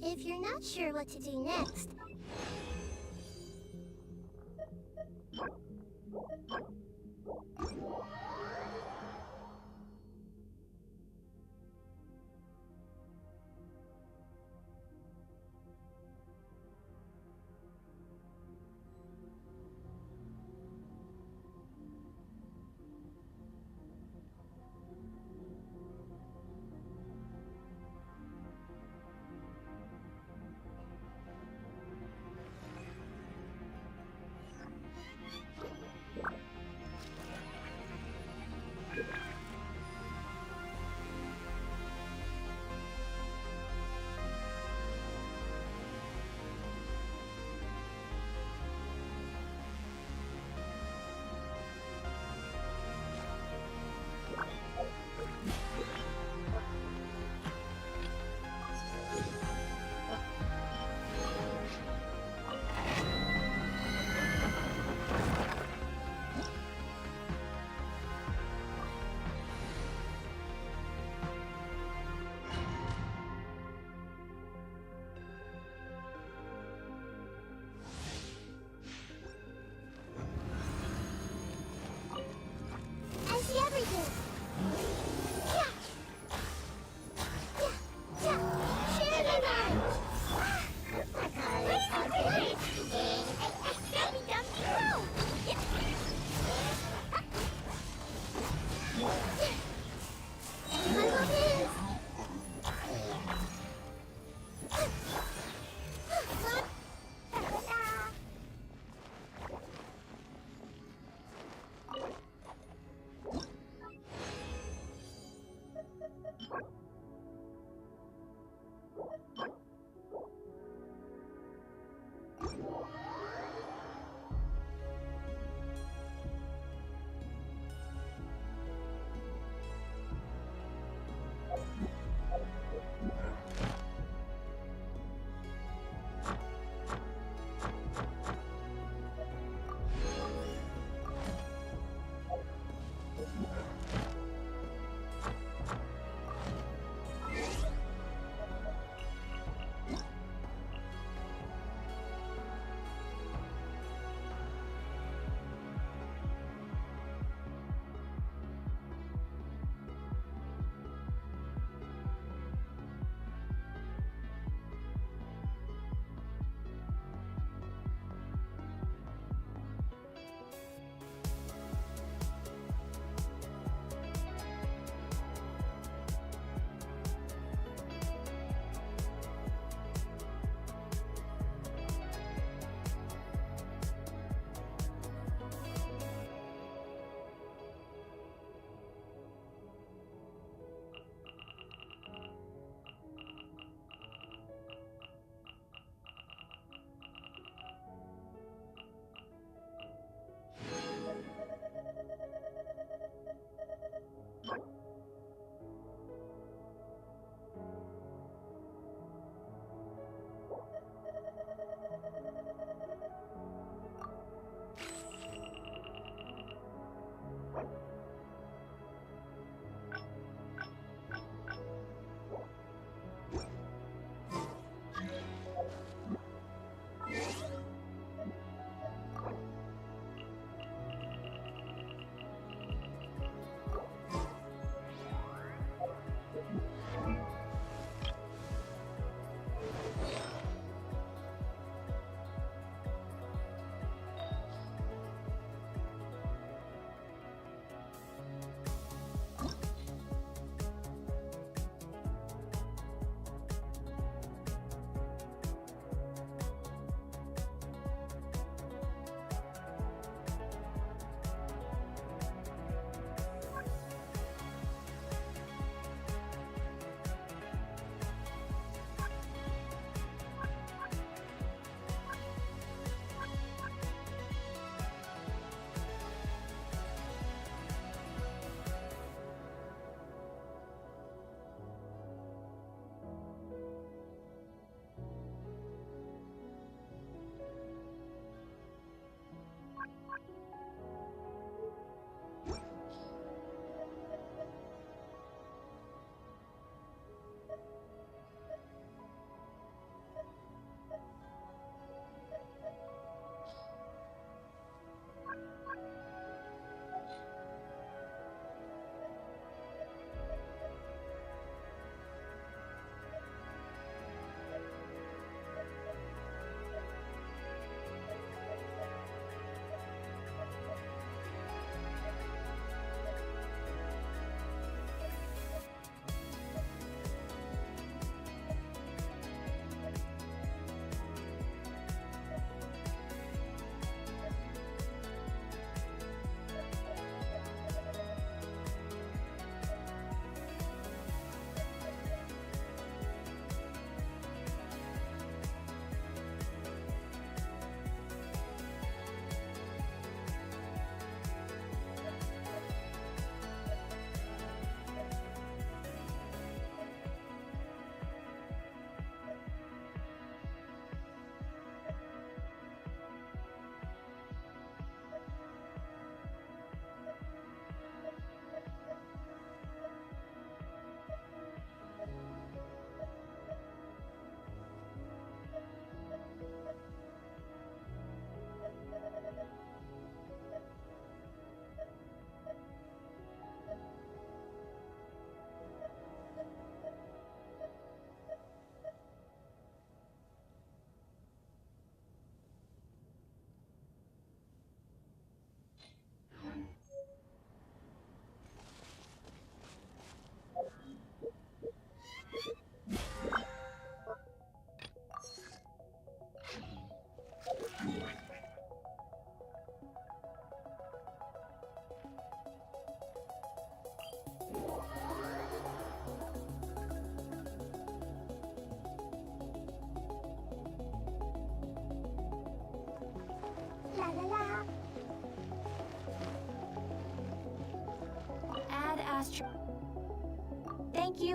If you're not sure what to do next,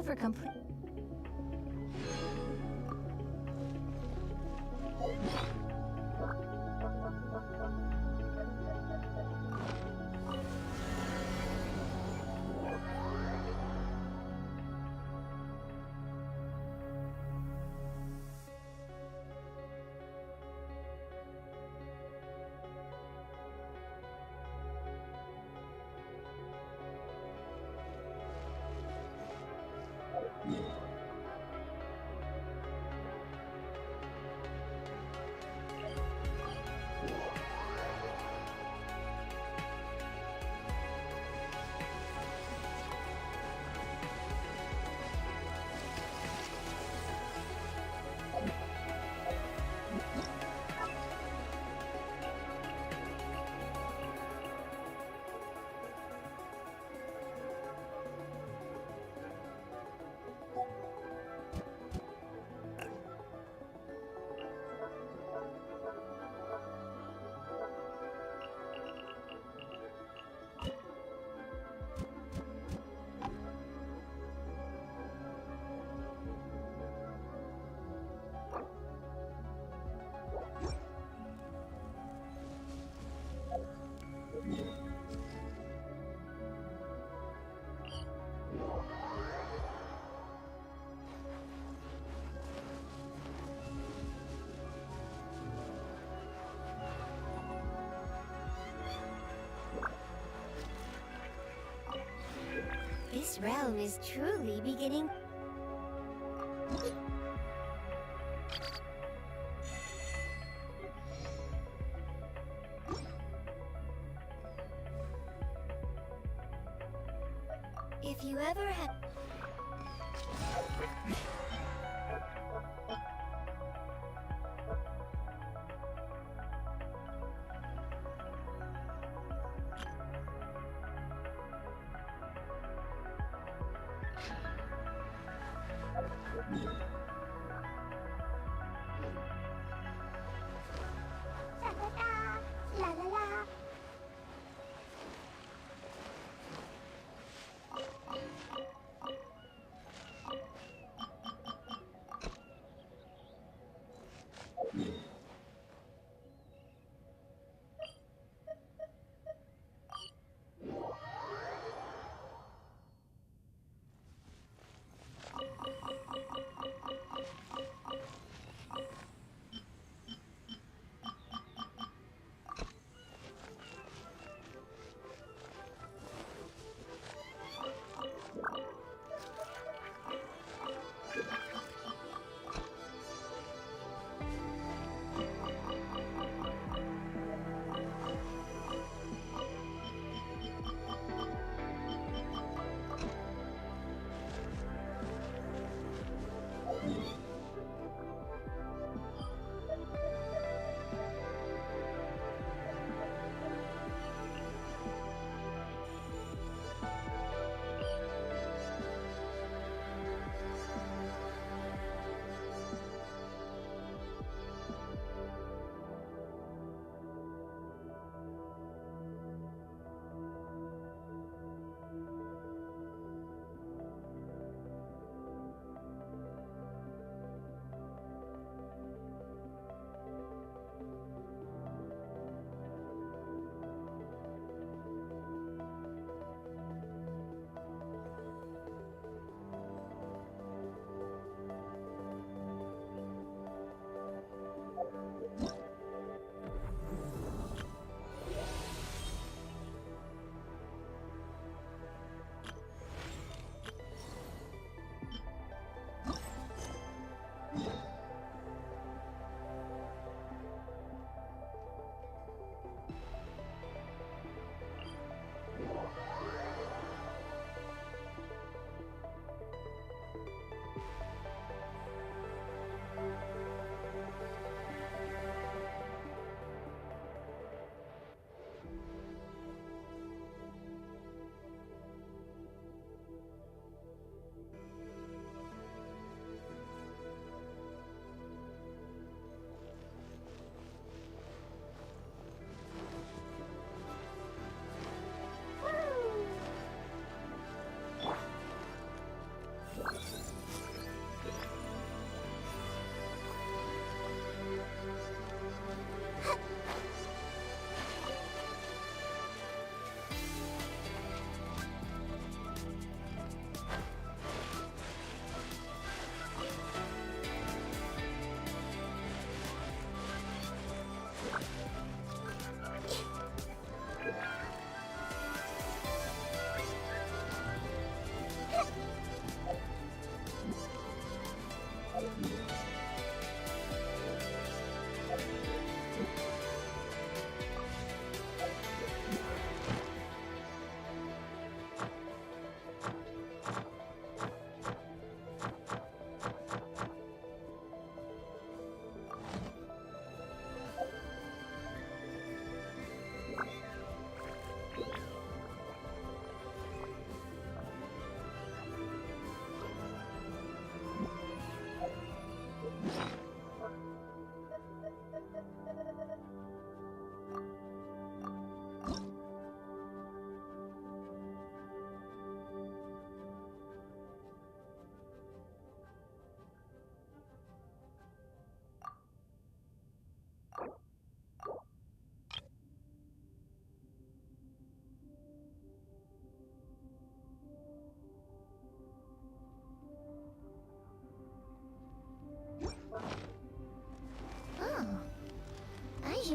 you for complete. This realm is truly beginning. If you ever have... La la la.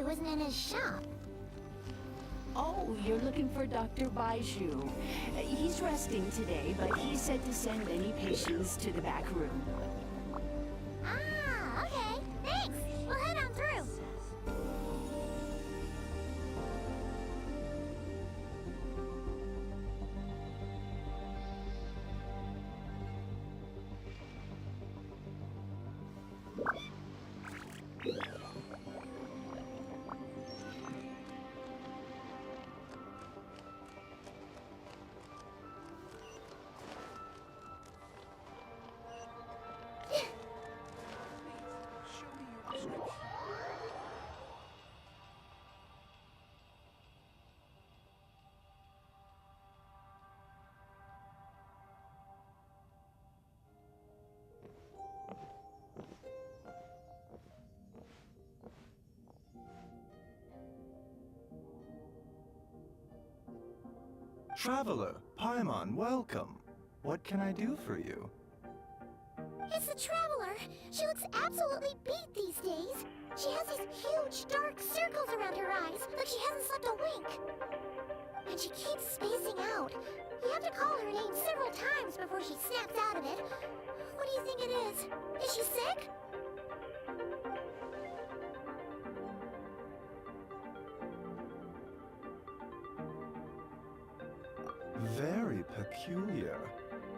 wasn't in his shop. Oh, you're looking for Dr. Baiju. He's resting today, but he said to send any patients to the back room. Ah, okay. Thanks. We'll head on through. Traveler, Paimon, welcome. What can I do for you? It's the Traveler. She looks absolutely beat these days. She has these huge dark circles around her eyes, like she hasn't slept a wink. And she keeps spacing out. You have to call her name several times before she snaps out of it. What do you think it is? Is she sick? Very peculiar.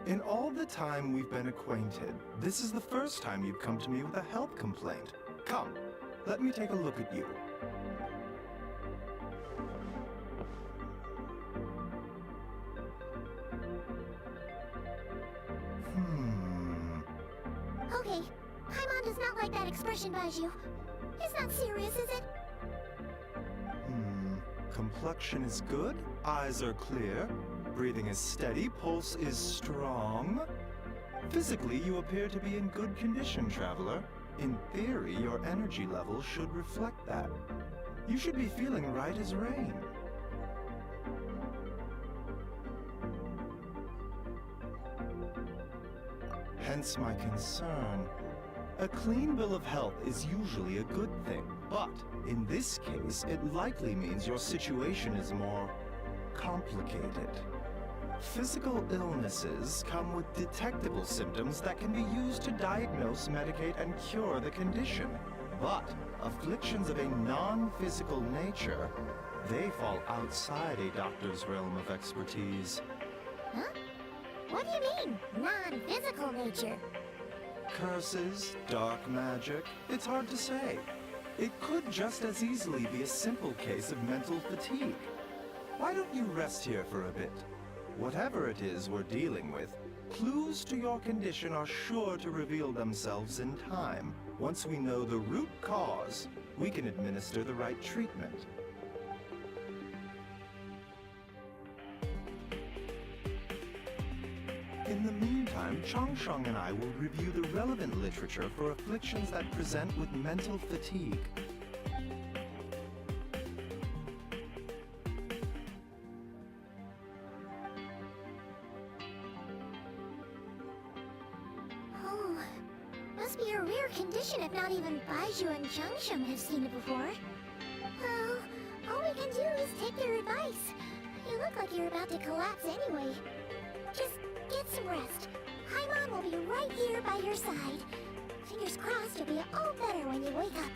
In all the time we've been acquainted, this is the first time you've come to me with a health complaint. Come, let me take a look at you. Okay. Paimon does not like that expression, Baiju. It's not serious, is it? Complexion is good, eyes are clear, breathing is steady, pulse is strong. Physically, you appear to be in good condition, Traveler. In theory, your energy level should reflect that. You should be feeling right as rain. Hence my concern. A clean bill of health is usually a good thing, but in this case, it likely means your situation is more complicated. Physical illnesses come with detectable symptoms that can be used to diagnose, medicate, and cure the condition. But afflictions of a non-physical nature, they fall outside a doctor's realm of expertise. Huh? What do you mean, non-physical nature? Curses, dark magic, it's hard to say. It could just as easily be a simple case of mental fatigue. Why don't you rest here for a bit? Whatever it is we're dealing with, clues to your condition are sure to reveal themselves in time. Once we know the root cause, we can administer the right treatment. In the meantime, Changsheng and I will review the relevant literature for afflictions that present with mental fatigue. Oh, must be a rare condition if not even Baiju and Changsheng have seen it before. Well, all we can do is take their advice. You look like you're about to collapse anyway. Just get some rest. Paimon will be right here by your side. Fingers crossed you'll be all better when you wake up.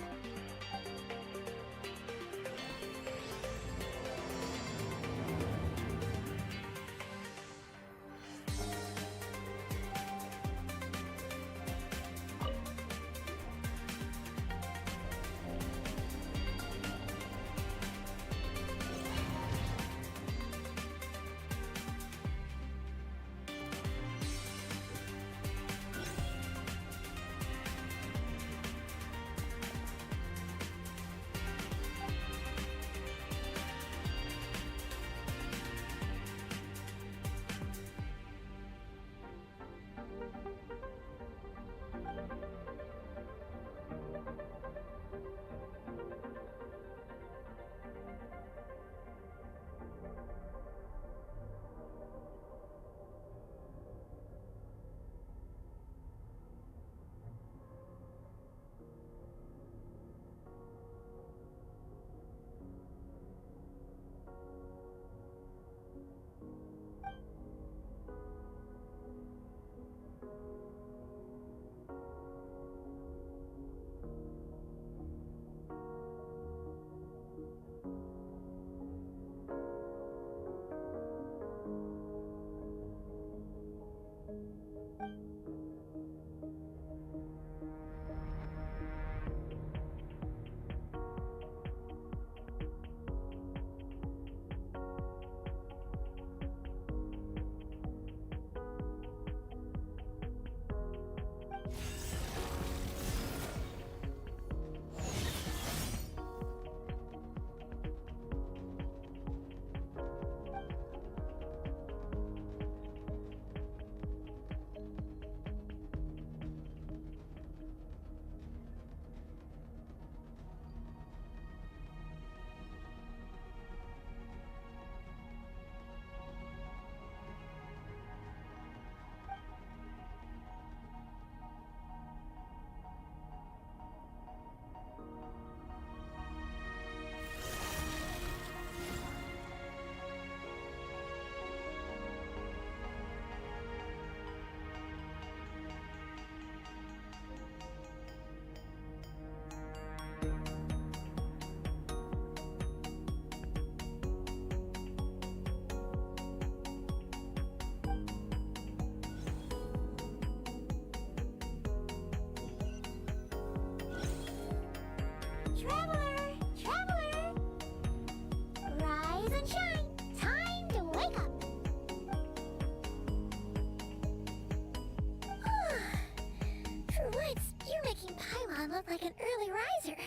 look like an early riser.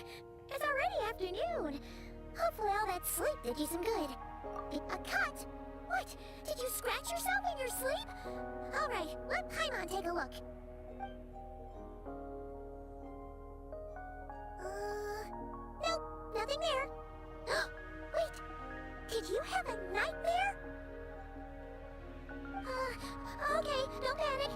It's already afternoon. Hopefully all that sleep did you some good. A cut? What? Did you scratch yourself in your sleep? Alright, let Paimon take a look. Nope, nothing there. Wait, did you have a nightmare? Okay, don't panic.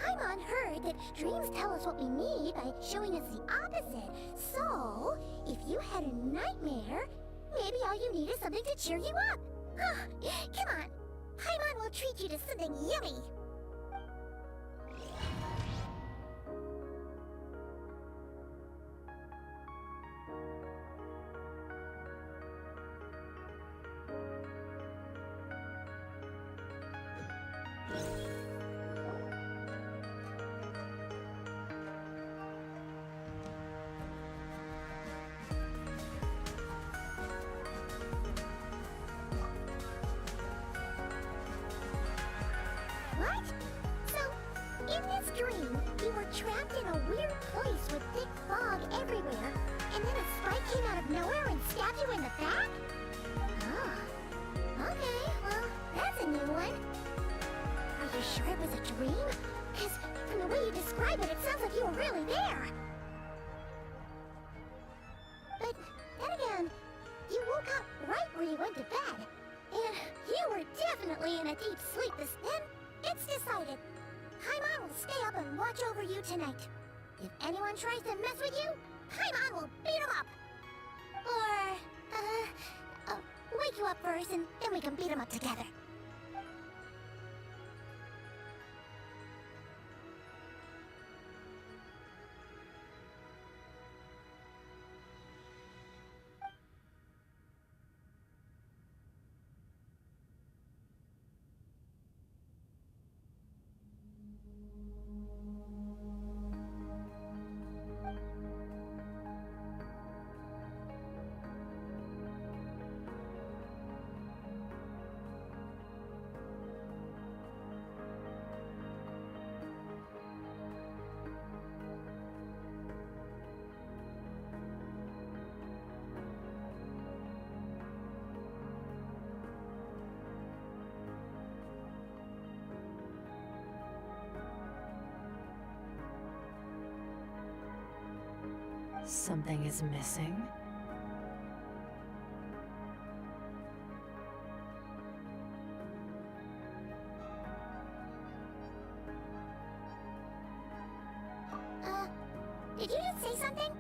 Paimon heard that dreams tell us what we need by showing us the opposite. So, if you had a nightmare, maybe all you need is something to cheer you up. Come on, Paimon will treat you to something yummy. What? So, in this dream, you were trapped in a weird place with thick fog everywhere, and then a sprite came out of nowhere and stabbed you in the back? Oh, okay, well, that's a new one. Are you sure it was a dream? Because from the way you describe it, it sounds like you were really there. But then again, you woke up right where you went to bed, and you were definitely in a deep sleep this then. It's decided. Paimon will stay up and watch over you tonight. If anyone tries to mess with you, Paimon will beat him up. Or, wake you up first and then we can beat him up together. Something is missing? Did you just say something?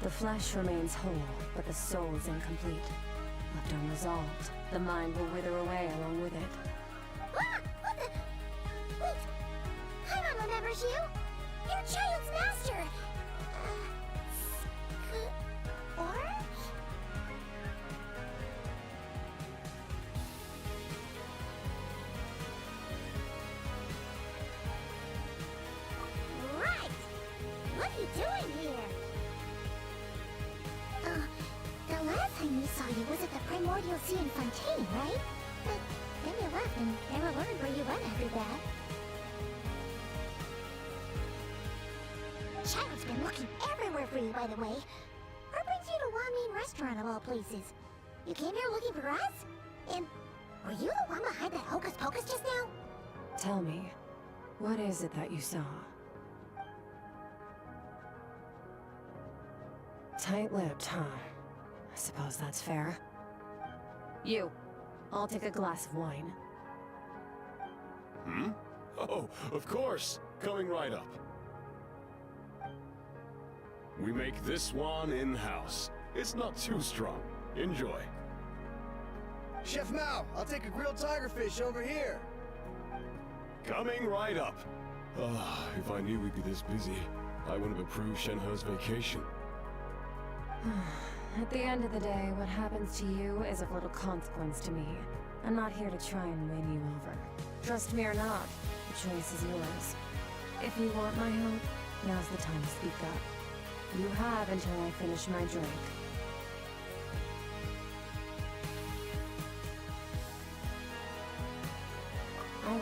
The flesh remains whole, but the soul is incomplete. Left unresolved, the mind will wither away along with it. Ah! What the? Wait! Paimon remembers you! Your child's master! Or? Right! What are you doing here? The last time we saw you was at the Primordial Sea in Fontaine, right? But then you left and never learned where you went after that. Child's been looking everywhere for you, by the way. What brings you to Wanmin Restaurant of all places? You came here looking for us? And were you the one behind that hocus pocus just now? Tell me, what is it that you saw? Tight-lipped, huh? I suppose that's fair. You. I'll take a glass of wine. Hmm? Oh, of course! Coming right up. We make this one in-house. It's not too strong. Enjoy. Chef Mao, I'll take a grilled tigerfish over here. Coming right up. If I knew we'd be this busy, I wouldn't have approved Shenhe's vacation. At the end of the day, what happens to you is of little consequence to me. I'm not here to try and win you over. Trust me or not, the choice is yours. If you want my help, now's the time to speak up. You have until I finish my drink.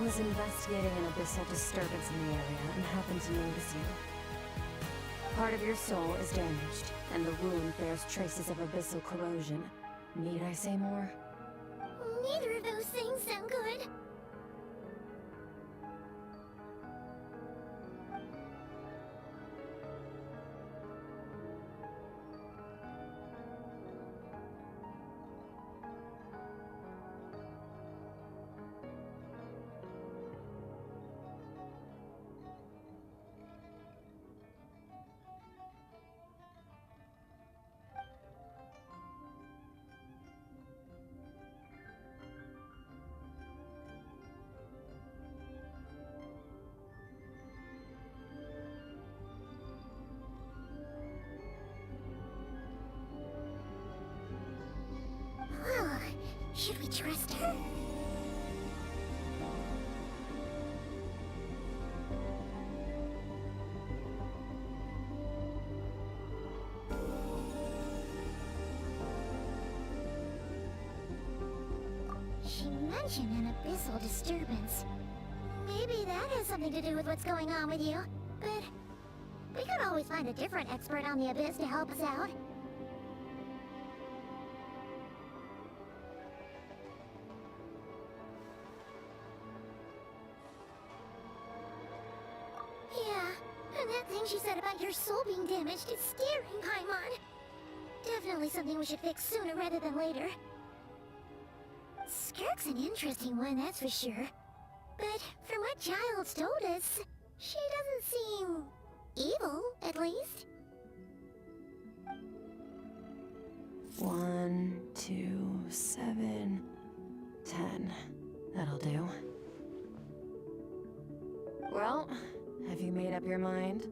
was investigating an abyssal disturbance in the area and happened to notice you. Part of your soul is damaged, and the wound bears traces of abyssal corrosion. Need I say more? Neither of those things sound good. Oh, should we trust her? She mentioned an abyssal disturbance. Maybe that has something to do with what's going on with you. But we could always find a different expert on the abyss to help us out. Yeah, and that thing she said about your soul being damaged is scaring, Paimon. Definitely something we should fix sooner rather than later. Skirk's an interesting one, that's for sure. But from what Childs told us, she doesn't seem evil, at least. 1, 2, 7, 10. That'll do. Well, have you made up your mind?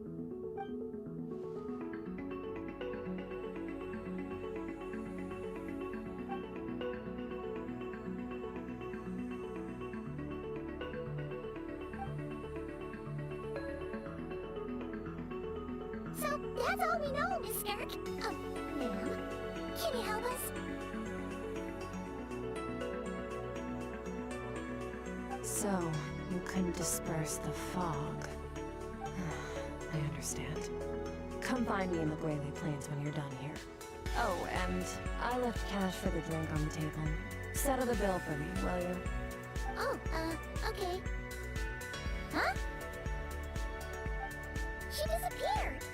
So that's all we know, Miss Skirk. Oh, ma'am. Can you help us? So, you couldn't disperse the fog. I understand. Come find me in the Brayley Plains when you're done here. Oh, and I left cash for the drink on the table. Settle the bill for me, will you? Oh, okay. Huh? She disappeared!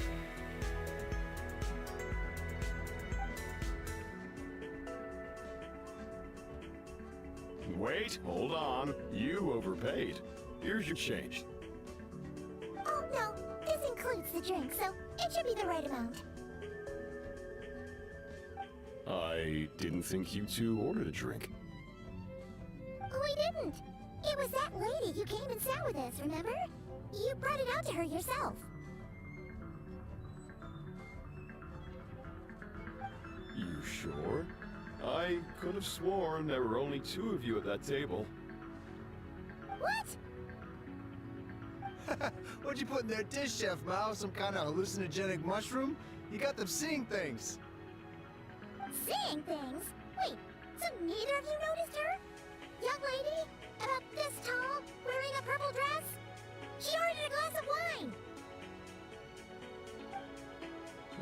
Wait, hold on. You overpaid. Here's your change. Oh, no. This includes the drink, so it should be the right amount. I didn't think you two ordered a drink. We didn't. It was that lady who came and sat with us, remember? You brought it out to her yourself. You sure? I could have sworn there were only 2 of you at that table. What? What'd you put in their dish, Chef Mao? Some kind of hallucinogenic mushroom? You got them seeing things. Seeing things? Wait, so neither of you noticed her? Young lady? About this tall, wearing a purple dress? She ordered a glass of wine!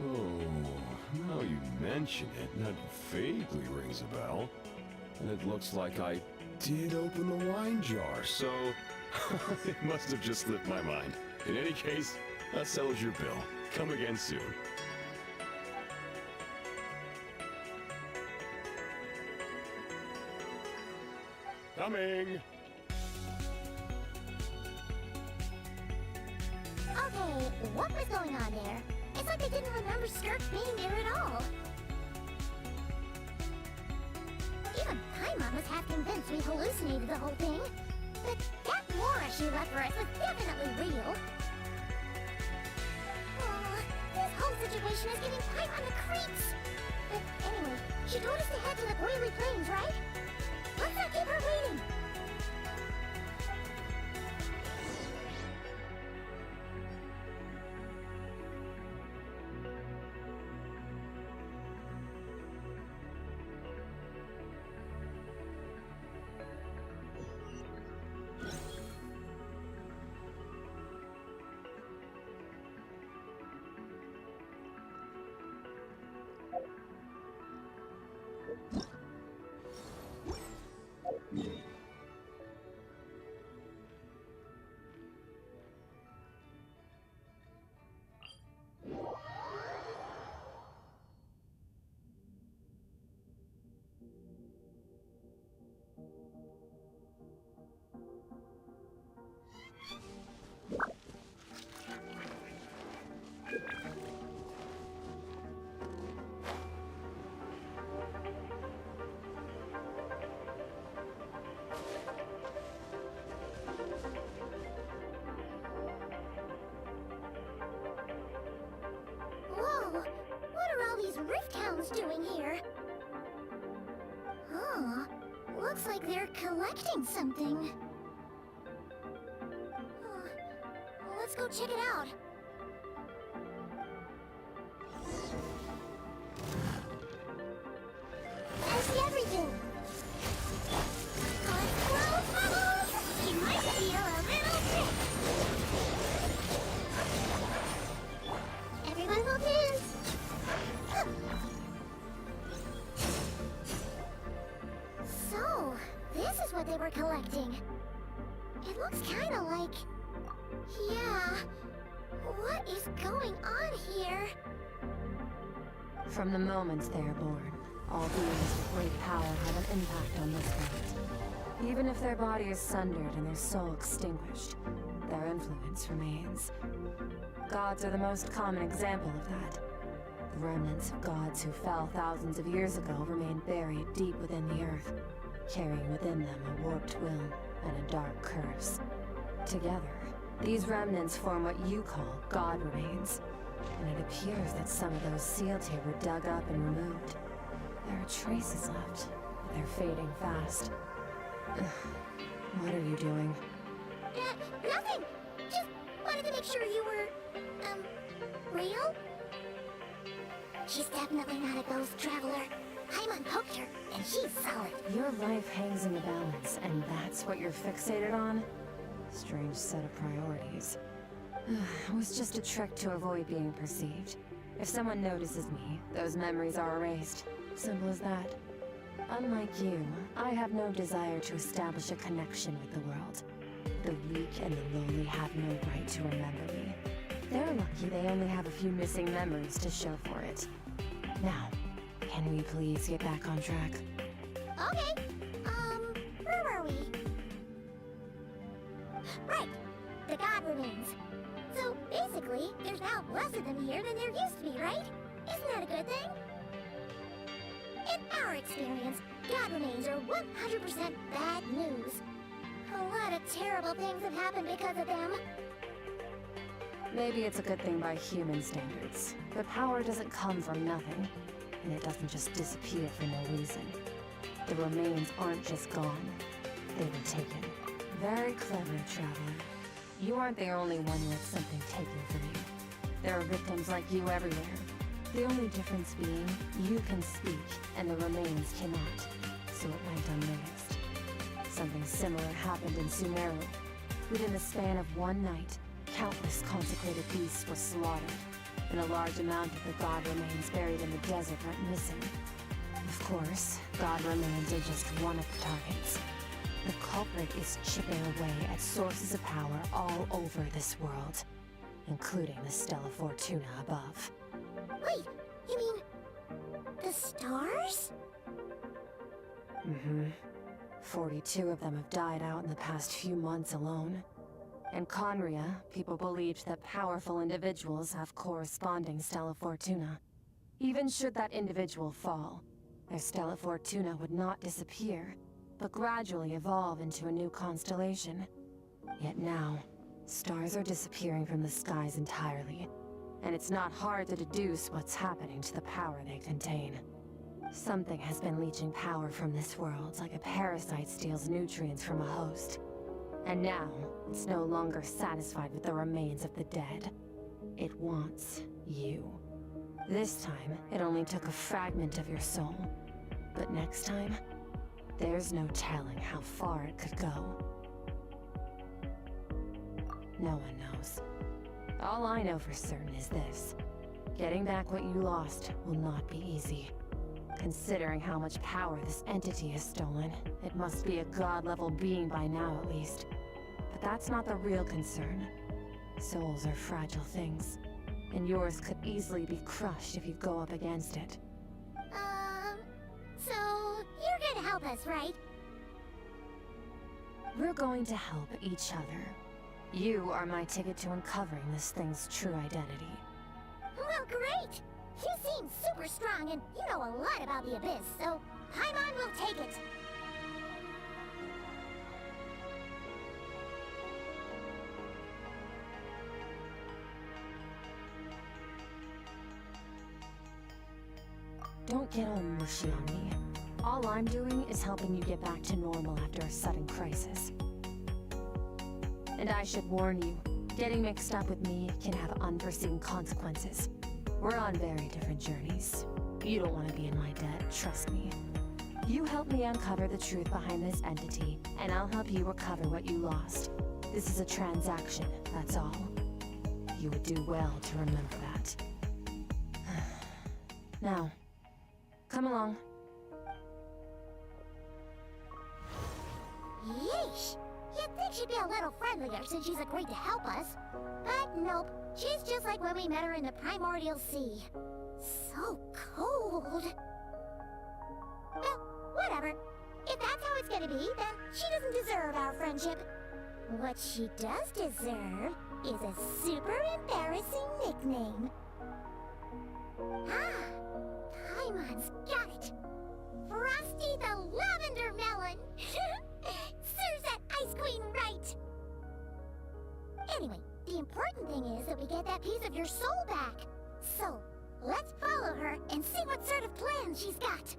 Oh, now you mention it, that vaguely rings a bell. And it looks like I did open the wine jar, so it must have just slipped my mind. In any case, that settles your bill. Come again soon. Coming! Okay, what was going on there? It's like they didn't remember Skirk being there at all. Even Paimon was half convinced we hallucinated the whole thing. But that aura she left for us was definitely real. Oh, this whole situation is giving Paimon the creeps. But anyway, she told us to head to the Brayley Plains, right? Let's not keep her waiting. looks like they're collecting something. Let's go check it out. I see everything. Let's close bubbles! You might feel a little sick. Everyone hold hands. So, this is what they were collecting. It looks kind of like... Yeah. What is going on here? From the moment they are born, all beings with great power have an impact on this world. Even if their body is sundered and their soul extinguished, their influence remains. Gods are the most common example of that. The remnants of gods who fell thousands of years ago remain buried deep within the earth, carrying within them a warped will and a dark curse. Together, these remnants form what you call God remains, and it appears that some of those sealed here were dug up and removed. There are traces left, but they're fading fast. What are you doing? Nothing! Just wanted to make sure you were, real? She's definitely not a ghost traveler. I'm unhooked her, and she's solid. Your life hangs in the balance, and that's what you're fixated on? Strange set of priorities. It was just a trick to avoid being perceived. If someone notices me, those memories are erased. Simple as that. Unlike you, I have no desire to establish a connection with the world. The weak and the lowly have no right to remember me. They're lucky they only have a few missing memories to show for it. Now, can we please get back on track? Okay. Where were we? Right. The God remains. So, basically, there's now less of them here than there used to be, right? Isn't that a good thing? In our experience, God remains are 100% bad news. A lot of terrible things have happened because of them. Maybe it's a good thing by human standards, but power doesn't come from nothing, and it doesn't just disappear for no reason. The remains aren't just gone, they've been taken. Very clever, Traveler. You aren't the only one who had something taken from you. There are victims like you everywhere. The only difference being, you can speak, and the remains cannot, so it went unnoticed. Something similar happened in Sumeru. Within the span of one night, countless consecrated beasts were slaughtered, and a large amount of the God remains buried in the desert went missing. Of course, God remains are just one of the targets. The culprit is chipping away at sources of power all over this world, including the Stella Fortuna above. Wait, you mean... the stars? Mm-hmm. 42 of them have died out in the past few months alone. In Conria, people believed that powerful individuals have corresponding Stella Fortuna. Even should that individual fall, their Stella Fortuna would not disappear, but gradually evolve into a new constellation. Yet now, stars are disappearing from the skies entirely, and it's not hard to deduce what's happening to the power they contain. Something has been leeching power from this world like a parasite steals nutrients from a host. And now, it's no longer satisfied with the remains of the dead. It wants you. This time, it only took a fragment of your soul. But next time, there's no telling how far it could go. No one knows. All I know for certain is this. Getting back what you lost will not be easy. Considering how much power this entity has stolen, it must be a god-level being by now at least. But that's not the real concern. Souls are fragile things, and yours could easily be crushed if you go up against it. So you're gonna help us, right? We're going to help each other. You are my ticket to uncovering this thing's true identity. Well, great! You seem super strong and you know a lot about the Abyss, so Paimon will take it. Don't get all mushy on me. All All I'm doing is helping you get back to normal after a sudden crisis. And I should warn you, getting mixed up with me can have unforeseen consequences. We're on very different journeys. You don't want to be in my debt, trust me. You help me uncover the truth behind this entity, and I'll help you recover what you lost. This is a transaction, that's all. You would do well to remember that. Now, come along. Yeesh! You'd think she'd be a little friendlier since she's agreed to help us. But nope, she's just like when we met her in the primordial sea. So cold. Well, whatever. If that's how it's gonna be, then she doesn't deserve our friendship. What she does deserve is a super embarrassing nickname. Ah, Paimon's got it. Frosty the Lavender Melon. Serves that Ice Queen right. Anyway, the important thing is that we get that piece of your soul back. So, let's follow her and see what sort of plan she's got.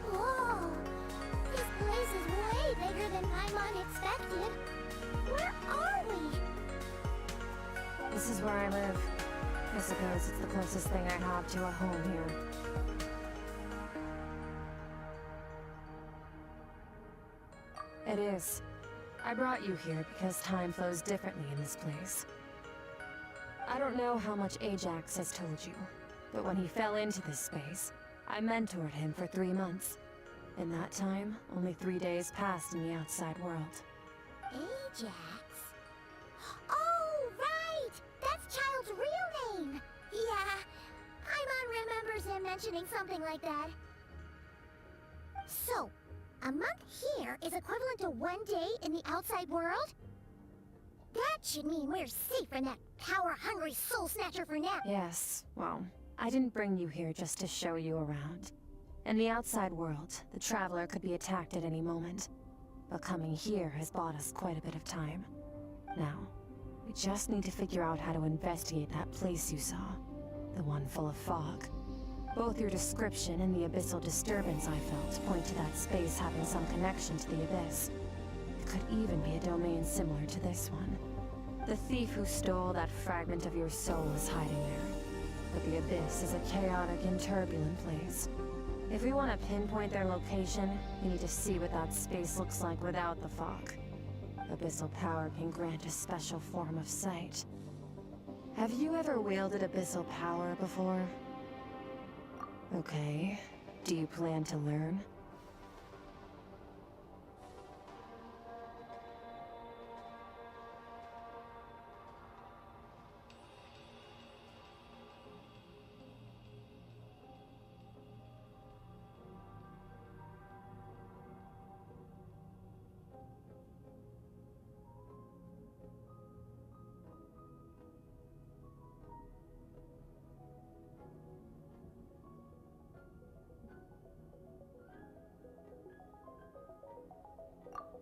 Whoa! This place is way bigger than Paimon expected. Where are we? This is where I live. I suppose it's the closest thing I have to a home here. It is. I brought you here because time flows differently in this place. I don't know how much Ajax has told you, but when he fell into this space, I mentored him for 3 months. In that time, only 3 days passed in the outside world. Ajax? Oh, right! That's Child's real name! Yeah, Paimon remembers him mentioning something like that. So, a month here is equivalent to 1 day in the outside world? That should mean we're safe from that power-hungry soul snatcher for now. Yes, well, I didn't bring you here just to show you around. In the outside world, the Traveler could be attacked at any moment. But coming here has bought us quite a bit of time. Now, we just need to figure out how to investigate that place you saw. The one full of fog. Both your description and the abyssal disturbance I felt point to that space having some connection to the Abyss. It could even be a domain similar to this one. The thief who stole that fragment of your soul is hiding there. But the Abyss is a chaotic and turbulent place. If we want to pinpoint their location, we need to see what that space looks like without the fog. Abyssal power can grant a special form of sight. Have you ever wielded abyssal power before? Okay. Do you plan to learn?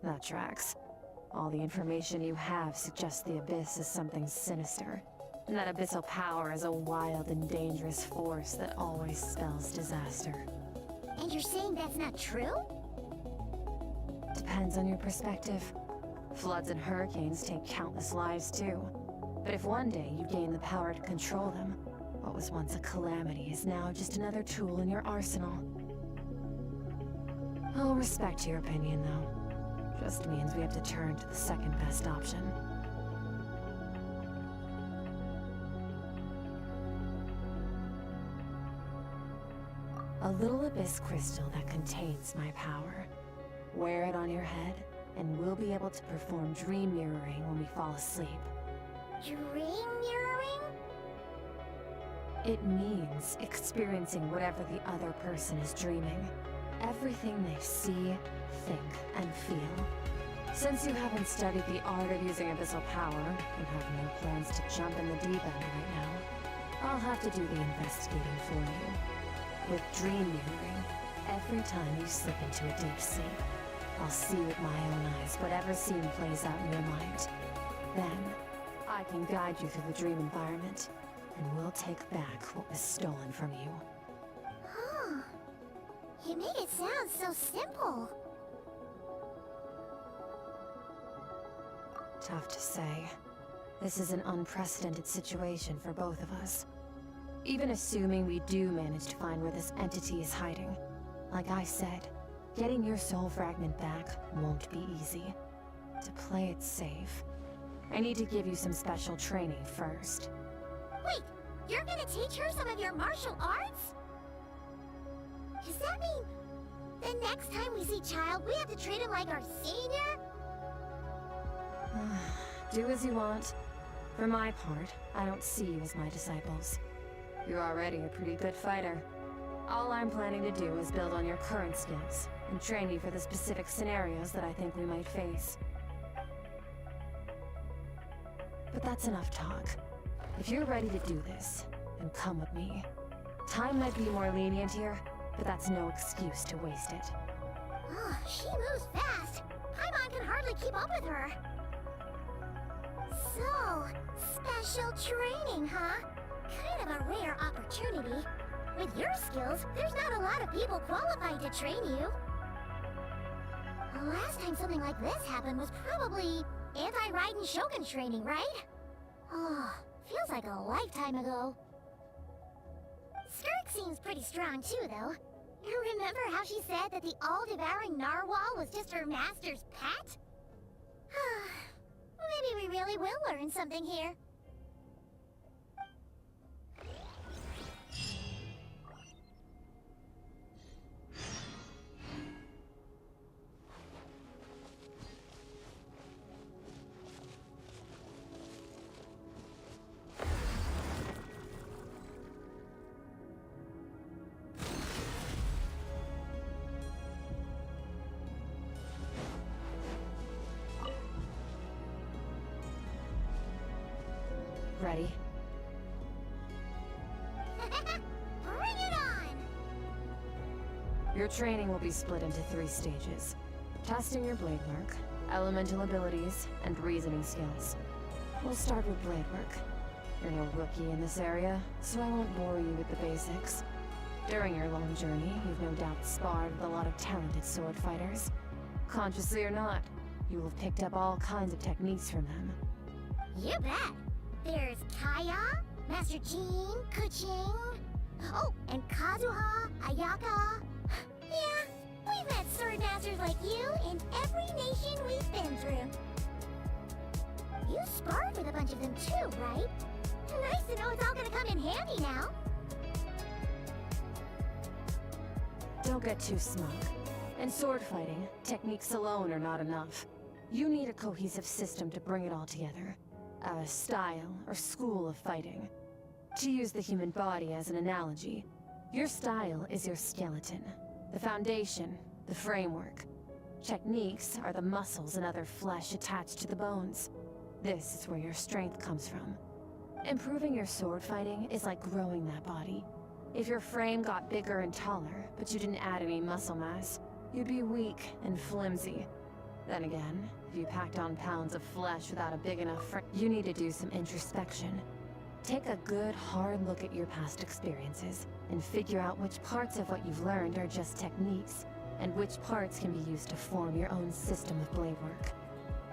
That tracks. All the information you have suggests the Abyss is something sinister, and that abyssal power is a wild and dangerous force that always spells disaster. And you're saying that's not true? Depends on your perspective. Floods and hurricanes take countless lives too. But if one day you gain the power to control them, what was once a calamity is now just another tool in your arsenal. I'll respect your opinion, though. Just means we have to turn to the second best option. A little abyss crystal that contains my power. Wear it on your head, and we'll be able to perform dream mirroring when we fall asleep. Dream mirroring? It means experiencing whatever the other person is dreaming. everything they see, think, and feel. Since you haven't studied the art of using abyssal power and have no plans to jump in the deep end right now, I'll have to do the investigating for you. With dream mirroring, every time you slip into a deep sleep, I'll see with my own eyes whatever scene plays out in your mind. Then, I can guide you through the dream environment, and we'll take back what was stolen from you. Huh. You make it sound so simple. Tough to say. This is an unprecedented situation for both of us. Even assuming we do manage to find where this entity is hiding, like I said, getting your soul fragment back won't be easy. To play it safe, I need to give you some special training first. Wait, you're gonna teach her some of your martial arts? Does that mean the next time we see Child, we have to treat him like our senior? Do as you want. For my part, I don't see you as my disciples. You're already a pretty good fighter. All I'm planning to do is build on your current skills and train you for the specific scenarios that I think we might face. But that's enough talk. If you're ready to do this, then come with me. Time might be more lenient here, but that's no excuse to waste it. Oh, she moves fast. Paimon can hardly keep up with her. So, special training, huh? Kind of a rare opportunity. With your skills, there's not a lot of people qualified to train you. The last time something like this happened was probably anti-Raiden Shogun training, right? Oh, feels like a lifetime ago. Skirk seems pretty strong too, though. You remember how she said that the all-devouring narwhal was just her master's pet? Maybe we really will learn something here. Ready? Bring it on! Your training will be split into 3 stages. Testing your blade work, elemental abilities, and reasoning skills. We'll start with blade work. You're no rookie in this area, so I won't bore you with the basics. During your long journey, you've no doubt sparred with a lot of talented sword fighters. Consciously or not, you will have picked up all kinds of techniques from them. You bet! There's Kaya, Master Jean, Kuching. Oh, and Kazuha, Ayaka. Yeah, we've met sword masters like you in every nation we've been through. You sparred with a bunch of them too, right? Nice to know it's all gonna come in handy now. Don't get too smug. In sword fighting, techniques alone are not enough. You need a cohesive system to bring it all together. A style or school of fighting. To use the human body as an analogy, your style is your skeleton, the foundation, the framework. Techniques are the muscles and other flesh attached to the bones. This is where your strength comes from. Improving your sword fighting is like growing that body. If your frame got bigger and taller, but you didn't add any muscle mass, you'd be weak and flimsy. Then again, if you packed on pounds of flesh without a big enough frame, you need to do some introspection. Take a good, hard look at your past experiences, and figure out which parts of what you've learned are just techniques, and which parts can be used to form your own system of blade work.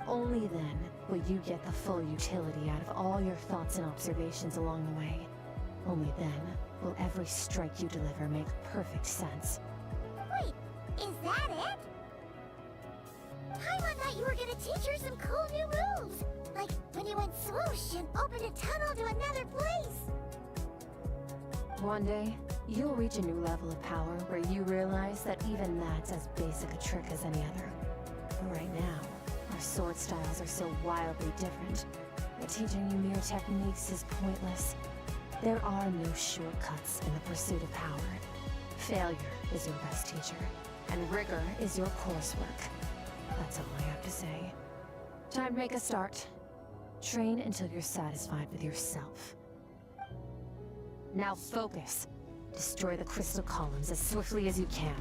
Only then will you get the full utility out of all your thoughts and observations along the way. Only then will every strike you deliver make perfect sense. Wait, is that it? Paimon thought you were gonna teach her some cool new moves. Like when you went swoosh and opened a tunnel to another place. One day, you'll reach a new level of power where you realize that even that's as basic a trick as any other. But right now, our sword styles are so wildly different that teaching you mere techniques is pointless. There are no shortcuts in the pursuit of power. Failure is your best teacher. and rigor is your coursework. That's all I have to say. Time to make a start. Train until you're satisfied with yourself. Now focus. Destroy the crystal columns as swiftly as you can.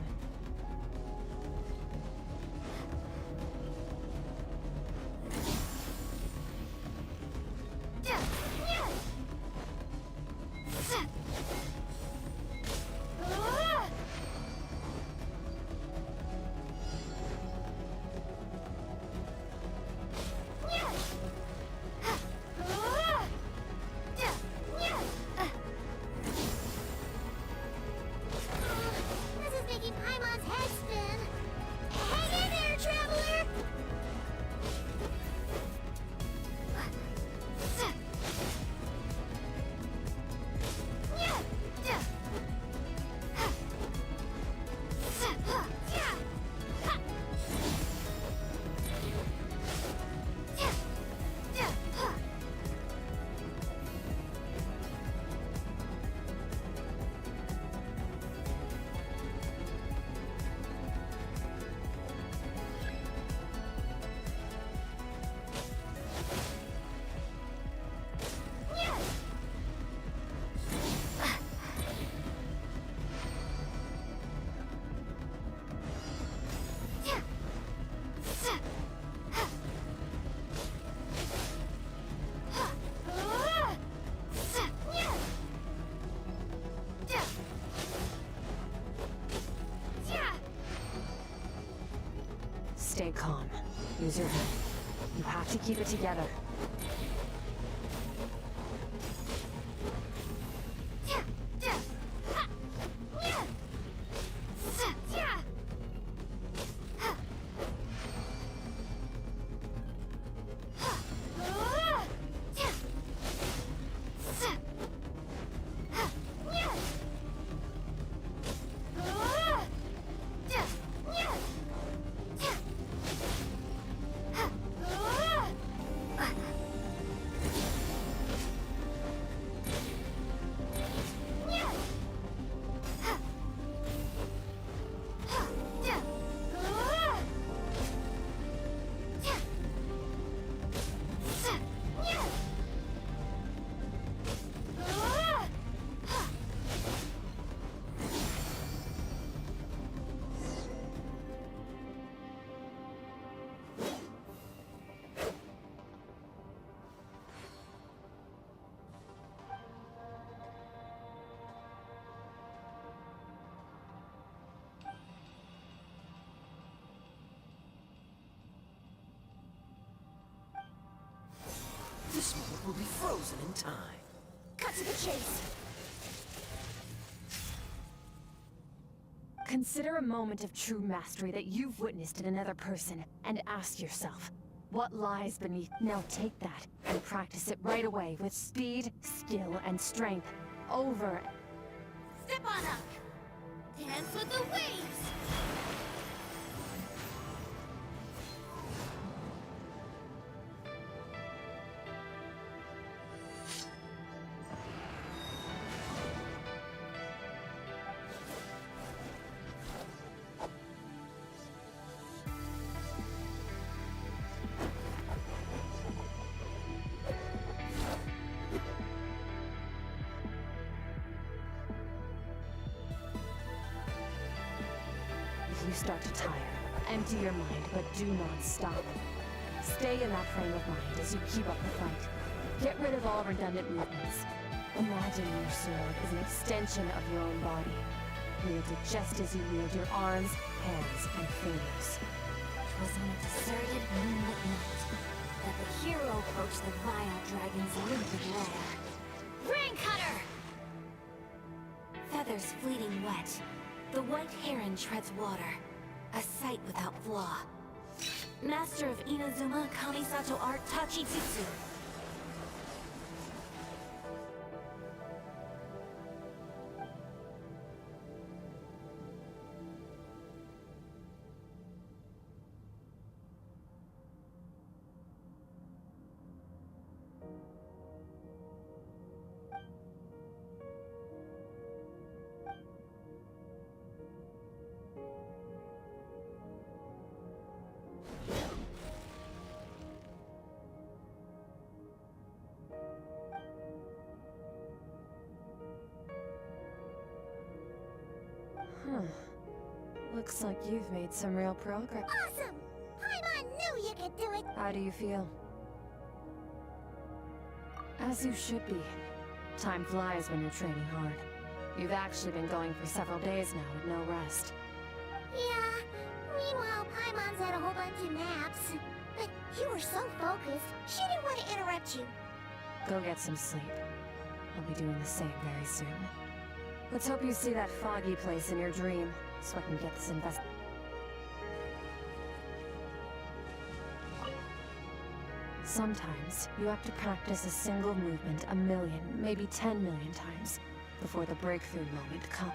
This is making Paimon's head spin. Hang in there, traveler! Stay calm. Use your head. You have to keep it together. This moment will be frozen in time. Cut to the chase. Consider a moment of true mastery that you've witnessed in another person, and ask yourself, what lies beneath? Now take that, and practice it right away with speed, skill, and strength. Over. Step on up. Dance with the waves. If you start to tire, empty your mind, but do not stop. Stay in that frame of mind as you keep up the fight. Get rid of all redundant movements. Imagine your sword is an extension of your own body. Wield it just as you wield your arms, hands, and fingers. It was on a deserted moonlit night that the hero approached the vile dragon's limpid lair. Ring cutter! Feathers fleeting wet, the white heron treads water, a sight without flaw. Master of Inazuma Kamisato art Tachijutsu. Looks like you've made some real progress. Awesome! Paimon knew you could do it! How do you feel? As you should be. Time flies when you're training hard. You've actually been going for several days now with no rest. Yeah, meanwhile Paimon's had a whole bunch of naps. But you were so focused, she didn't want to interrupt you. Go get some sleep. I'll be doing the same very soon. Let's hope you see that foggy place in your dream, so I can get this Sometimes, you have to practice a single movement 1 million, maybe 10 million times, before the breakthrough moment comes.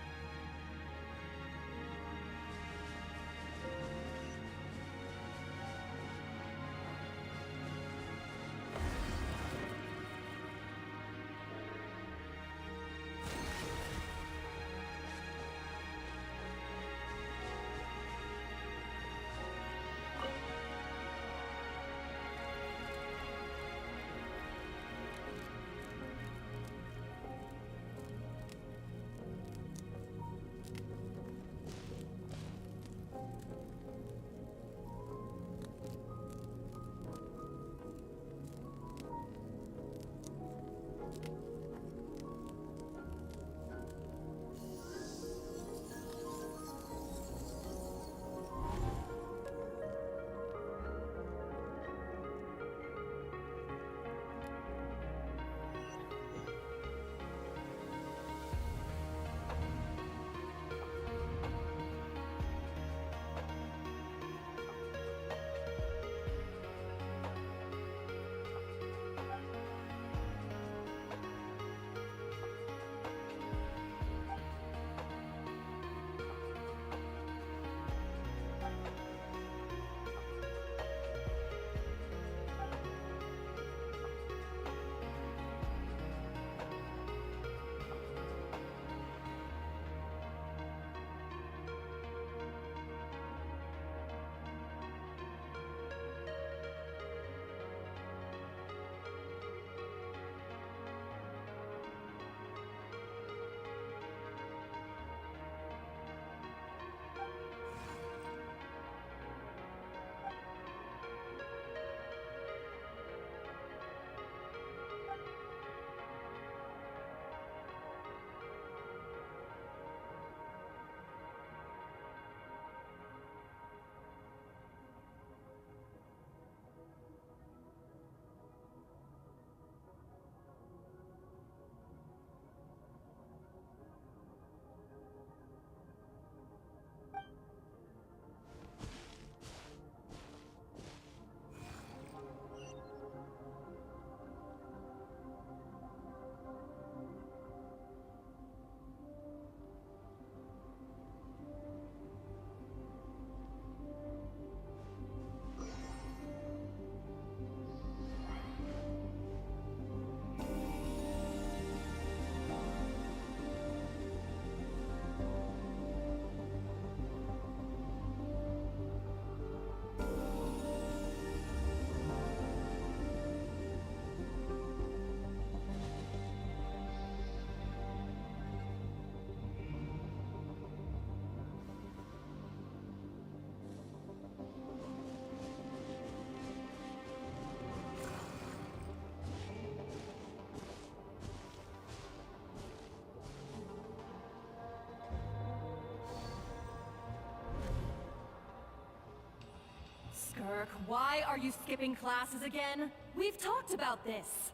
Skirk, why are you skipping classes again? We've talked about this.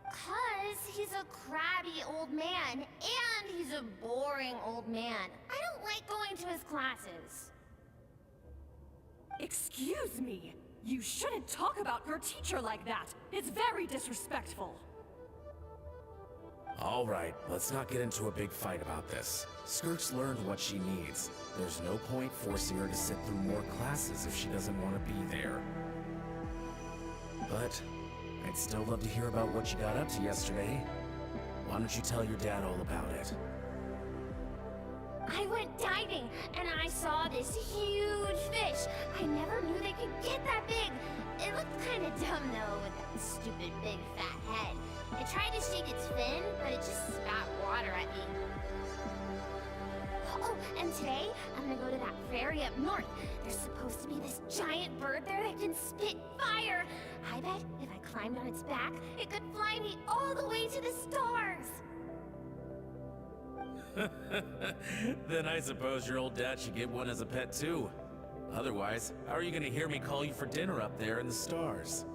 'Cause he's a crabby old man, and he's a boring old man. I don't like going to his classes. Excuse me. You shouldn't talk about your teacher like that. It's very disrespectful. Alright, let's not get into a big fight about this. Skirk's learned what she needs. There's no point forcing her to sit through more classes if she doesn't want to be there. But I'd still love to hear about what you got up to yesterday. Why don't you tell your dad all about it? I went diving, and I saw this huge fish. I never knew they could get that big. It looked kind of dumb, though, with that stupid big fat head. I tried to shake its fin, but it just spat water at me. Oh, and today, I'm gonna go to that ferry up north. There's supposed to be this giant bird there that can spit fire. I bet if I climbed on its back, it could fly me all the way to the stars. Then I suppose your old dad should get one as a pet too. Otherwise, how are you gonna hear me call you for dinner up there in the stars?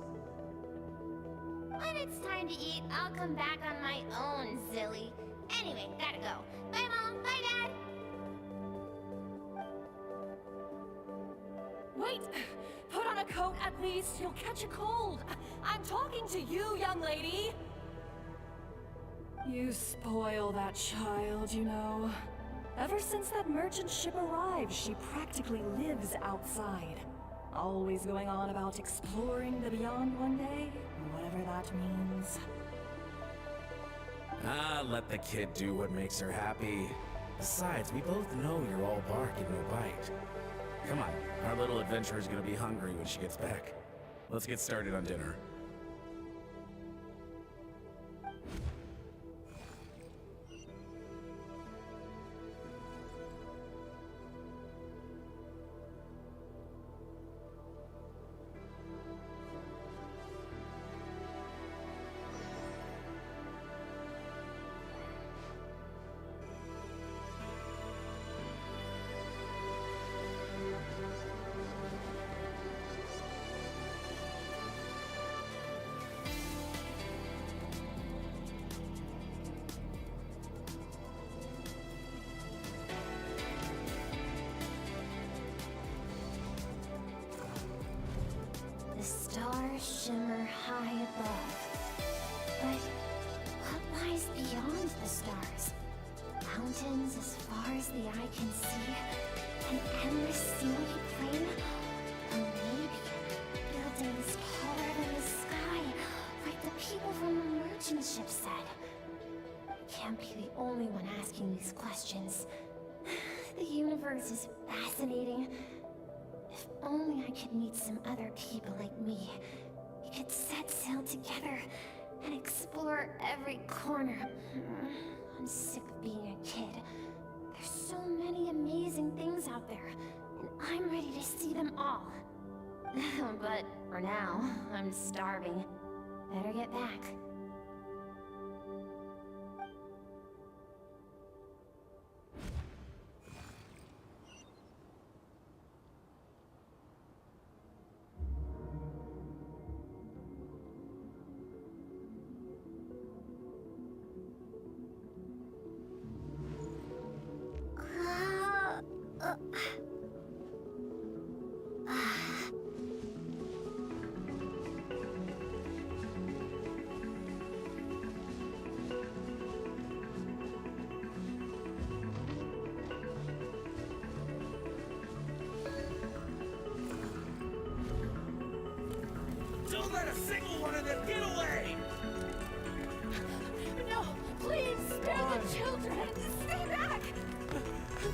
When it's time to eat, I'll come back on my own, silly. Anyway, gotta go. Bye, Mom. Bye, Dad. Wait! Put on a coat at least. You'll catch a cold. I'm talking to you, young lady. You spoil that child, you know. Ever since that merchant ship arrived, she practically lives outside. Always going on about exploring the beyond one day, whatever that means. Ah, let the kid do what makes her happy. Besides, we both know you're all bark and no bite. Come on, our little adventurer's gonna be hungry when she gets back. Let's get started on dinner. The stars shimmer high above. But what lies beyond the stars? Mountains as far as the eye can see? An endless snowy plain? Or maybe buildings taller than the sky, like the people from the merchant ship said. I can't be the only one asking these questions. The universe is fascinating. If only I could meet some other people like me. We could set sail together and explore every corner. I'm sick of being a kid. There's so many amazing things out there, and I'm ready to see them all. But for now, I'm starving. Better get back. Don't let a single one of them get away! No, please spare the children. Stay back.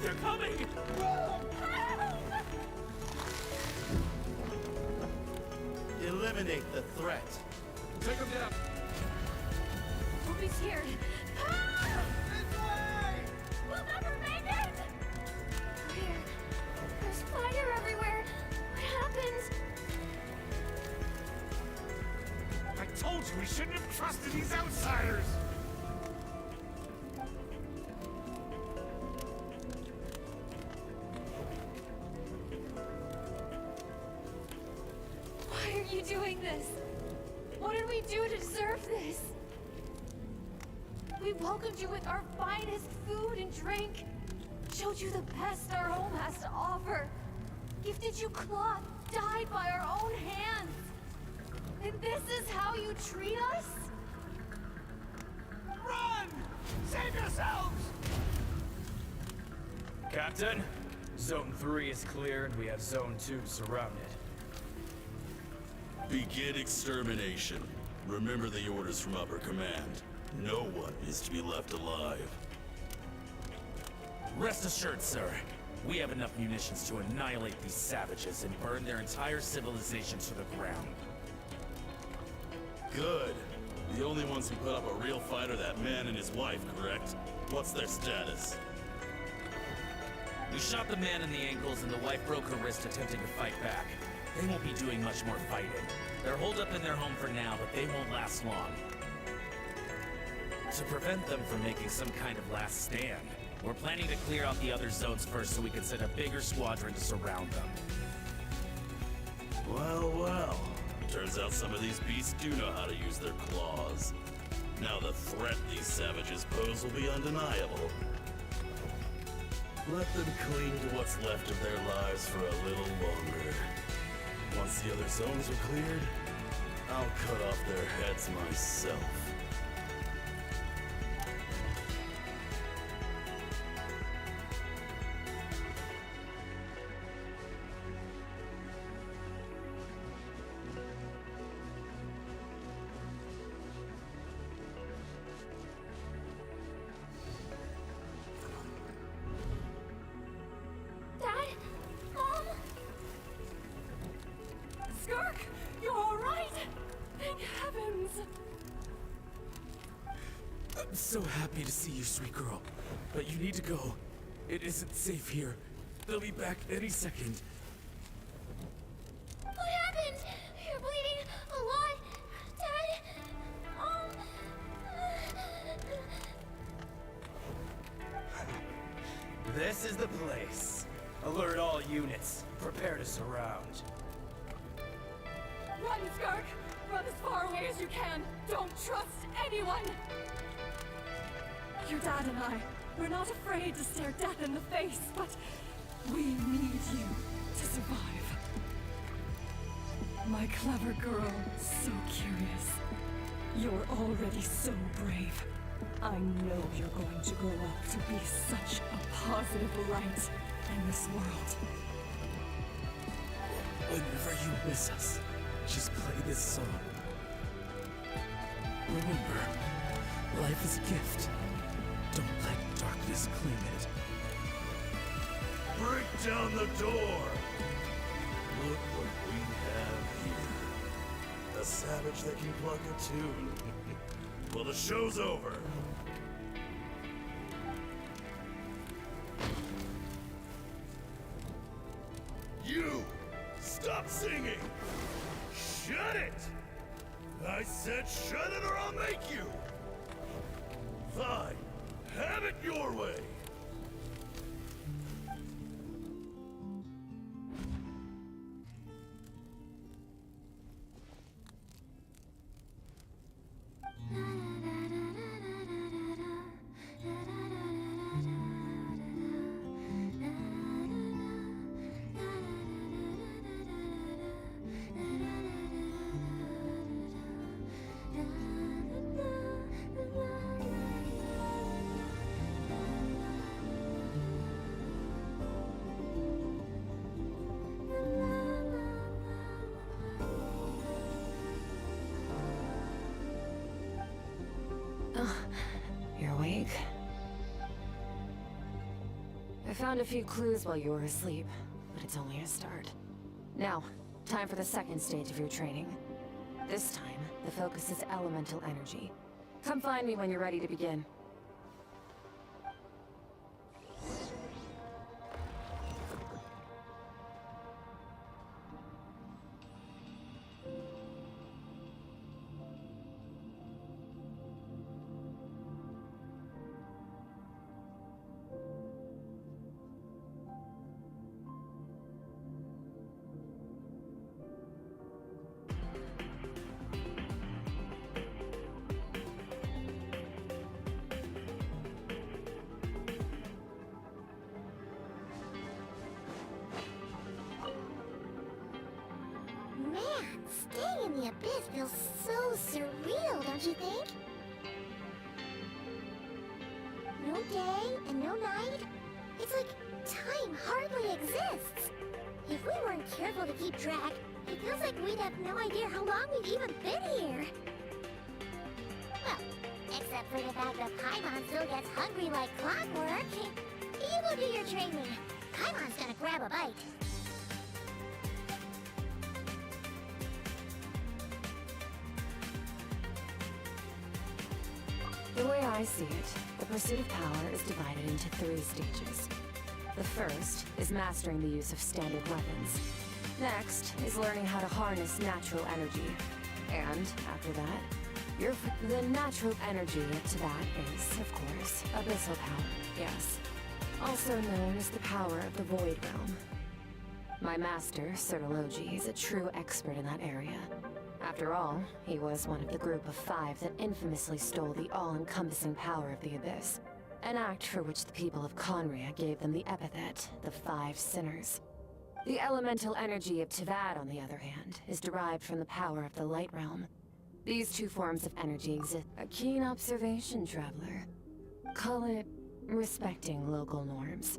They're coming! Help! Eliminate the threat. Take them down! Don't be scared. This way! We'll never make it! Where? There's fire everywhere. What happened? I told you we shouldn't have trusted these outsiders! Why are you doing this? What did we do to deserve this? We welcomed you with our finest food and drink, showed you the best our home has to offer, gifted you cloth dyed by our own hands. And this is how you treat us? Run! Save yourselves! Captain, Zone 3 is clear and we have Zone 2 surrounded. Begin extermination. Remember the orders from upper command. No one is to be left alive. Rest assured, sir. We have enough munitions to annihilate these savages and burn their entire civilization to the ground. Good. The only ones who put up a real fight are that man and his wife, correct? What's their status? We shot the man in the ankles and the wife broke her wrist attempting to fight back. They won't be doing much more fighting. They're holed up in their home for now, but they won't last long. To prevent them from making some kind of last stand, we're planning to clear out the other zones first so we can send a bigger squadron to surround them. Well, well. Turns out some of these beasts do know how to use their claws. Now the threat these savages pose will be undeniable. Let them cling to what's left of their lives for a little longer. Once the other zones are cleared, I'll cut off their heads myself. Dad? Mom? Skirk, you're all right? Thank heavens. I'm so happy to see you, sweet girl. But you need to go. It isn't safe here. They'll be back any second. What happened? You're bleeding a lot. Dad? This is the place. Alert all units. Prepare to surround. Run, Skirk! Run as far away as you can! Don't trust anyone! Your dad and I, we're not afraid to stare death in the face, but we need you to survive. My clever girl, so curious. You're already so brave. I know you're going to grow up to be such a positive light in this world. Whenever you miss us, just play this song. Remember, life is a gift. Don't let darkness claim it. Break down the door! Look what we have here. A savage that can pluck a tune. Well, the show's over. You! Stop singing! Shut it! I said shut it or I'll make you! Fine. Have it your way! You're awake? I found a few clues while you were asleep, but it's only a start. Now, time for the second stage of your training. This time, the focus is elemental energy. Come find me when you're ready to begin. Man, staying in the abyss feels so surreal, don't you think? No day and no night. It's like time hardly exists. If we weren't careful to keep track, it feels like we'd have no idea how long we've even been here. Well, except for the fact that Paimon still gets hungry like clockwork. You go do your training. Paimon's gonna grab a bite. The way I see it, the pursuit of power is divided into 3 stages. The first is mastering the use of standard weapons. Next is learning how to harness natural energy. And after that, the natural energy to that is, of course, abyssal power, yes. Also known as the power of the Void Realm. My master, Sertologi, is a true expert in that area. After all, he was one of the group of 5 that infamously stole the all-encompassing power of the Abyss. An act for which the people of Conria gave them the epithet, the 5 Sinners. The elemental energy of Tivad, on the other hand, is derived from the power of the Light Realm. These 2 forms of energy exist. A keen observation, traveler. Call it respecting local norms.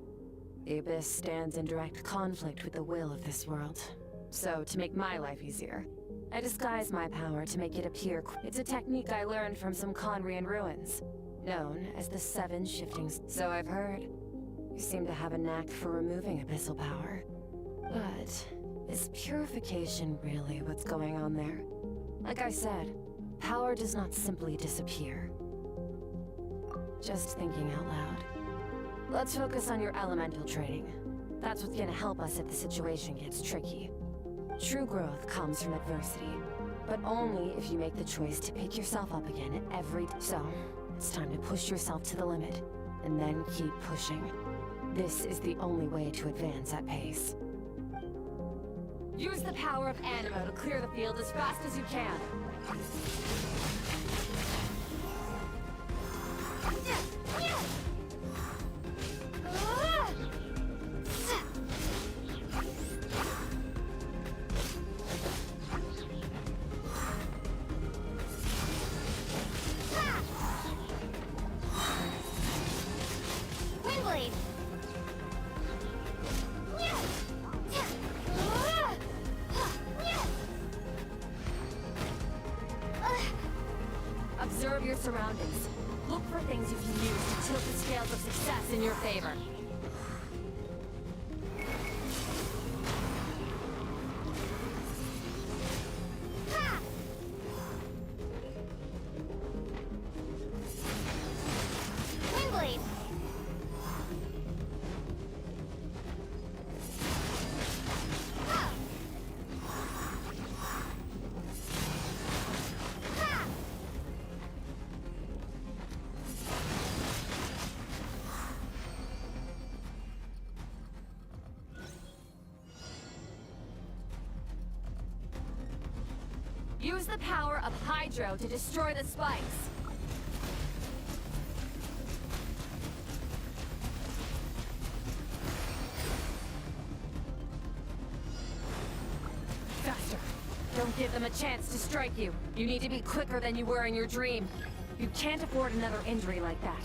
The Abyss stands in direct conflict with the will of this world. So, to make my life easier, I disguise my power to make it appear. It's a technique I learned from some Conrian ruins, known as the 7 Shiftings. So I've heard. You seem to have a knack for removing abyssal power. But is purification really what's going on there? Like I said, power does not simply disappear. Just thinking out loud. Let's focus on your elemental training. That's what's gonna help us if the situation gets tricky. True growth comes from adversity, but only if you make the choice to pick yourself up again at every... So, it's time to push yourself to the limit, and then keep pushing. This is the only way to advance at pace. Use the power of Animo to clear the field as fast as you can. Observe your surroundings. Look for things you can use to tilt the scales of success in your favor. Use the power of Hydro to destroy the spikes. Faster. Don't give them a chance to strike you. You need to be quicker than you were in your dream. You can't afford another injury like that.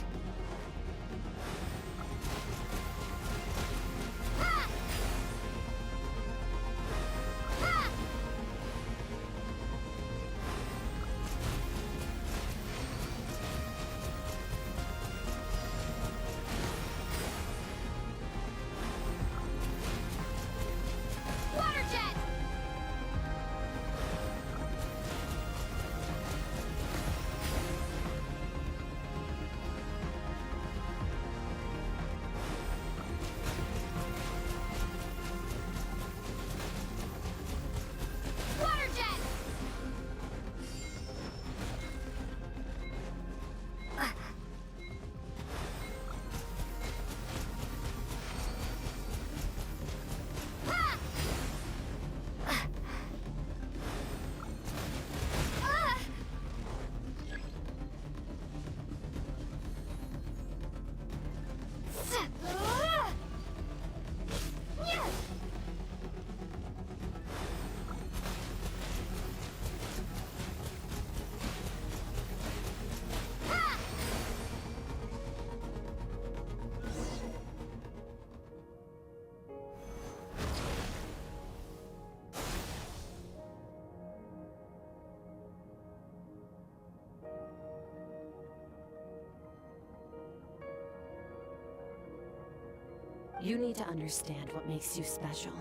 You need to understand what makes you special.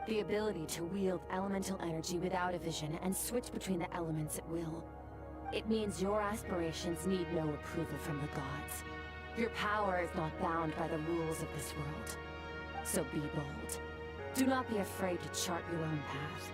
The ability to wield elemental energy without a vision and switch between the elements at will. It means your aspirations need no approval from the gods. Your power is not bound by the rules of this world. So be bold. Do not be afraid to chart your own path.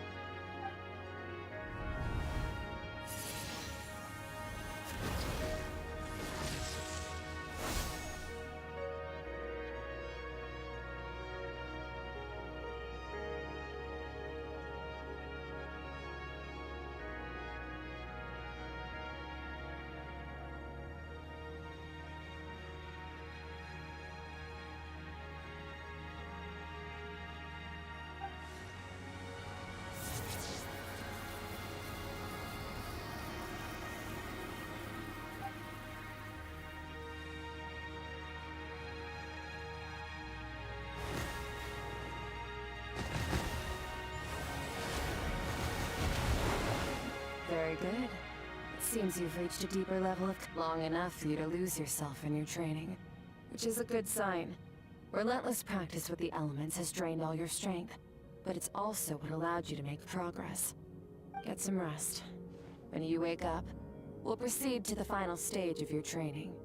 Very good. It seems you've reached a deeper level of long enough for you to lose yourself in your training, which is a good sign. Relentless practice with the elements has drained all your strength, but it's also what allowed you to make progress. Get some rest. When you wake up, we'll proceed to the final stage of your training.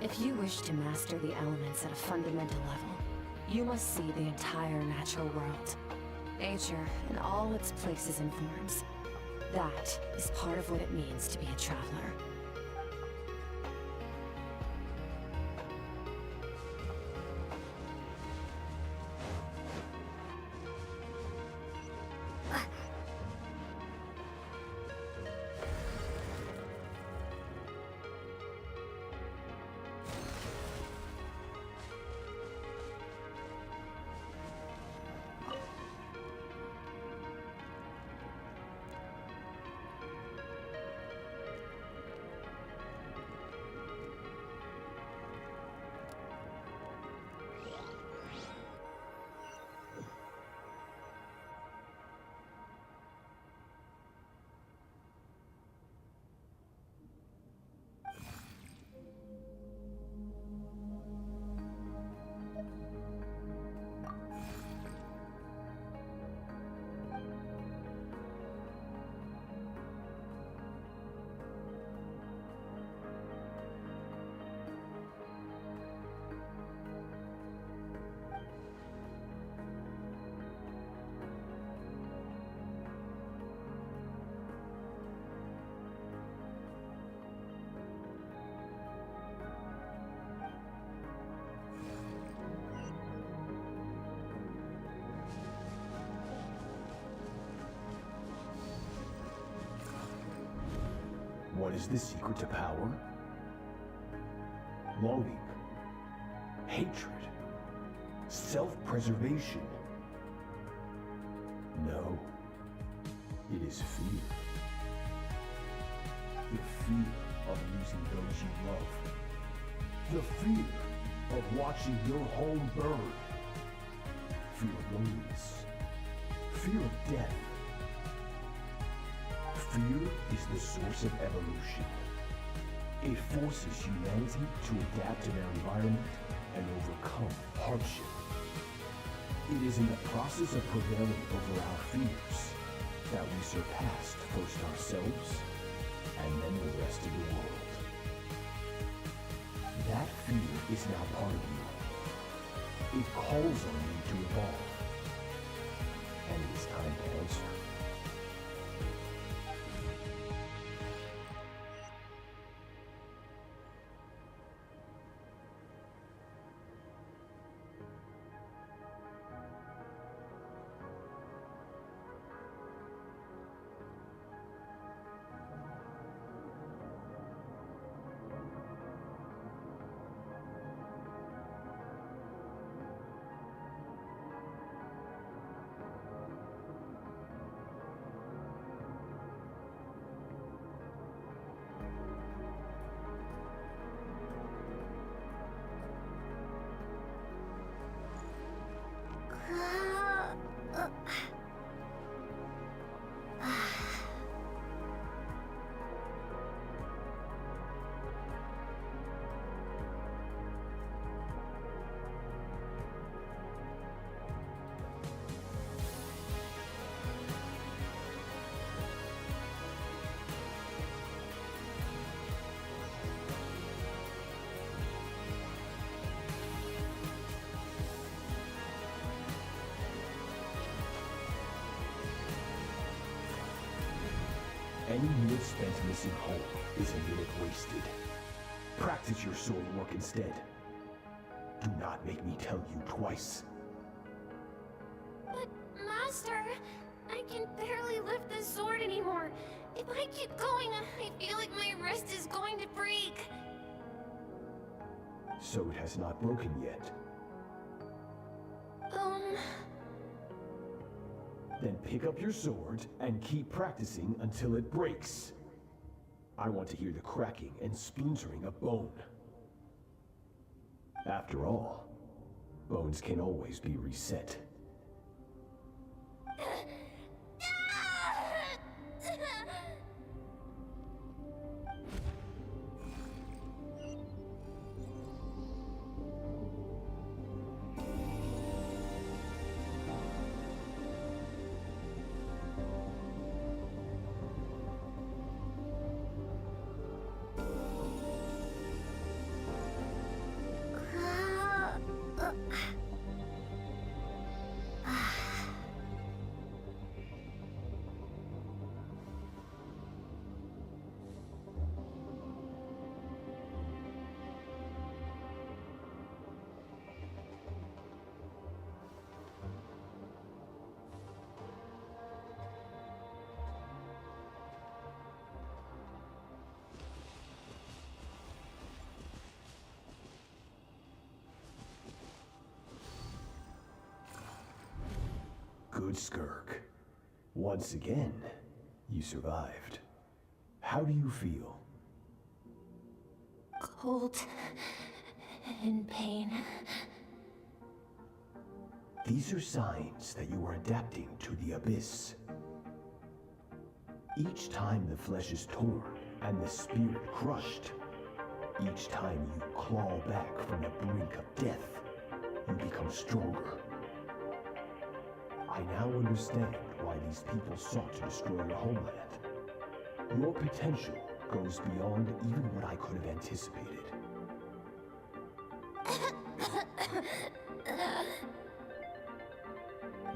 If you wish to master the elements at a fundamental level, you must see the entire natural world. Nature and all its places and forms. That is part of what it means to be a traveler. What is the secret to power? Longing, hatred, self-preservation. No, it is fear. The fear of losing those you love. The fear of watching your home burn. Fear of loneliness. Fear of death. Fear is the source of evolution. It forces humanity to adapt to their environment and overcome hardship. It is in the process of prevailing over our fears that we surpassed first ourselves and then the rest of the world. That fear is now part of you. It calls on you to evolve. And it is time to answer. one's missing home is a minute wasted. Practice your sword work instead. Do not make me tell you twice. But, Master, I can barely lift the sword anymore. If I keep going, I feel like my wrist is going to break. So it has not broken yet. Then pick up your sword and keep practicing until it breaks. I want to hear the cracking and splintering of bone. After all, bones can always be reset. Good Skirk. Once again, you survived. How do you feel? Cold. In pain. These are signs that you are adapting to the abyss. Each time the flesh is torn and the spirit crushed, each time you claw back from the brink of death, you become stronger. I now understand why these people sought to destroy your homeland. Your potential goes beyond even what I could have anticipated.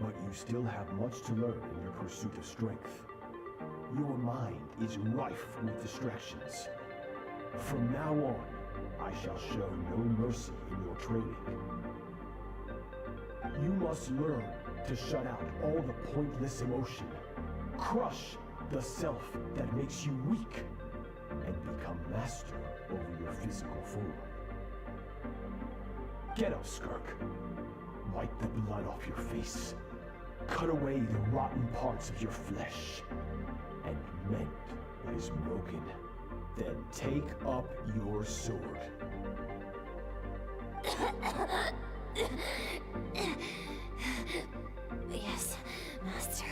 But you still have much to learn in your pursuit of strength. Your mind is rife with distractions. From now on, I shall show no mercy in your training. You must learn to shut out all the pointless emotion, crush the self that makes you weak, and become master over your physical form. Get up, Skirk. Wipe the blood off your face. Cut away the rotten parts of your flesh, and mend what is broken. Then take up your sword. Yes, Master.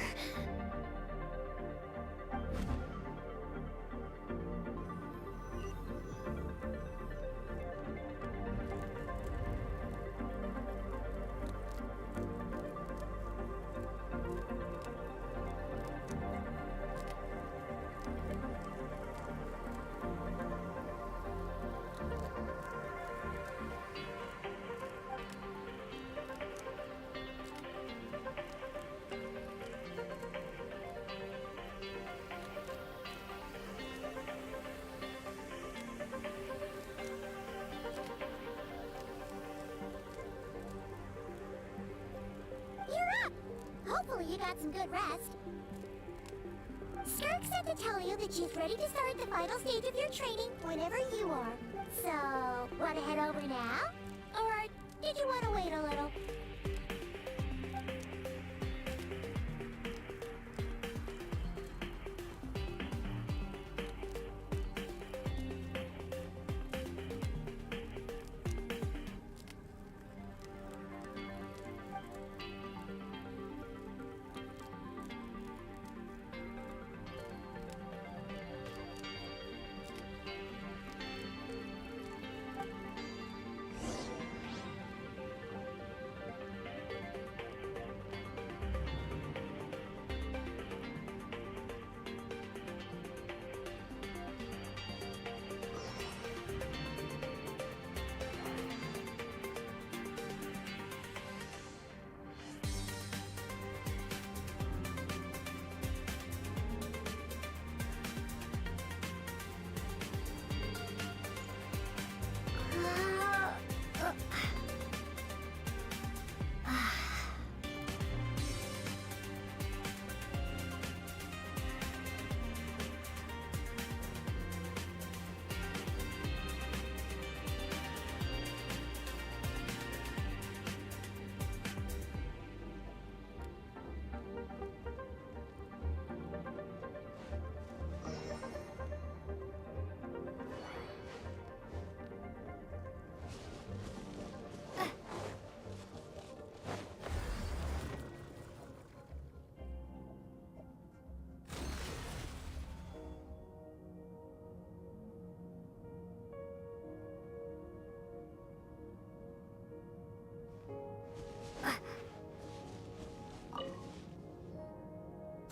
Hopefully you got some good rest. Skirk said to tell you that she's ready to start the final stage of your training whenever you are. So, wanna head over now? Or did you want to wait a little?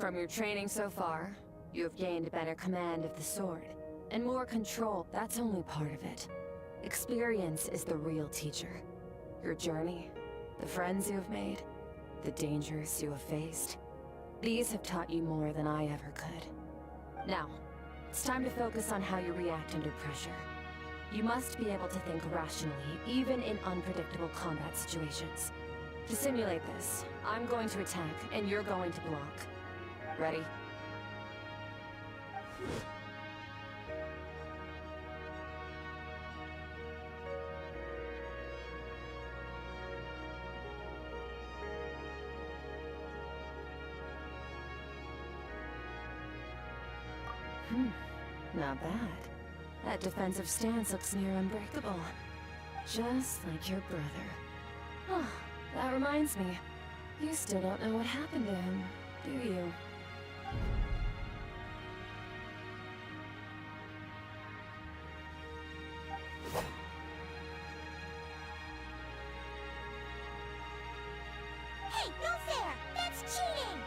From your training so far, you have gained better command of the sword. And more control, that's only part of it. Experience is the real teacher. Your journey, the friends you have made, the dangers you have faced. These have taught you more than I ever could. Now, it's time to focus on how you react under pressure. You must be able to think rationally, even in unpredictable combat situations. To simulate this, I'm going to attack, and you're going to block. Ready? Not bad. That defensive stance looks near unbreakable. Just like your brother. Oh, that reminds me. You still don't know what happened to him, do you? Hey, no fair! That's cheating!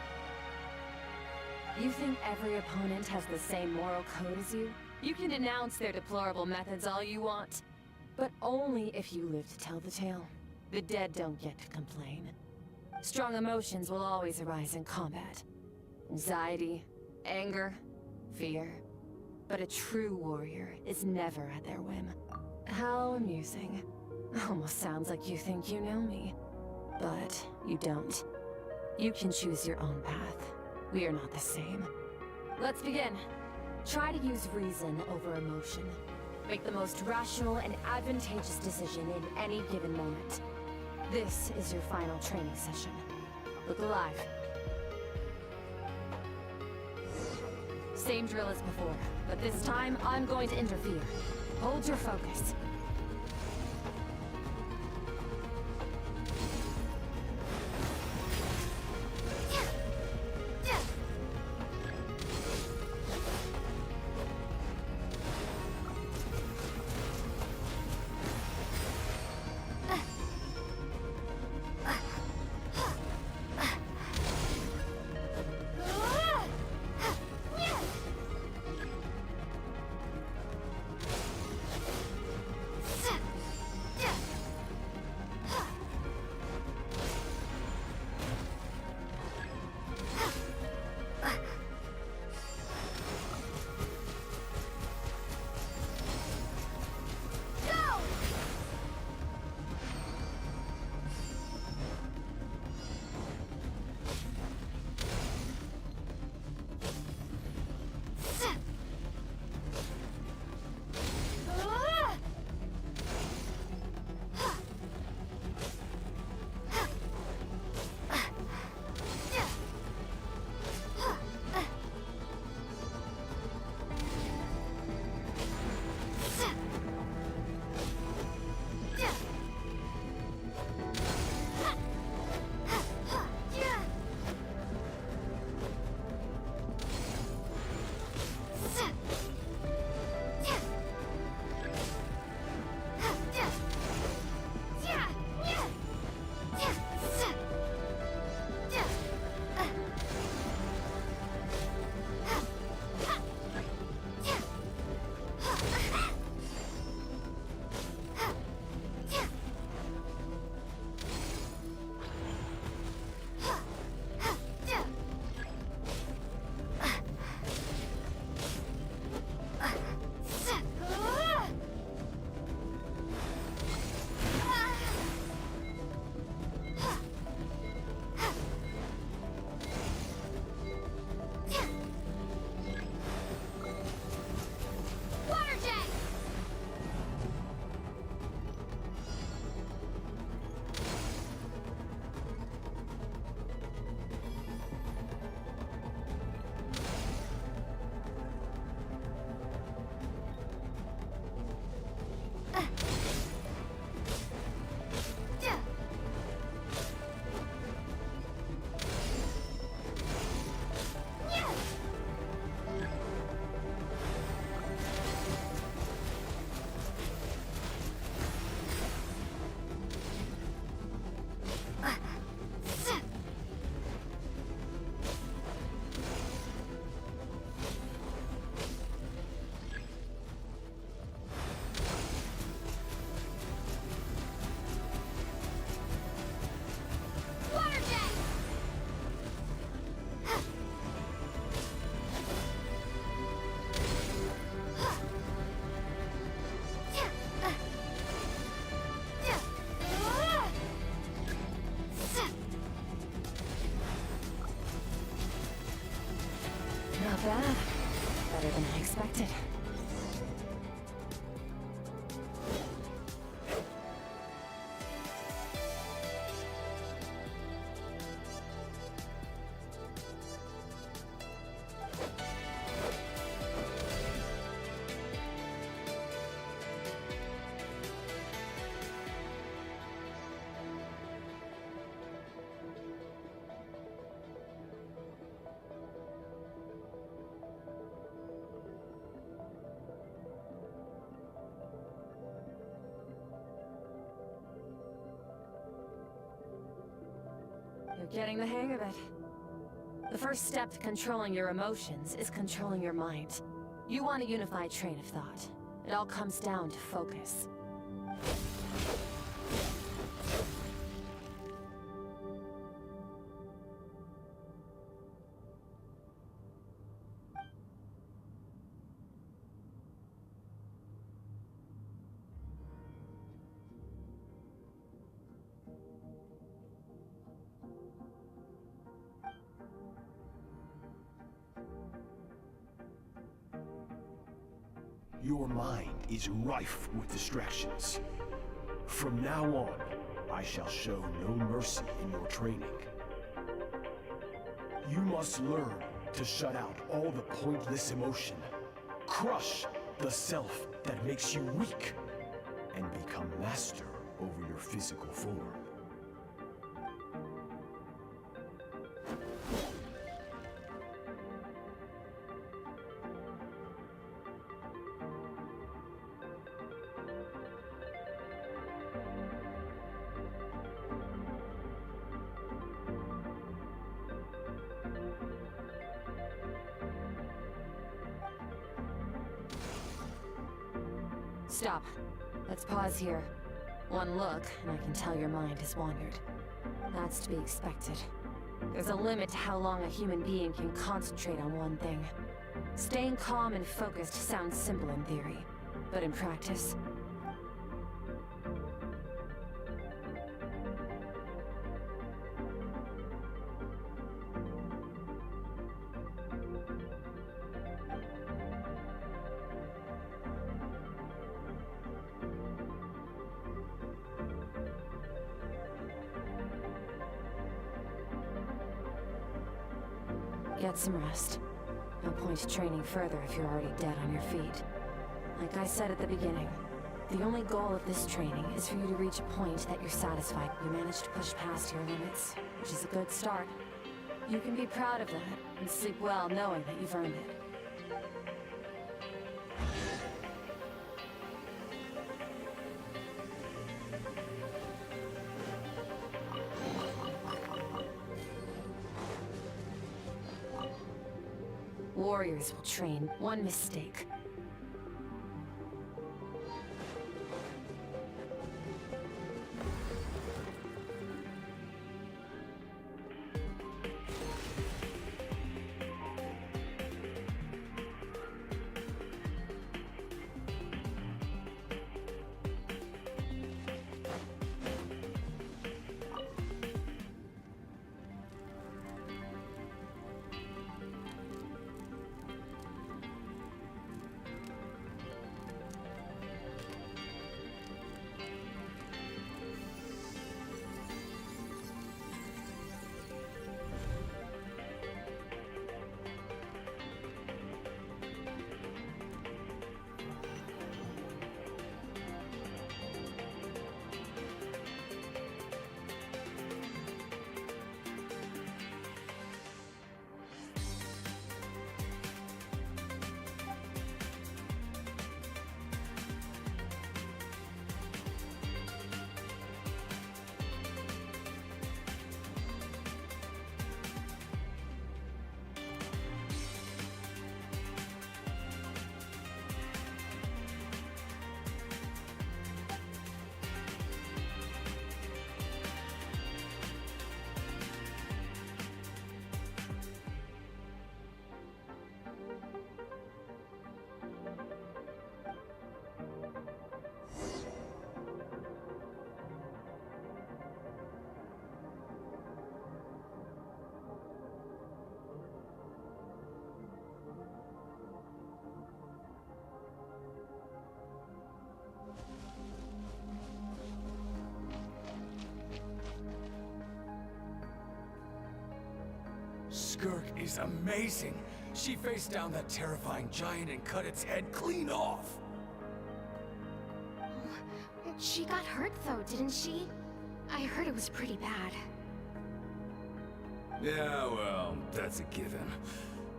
You think every opponent has the same moral code as you? You can denounce their deplorable methods all you want. But only if you live to tell the tale. The dead don't get to complain. Strong emotions will always arise in combat. Anxiety, anger, fear. But a true warrior is never at their whim. How amusing. Almost sounds like you think you know me. But you don't. You can choose your own path. We are not the same. Let's begin. Try to use reason over emotion. Make the most rational and advantageous decision in any given moment. This is your final training session. Look alive. Same drill as before, but this time I'm going to interfere. Hold your focus. getting the hang of it. The first step to controlling your emotions is controlling your mind. You want a unified train of thought. It all comes down to focus. Your mind is rife with distractions. From now on, I shall show no mercy in your training. You must learn to shut out all the pointless emotion, crush the self that makes you weak, and become master over your physical form. Stop. Let's pause here. One look, and I can tell your mind has wandered. That's to be expected. There's a limit to how long a human being can concentrate on one thing. Staying calm and focused sounds simple in theory, but in practice... Get some rest. No point training further if you're already dead on your feet. Like I said at the beginning, the only goal of this training is for you to reach a point that you're satisfied you managed to push past your limits, which is a good start. You can be proud of that, and sleep well knowing that you've earned it. Warriors will train one mistake. Skirk is amazing. She faced down that terrifying giant and cut its head clean off. She got hurt though, didn't she? I heard it was pretty bad. Yeah, well, that's a given.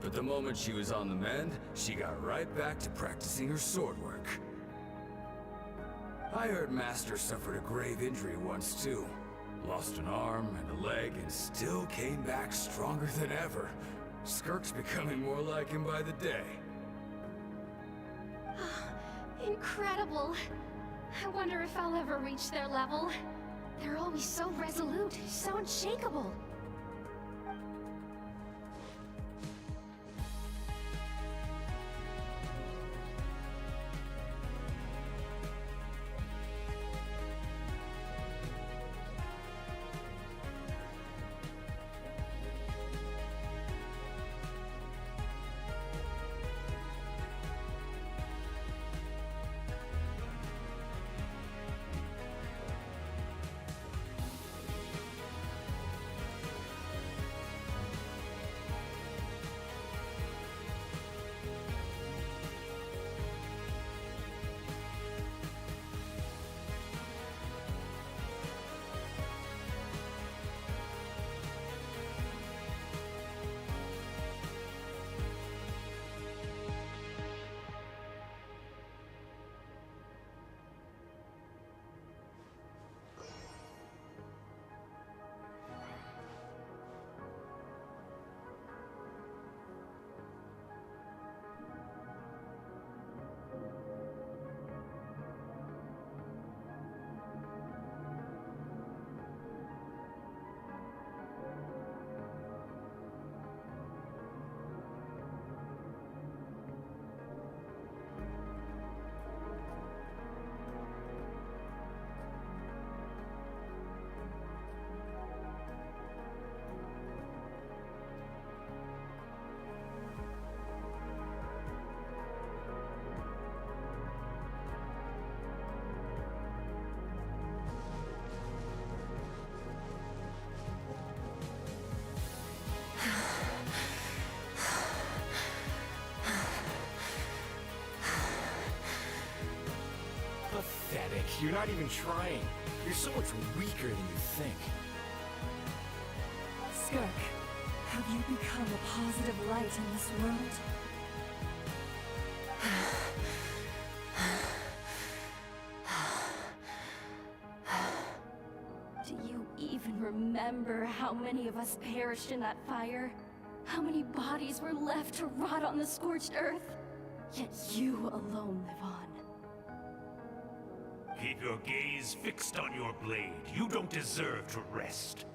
But the moment she was on the mend, she got right back to practicing her sword work. I heard Master suffered a grave injury once too. Lost an arm and a leg and still came back stronger than ever. Skirk's becoming more like him by the day. Incredible. I wonder if I'll ever reach their level. They're always so resolute, so unshakable. Pathetic. You're not even trying. You're so much weaker than you think. Skirk, have you become a positive light in this world? Do you even remember how many of us perished in that fire? How many bodies were left to rot on the scorched earth? Yet you alone live on. Keep your gaze fixed on your blade. You don't deserve to rest.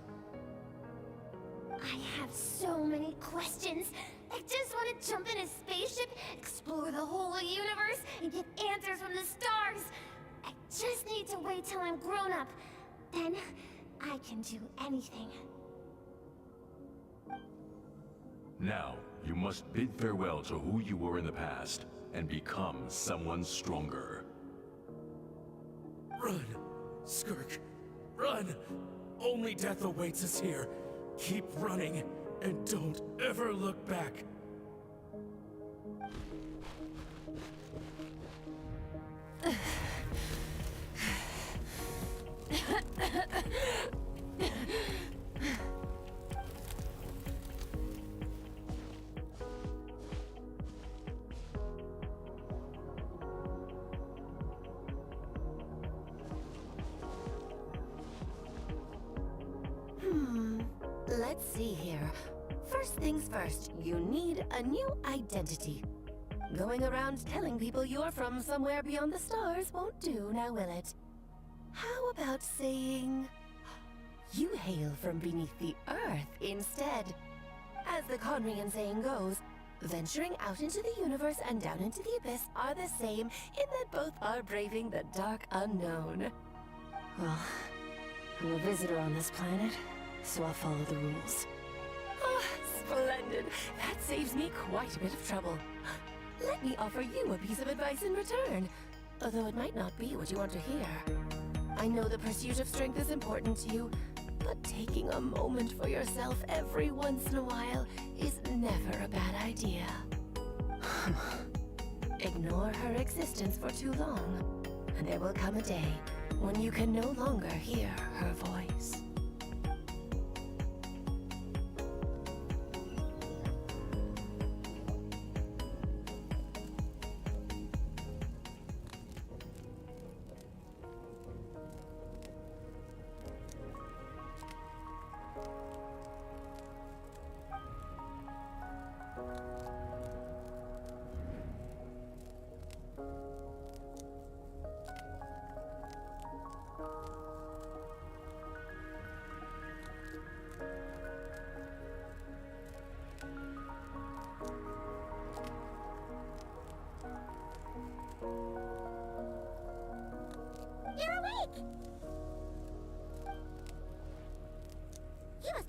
I have so many questions. I just want to jump in a spaceship, explore the whole universe, and get answers from the stars. I just need to wait till I'm grown up. Then, I can do anything. Now, you must bid farewell to who you were in the past, and become someone stronger. Run, Skirk, run! Only death awaits us here. Keep running, and don't ever look back. Let's see here. First things first, you need a new identity. Going around telling people you're from somewhere beyond the stars won't do, now will it? How about saying you hail from beneath the earth instead? As the Conrian saying goes, venturing out into the universe and down into the abyss are the same in that both are braving the dark unknown. Well, I'm a visitor on this planet, so I'll follow the rules. Oh, splendid. That saves me quite a bit of trouble. Let me offer you a piece of advice in return, although it might not be what you want to hear. I know the pursuit of strength is important to you, but taking a moment for yourself every once in a while is never a bad idea. Ignore her existence for too long, and there will come a day when you can no longer hear her voice.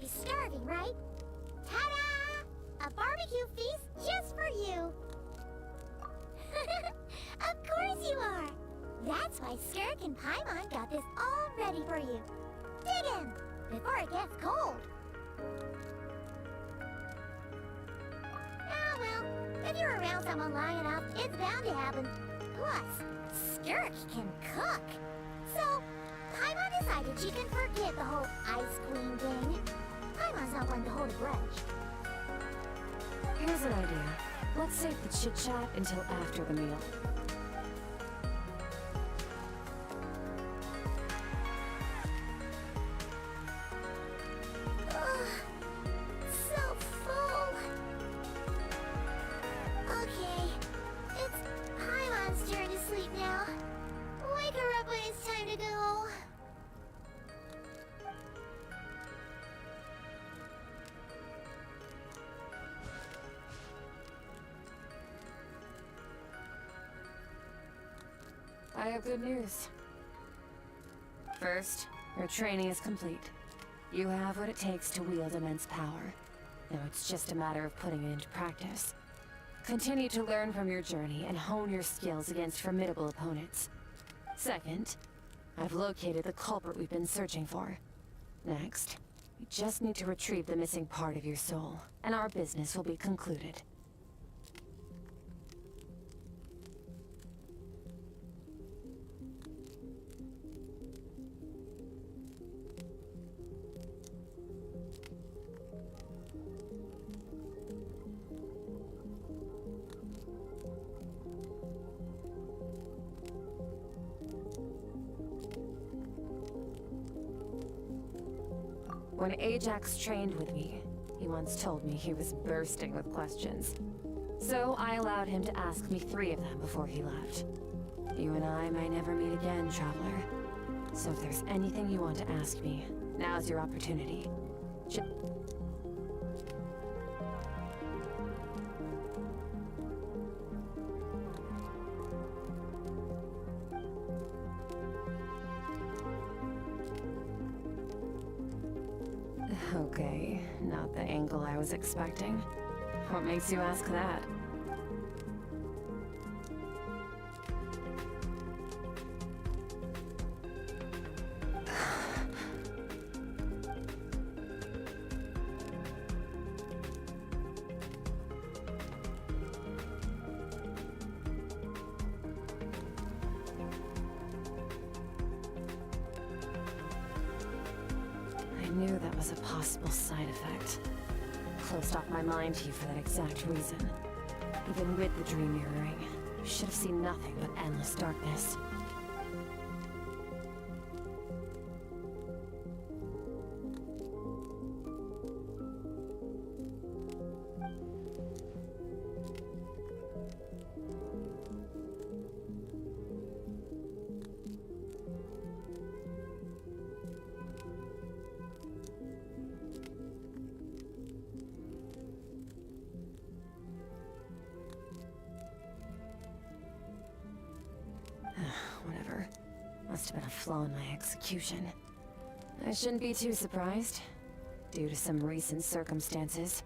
be starving, right? Ta-da! A barbecue feast just for you! Of course you are! That's why Skirk and Paimon got this all ready for you. Dig in! Before it gets cold! Ah, well, if you're around someone long enough, it's bound to happen. Plus, Skirk can cook! So, Paimon decided she can forget the whole Ice Queen thing. Paimon's not one to hold a grudge. Here's an idea. Let's save the chit-chat until after the meal. Ugh, so full. Okay, it's Paimon's turn to sleep now. Wake her up when it's time to go. I have good news. First, your training is complete. You have what it takes to wield immense power. Now it's just a matter of putting it into practice. Continue to learn from your journey and hone your skills against formidable opponents. Second, I've located the culprit we've been searching for. Next, you just need to retrieve the missing part of your soul, and our business will be concluded. When Ajax trained with me, he once told me he was bursting with questions. So I allowed him to ask me 3 of them before he left. You and I may never meet again, Traveler. So if there's anything you want to ask me, now's your opportunity. Okay, not the angle I was expecting. What makes you ask that? I knew that was a possible side effect. Closed off my mind to you for that exact reason. Even with the dream mirroring, you should have seen nothing but endless darkness. Whatever. Must have been a flaw in my execution. I shouldn't be too surprised. Due to some recent circumstances,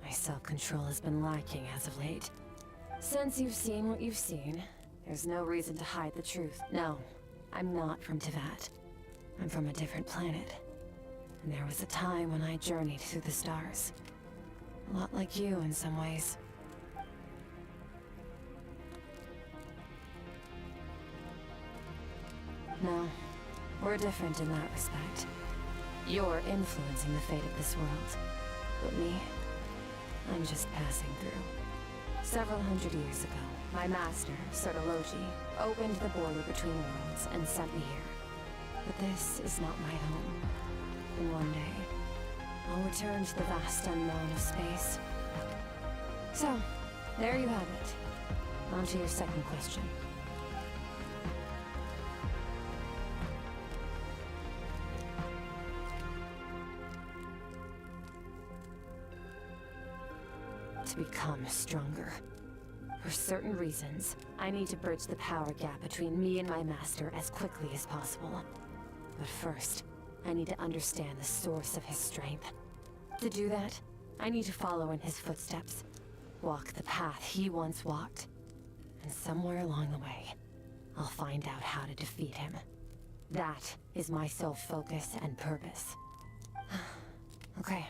my self-control has been lacking as of late. Since you've seen what you've seen, there's no reason to hide the truth. No, I'm not from Teyvat. I'm from a different planet. And there was a time when I journeyed through the stars. A lot like you in some ways. No, we're different in that respect. You're influencing the fate of this world. But me, I'm just passing through. Several hundred years ago, my master, Sethos, opened the border between worlds and sent me here. But this is not my home. And one day, I'll return to the vast unknown of space. So, there you have it. On to your second question. To become stronger. For certain reasons, I need to bridge the power gap between me and my master as quickly as possible. But first, I need to understand the source of his strength. To do that, I need to follow in his footsteps. Walk the path he once walked. And somewhere along the way, I'll find out how to defeat him. That is my sole focus and purpose. Okay.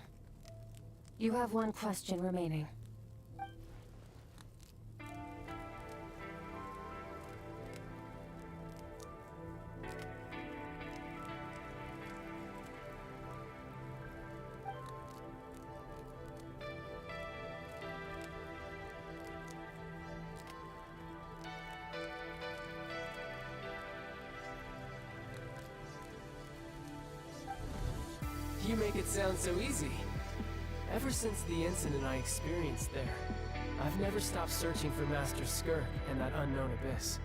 You have one question remaining. You make it sound so easy. Ever since the incident I experienced there, I've never stopped searching for Master Skurk and that unknown abyss.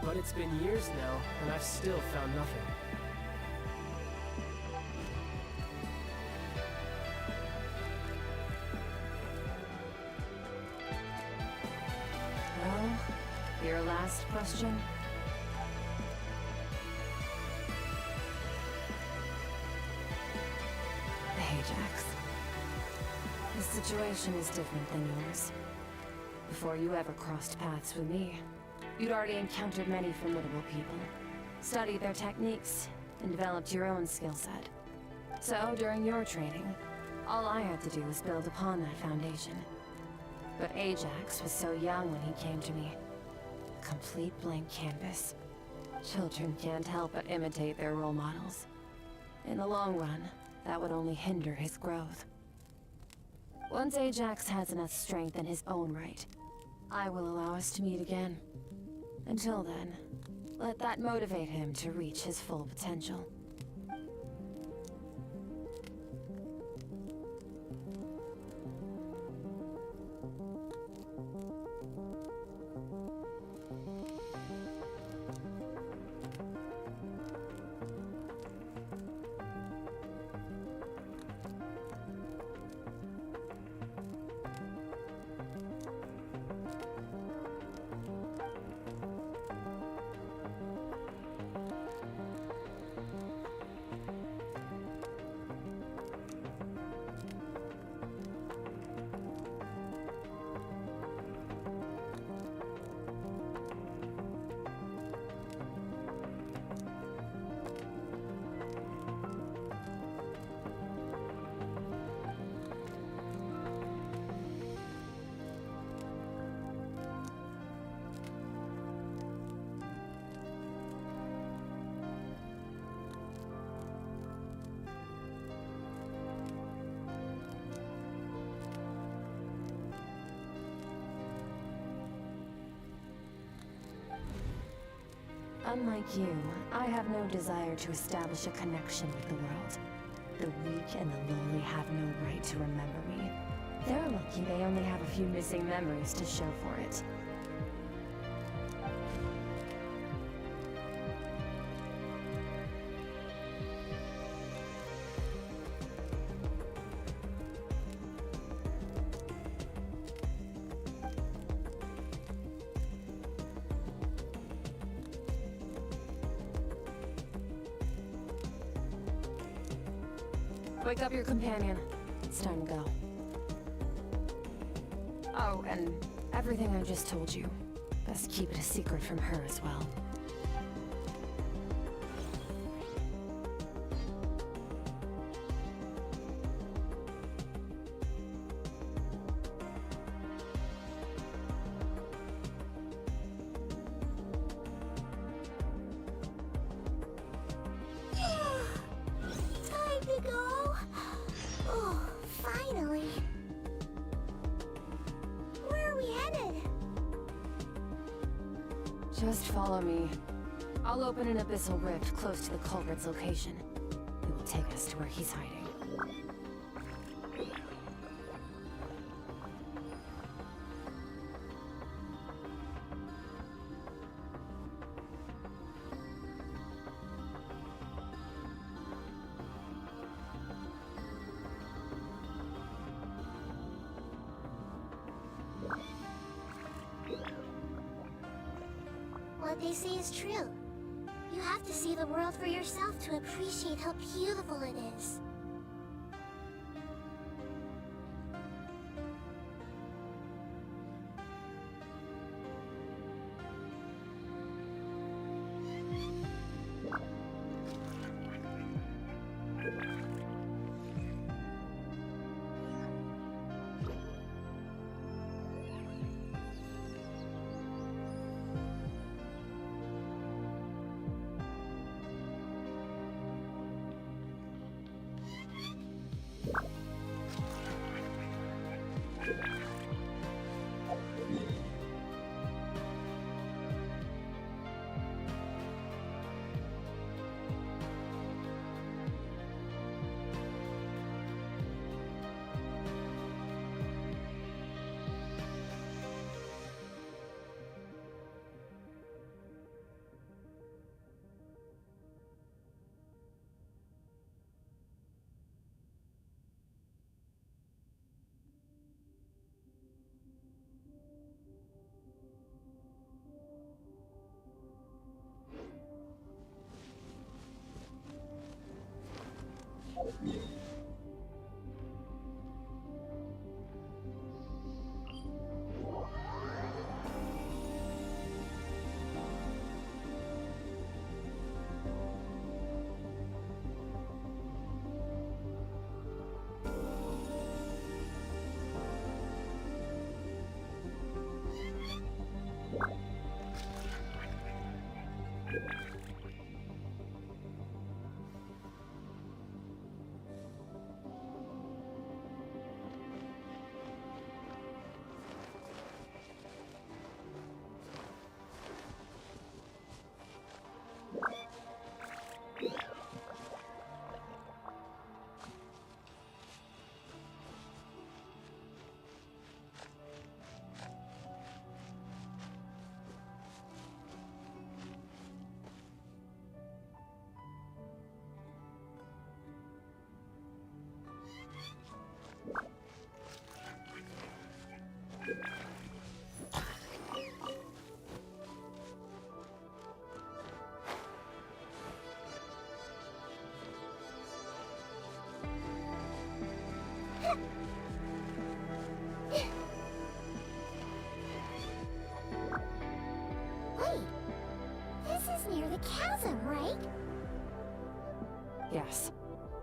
But it's been years now, and I've still found nothing. Well, your last question? Ajax. The situation is different than yours. Before you ever crossed paths with me, you'd already encountered many formidable people, studied their techniques, and developed your own skill set. So, during your training, all I had to do was build upon that foundation. But Ajax was so young when he came to me. A complete blank canvas. Children can't help but imitate their role models. In the long run, that would only hinder his growth. Once Ajax has enough strength in his own right, I will allow us to meet again. Until then, let that motivate him to reach his full potential. Unlike you, I have no desire to establish a connection with the world. The weak and the lowly have no right to remember me. They're lucky they only have a few missing memories to show for it. Wake up your companion. It's time to go. Oh, and everything I just told you. Best keep it a secret from her as well. Time to go. Oh, finally. Where are we headed? Just follow me. I'll open an abyssal rift close to the culprit's location. It will take us to where he's hiding. What they say is true. You have to see the world for yourself to appreciate how beautiful it is. Wait, this is near the chasm, right? Yes.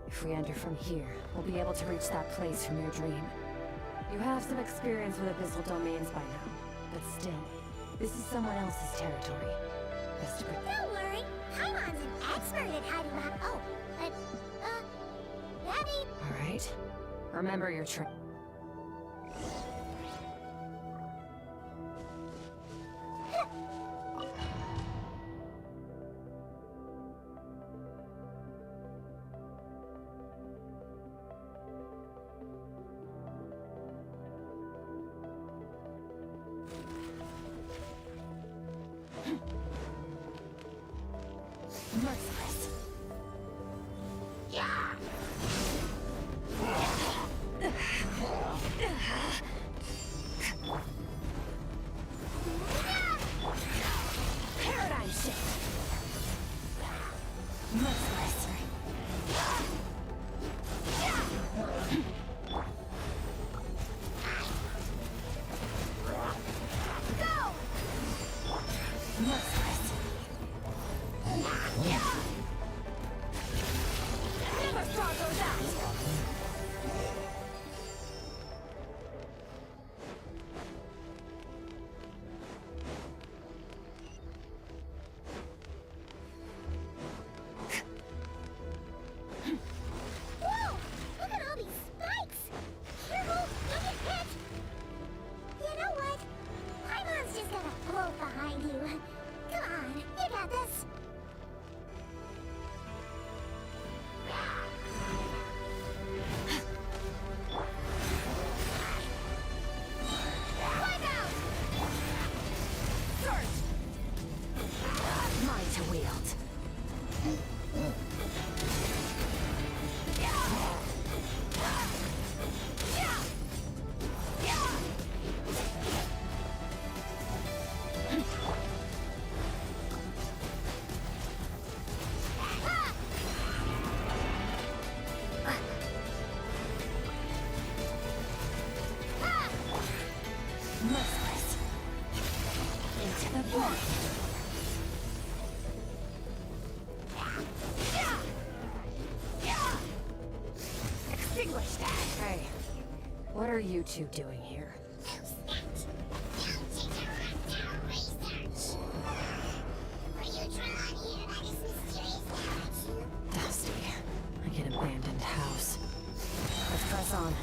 If we enter from here, we'll be able to reach that place from your dream. You have some experience with abyssal domains by now, but still, this is someone else's territory. Best to protect. Don't worry, Paimon's an expert at hiding behind. Oh, but, that ain't. Alright. Remember your trick. Merciless. Yeah! Paradigm shift! Merciless. Go! Merciless. Never straw goes out! Whoa! Look at all these spikes! Careful! Don't get hit! You know what? Paimon's just gonna float behind you. Come on, you got this! Wipe out! Surge! Mine to wield. Merciless. Into the blood. Extinguish that! Hey, what are you two doing here? Dusty, like an abandoned house. Let's press on.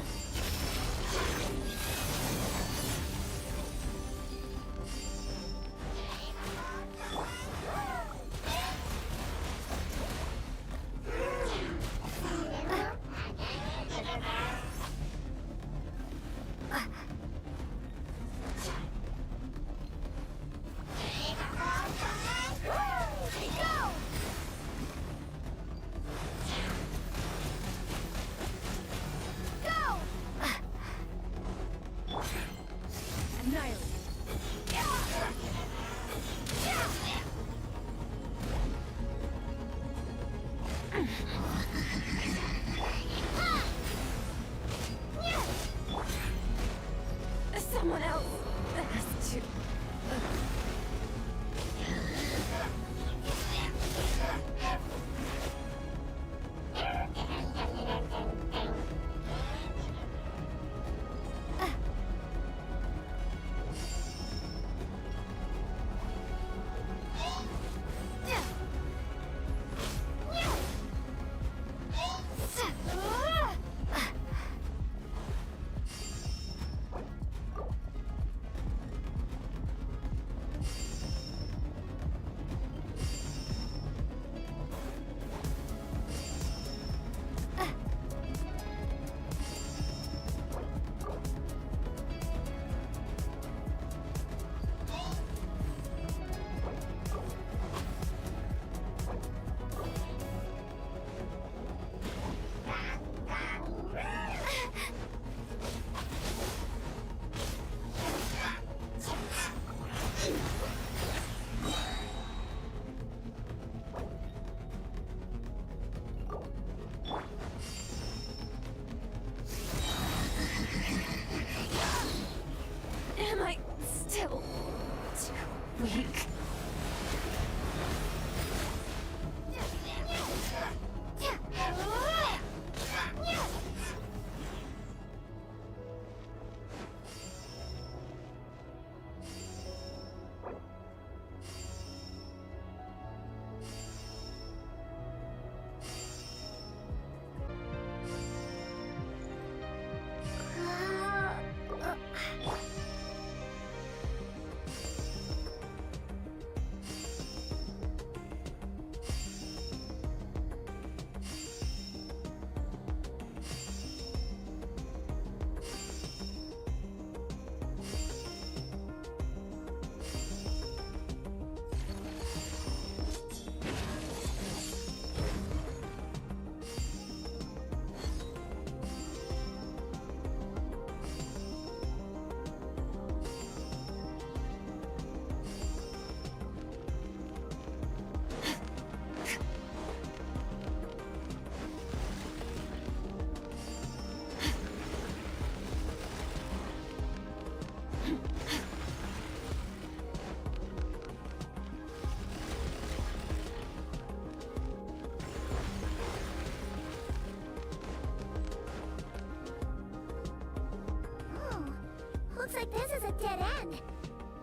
dead end.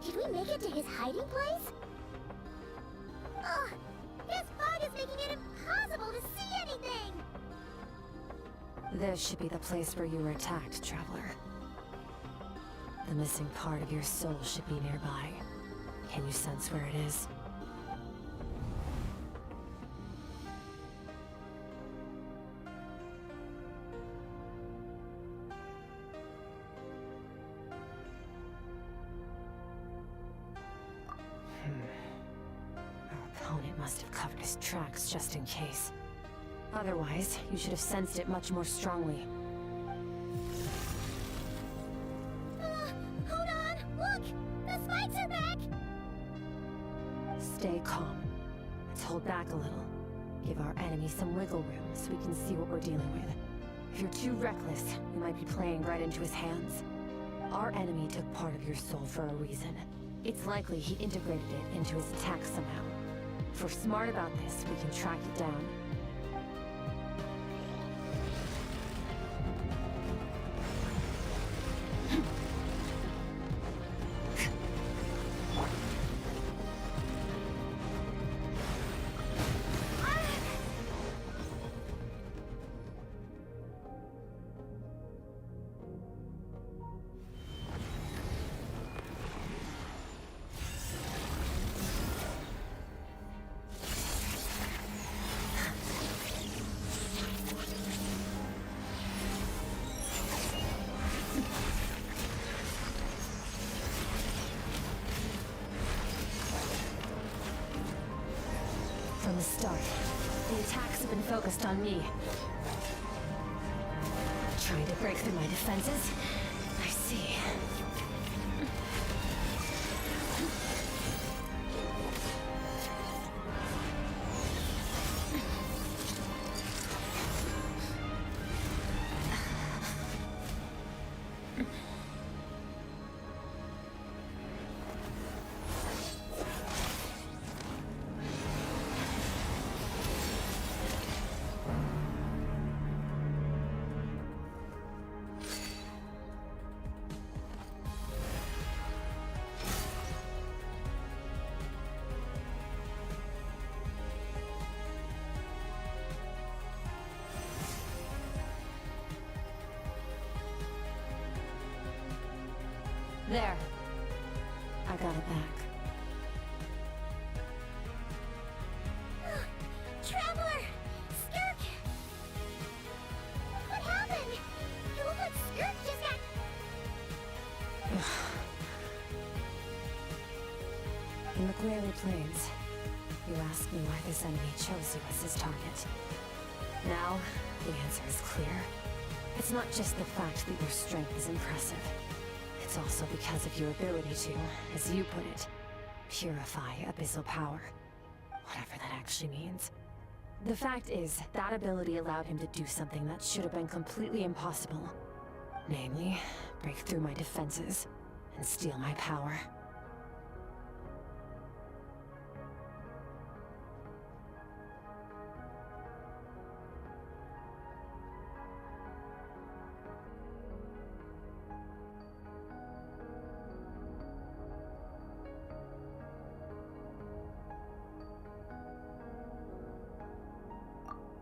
Did we make it to his hiding place? Ugh! This fog is making it impossible to see anything! This should be the place where you were attacked, Traveler. The missing part of your soul should be nearby. Can you sense where it is? Our opponent must have covered his tracks just in case. Otherwise, you should have sensed it much more strongly. Hold on! Look! The spikes are back! Stay calm. Let's hold back a little. Give our enemy some wiggle room so we can see what we're dealing with. If you're too reckless, you might be playing right into his hands. Our enemy took part of your soul for a reason. It's likely he integrated it into his attack somehow. If we're smart about this, we can track it down. From the start, the attacks have been focused on me. Trying to break through my defenses? I see. There. I got it back. Traveler! Skirk! What happened? It looked like Skirk just got... In the Greyly Plains, you asked me why this enemy chose you as his target. Now, the answer is clear. It's not just the fact that your strength is impressive. It's also because of your ability to, as you put it, purify abyssal power. Whatever that actually means. The fact is, that ability allowed him to do something that should have been completely impossible. Namely, break through my defenses and steal my power.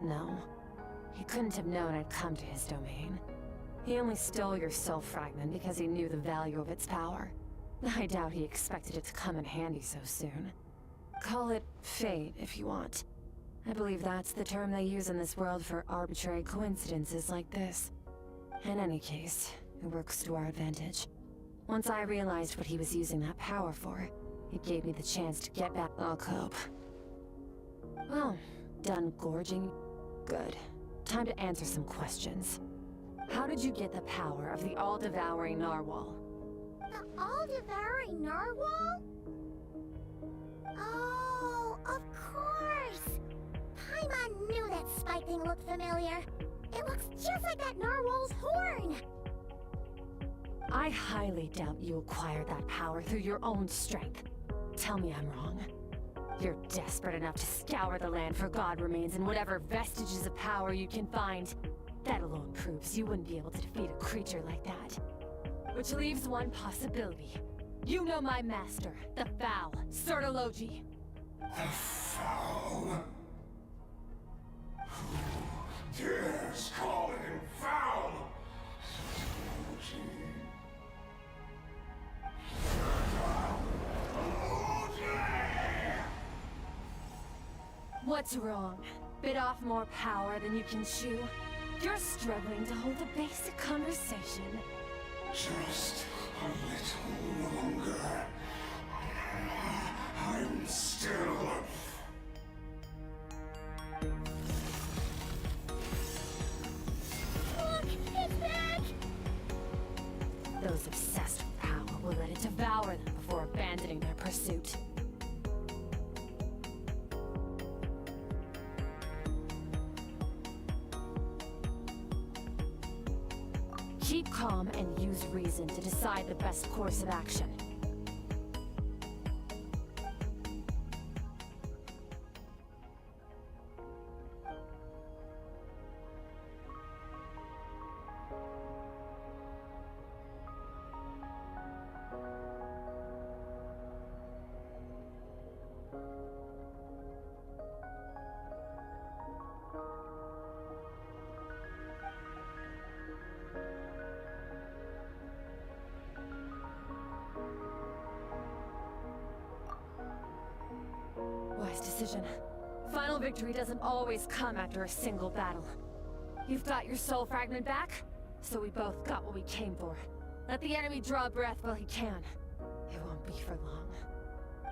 No. He couldn't have known I'd come to his domain. He only stole your soul fragment because he knew the value of its power. I doubt he expected it to come in handy so soon. Call it fate, if you want. I believe that's the term they use in this world for arbitrary coincidences like this. In any case, it works to our advantage. Once I realized what he was using that power for, it gave me the chance to get back. I'll cope. Well, done gorging? Good. Time to answer some questions. How did you get the power of the all-devouring narwhal? The all-devouring narwhal? Oh, of course! Paimon knew that spike thing looked familiar. It looks just like that narwhal's horn! I highly doubt you acquired that power through your own strength. Tell me I'm wrong. You're desperate enough to scour the land for god remains and whatever vestiges of power you can find. That alone proves you wouldn't be able to defeat a creature like that. Which leaves one possibility. You know my master, the Foul, Sertologi. The foul? Who dares call him foul? What's wrong? Bit off more power than you can chew? You're struggling to hold a basic conversation. Just a little longer. I'm still... Look! It's back! Those obsessed with power will let it devour them before abandoning their pursuit. Keep calm and use reason to decide the best course of action. Wise decision. Final victory doesn't always come after a single battle. You've got your soul fragment back, so we both got what we came for. Let the enemy draw breath while he can. It won't be for long.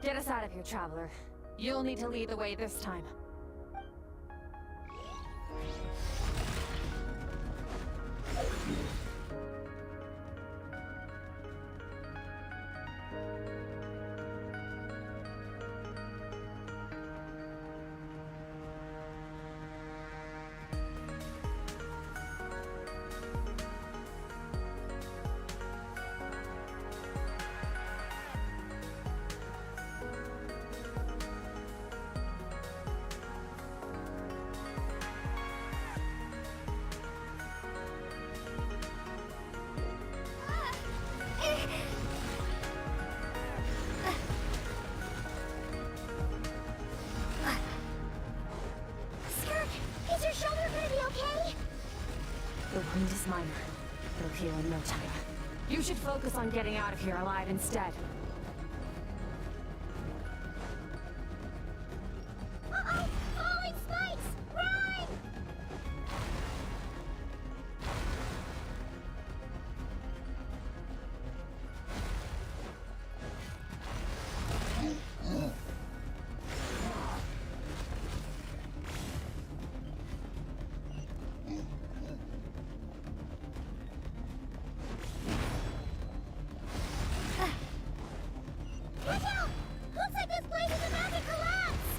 Get us out of here, Traveler. You'll need to lead the way this time. Is your shoulder gonna be okay? The wound is minor. It'll heal in no time. You should focus on getting out of here alive instead. Uh-oh! Falling spikes! Run! Watch out! Looks like this place is about to collapse!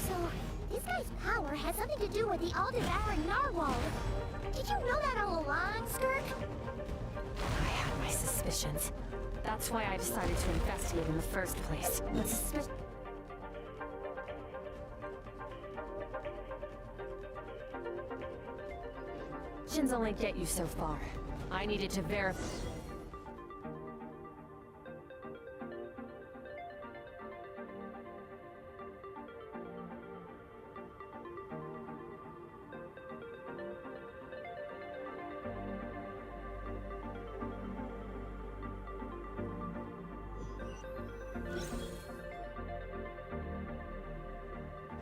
So, this guy's power has something to do with the all-devouring narwhal. Did you know that all along, Skirk? I had my suspicions. That's why I decided to investigate in the first place. But suspicions only get you so far. I needed to verify.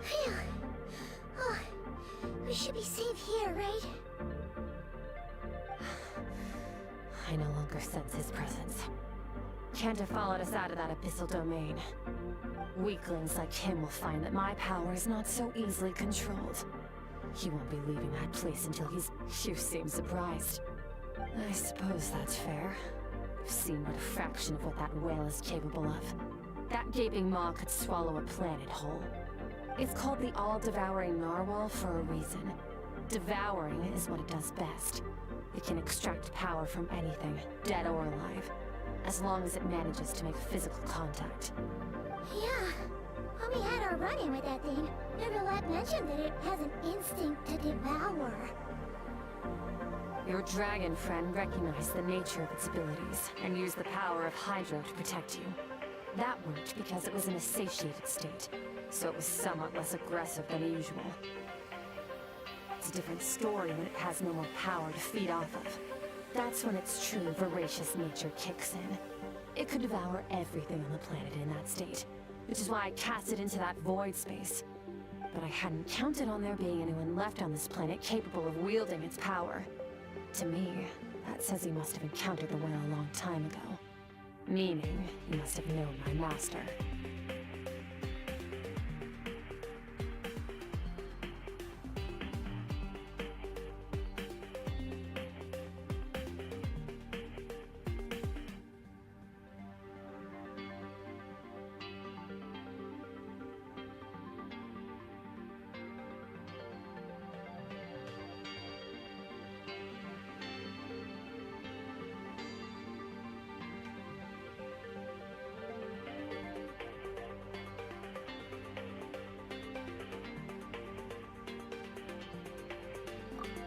Phew. Oh, we should be safe here, right? I no longer sense his presence. Can't have followed us out of that abyssal domain. Weaklings like him will find that my power is not so easily controlled. He won't be leaving that place until he's... You seem surprised. I suppose that's fair. I've seen but a fraction of what that whale is capable of. That gaping maw could swallow a planet whole. It's called the all-devouring narwhal for a reason. Devouring is what it does best. It can extract power from anything, dead or alive, as long as it manages to make physical contact. Yeah. When we had our our run-in with that thing, Roulette mentioned that it has an instinct to devour. Your dragon friend recognized the nature of its abilities and used the power of Hydro to protect you. That worked because it was in a satiated state, so it was somewhat less aggressive than usual. It's a different story when it has no more power to feed off of. That's when its true voracious nature kicks in. It could devour everything on the planet in that state, which is why I cast it into that void space. But I hadn't counted on there being anyone left on this planet capable of wielding its power. To me, that says he must have encountered the whale a long time ago. Meaning, he must have known my master.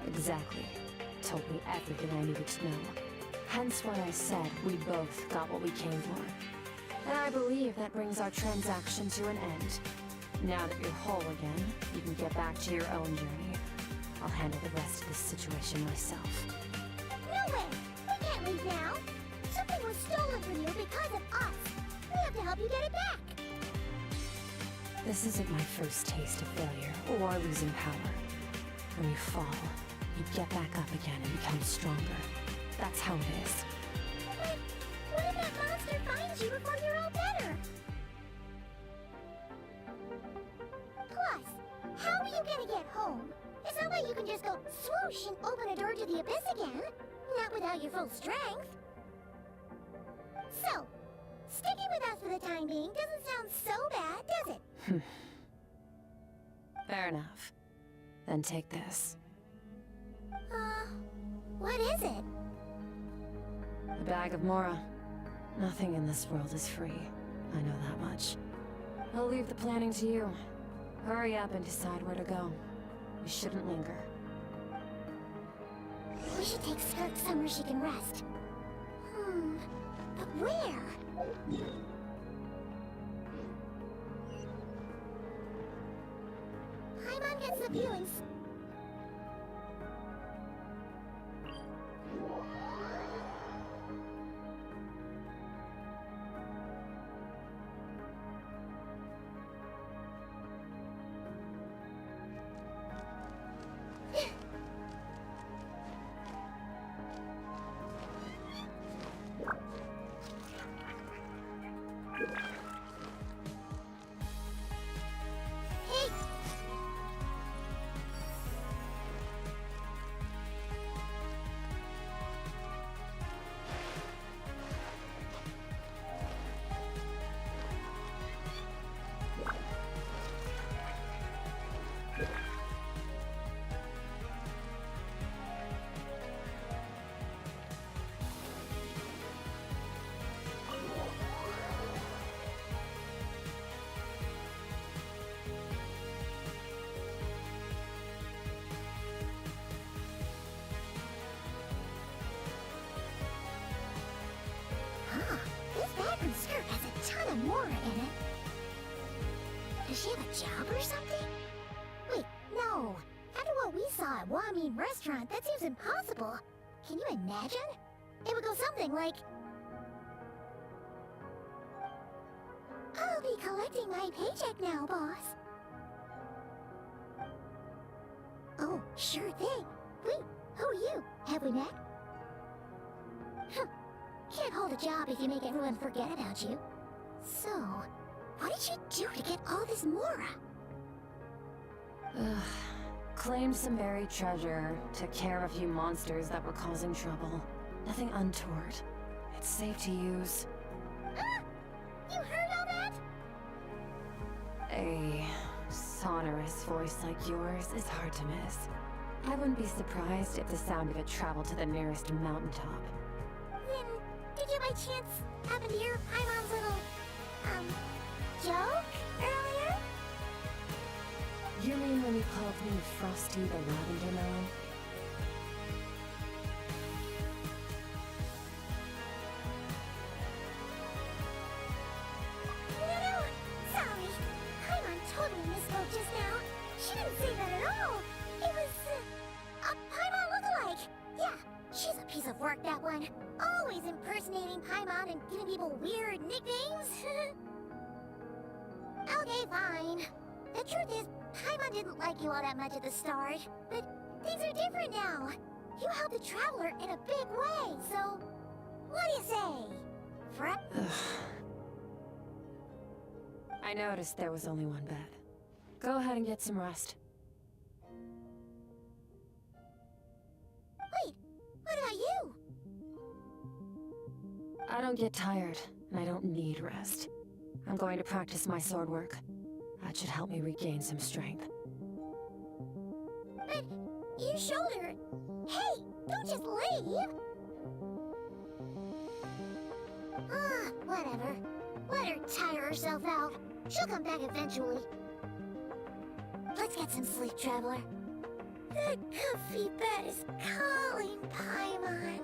Exactly. Told me everything I needed to know. Hence why I said we both got what we came for. And I believe that brings our transaction to an end. Now that you're whole again, you can get back to your own journey. I'll handle the rest of this situation myself. No way! We can't leave now! Something was stolen from you because of us! We have to help you get it back! This isn't my first taste of failure or losing power. When you fall, you get back up again and become stronger. That's how it is. But what if that monster finds you before you're all better? Plus, how are you gonna get home? It's not like you can just go swoosh and open a door to the abyss again. Not without your full strength. So, sticking with us for the time being doesn't sound so bad, does it? Fair enough. Then take this. What is it? The bag of Mora. Nothing in this world is free. I know that much. I'll leave the planning to you. Hurry up and decide where to go. We shouldn't linger. We should take Skirt somewhere she can rest. But where? Paimon gets the feelings. This bag from Skirt has a ton of Mora in it. Does she have a job or something? Wait, no. After what we saw at Wamin Restaurant, that seems impossible. Can you imagine? It would go something like... I'll be collecting my paycheck now, boss. Oh, sure thing. Wait, who are you? Have we met? Can't hold a job if you make everyone forget about you. So, what did you do to get all this Mora? Claimed some buried treasure, took care of a few monsters that were causing trouble. Nothing untoward. It's safe to use. Ah! You heard all that? A sonorous voice like yours is hard to miss. I wouldn't be surprised if the sound of it traveled to the nearest mountaintop. Then, did you by chance happen to hear Paimon's little, joke earlier? You mean when you called me Frosty the Lavender Melon? No, sorry. Paimon totally misspoke just now. She didn't say that at all. It was, a Paimon lookalike. Yeah, she's a piece of work, that one. Always impersonating Paimon and giving people weird nicknames. Okay, fine. The truth is, Paimon didn't like you all that much at the start, but things are different now. You helped the Traveler in a big way, so what do you say? I noticed there was only one bed. Go ahead and get some rest. Wait, what about you? I don't get tired, and I don't need rest. I'm going to practice my sword work. That should help me regain some strength. But your shoulder... Hey, don't just leave! Whatever. Let her tire herself out. She'll come back eventually. Let's get some sleep, Traveler. The comfy bed is calling, Paimon.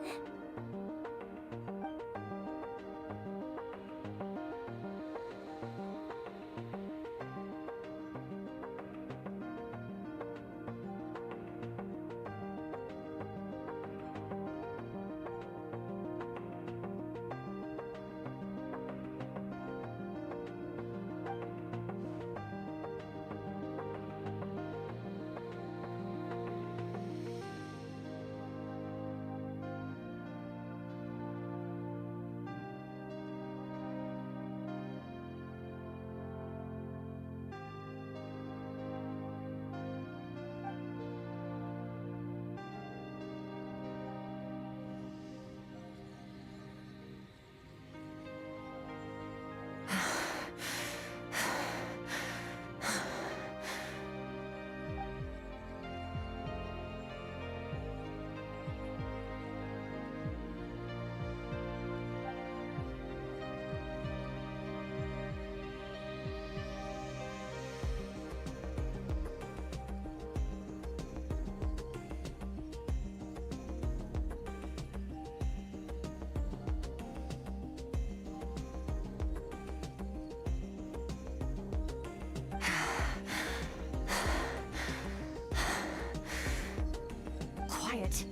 Quiet.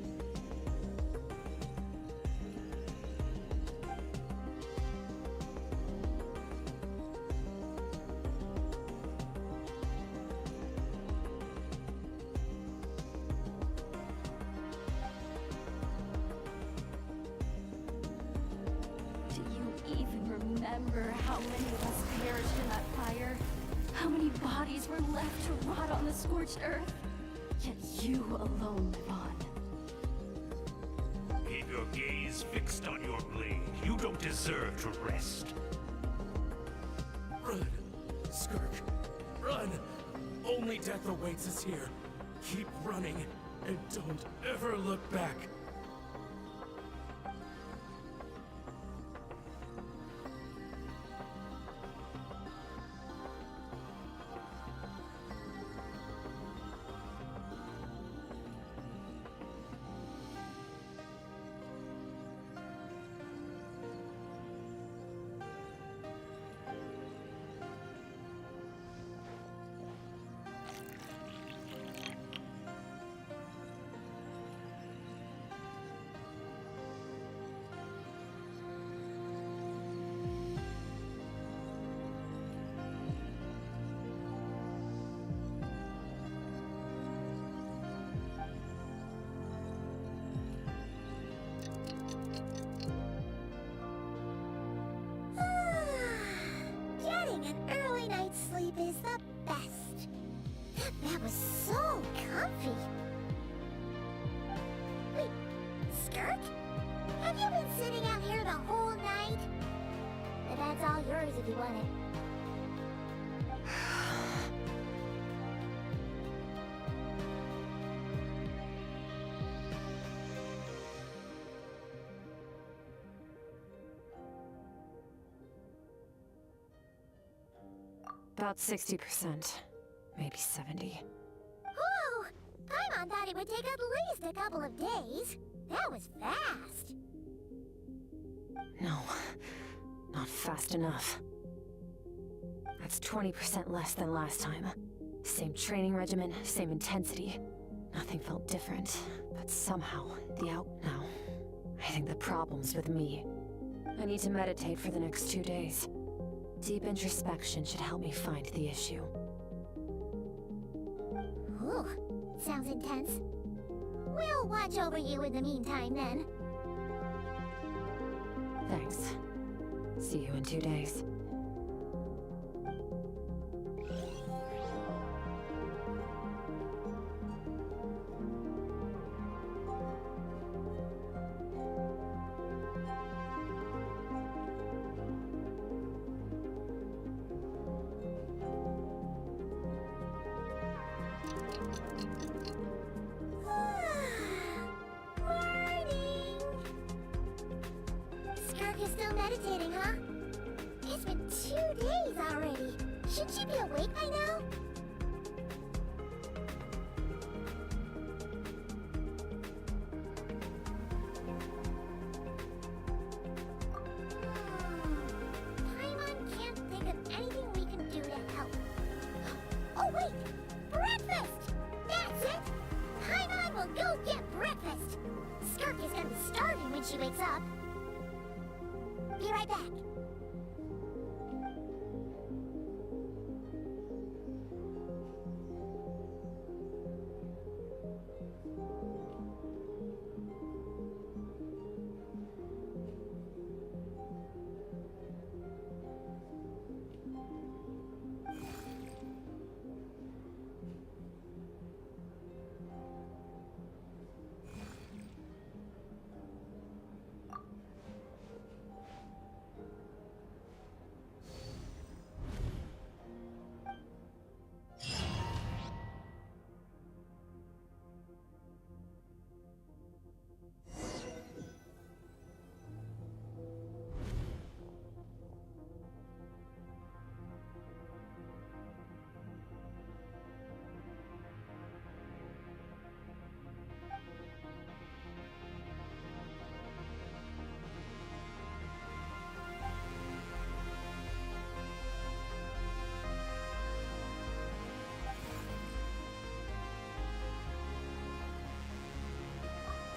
Do you even remember how many of us perished in that fire? How many bodies were left to rot on the scorched earth? Yet you alone live on. Keep your gaze fixed on your blade. You don't deserve to rest. Run, Skirk. Run! Only death awaits us here. Keep running, and don't ever look back. Getting an early night's sleep is the best. That bed was so comfy. Wait, Skirk? Have you been sitting out here the whole night? The bed's all yours if you want it. About 60%. maybe 70. Whew! Paimon thought it would take at least a couple of days. That was fast. No, not fast enough. That's 20% less than last time. Same training regimen, same intensity. Nothing felt different, but somehow, no. I think the problem's with me. I need to meditate for the next 2 days. Deep introspection should help me find the issue. Ooh, sounds intense. We'll watch over you in the meantime, then. Thanks. See you in 2 days. Morning! Skirk is still meditating, huh? It's been 2 days already. Shouldn't she be awake by now? Paimon can't think of anything we can do to help. Oh wait! Breakfast! That's it! Paimon will go get breakfast! Skirk is gonna be starving when she wakes up. Be right back.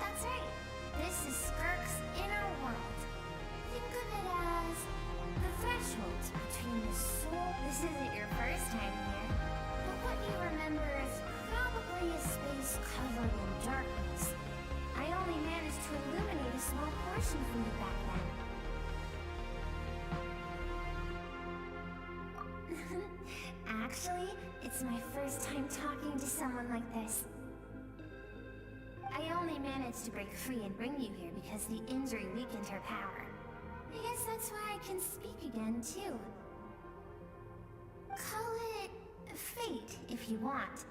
That's right. This is Skirk's inner world. Think of it as the threshold between the soul. This isn't your first time here, but what you remember is probably a space covered in darkness. I only managed to illuminate a small portion for you back then. Actually, it's my first time talking to someone like this. I only managed to break free and bring you here because the injury weakened her power. I guess that's why I can speak again, too. Call it fate, if you want.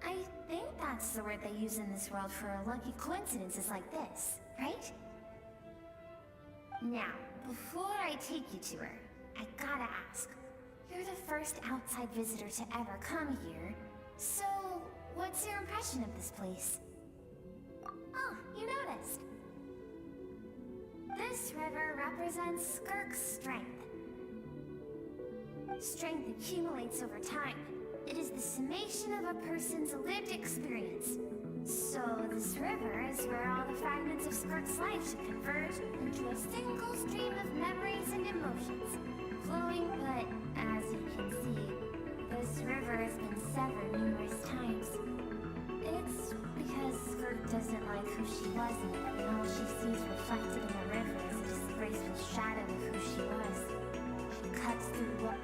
I think that's the word they use in this world for lucky coincidences like this, right? Now, before I take you to her, I gotta ask. You're the first outside visitor to ever come here, so what's your impression of this place? Oh, you noticed. This river represents Skirk's strength. Strength accumulates over time. It is the summation of a person's lived experience. So this river is where all the fragments of Skirk's life should converge into a single stream of memories and emotions. Flowing, but as you can see, this river has been severed numerous times. It's because Skirk doesn't like who she was in it, and all she sees reflected in the river is a disgraceful shadow of who she was. She cuts through what...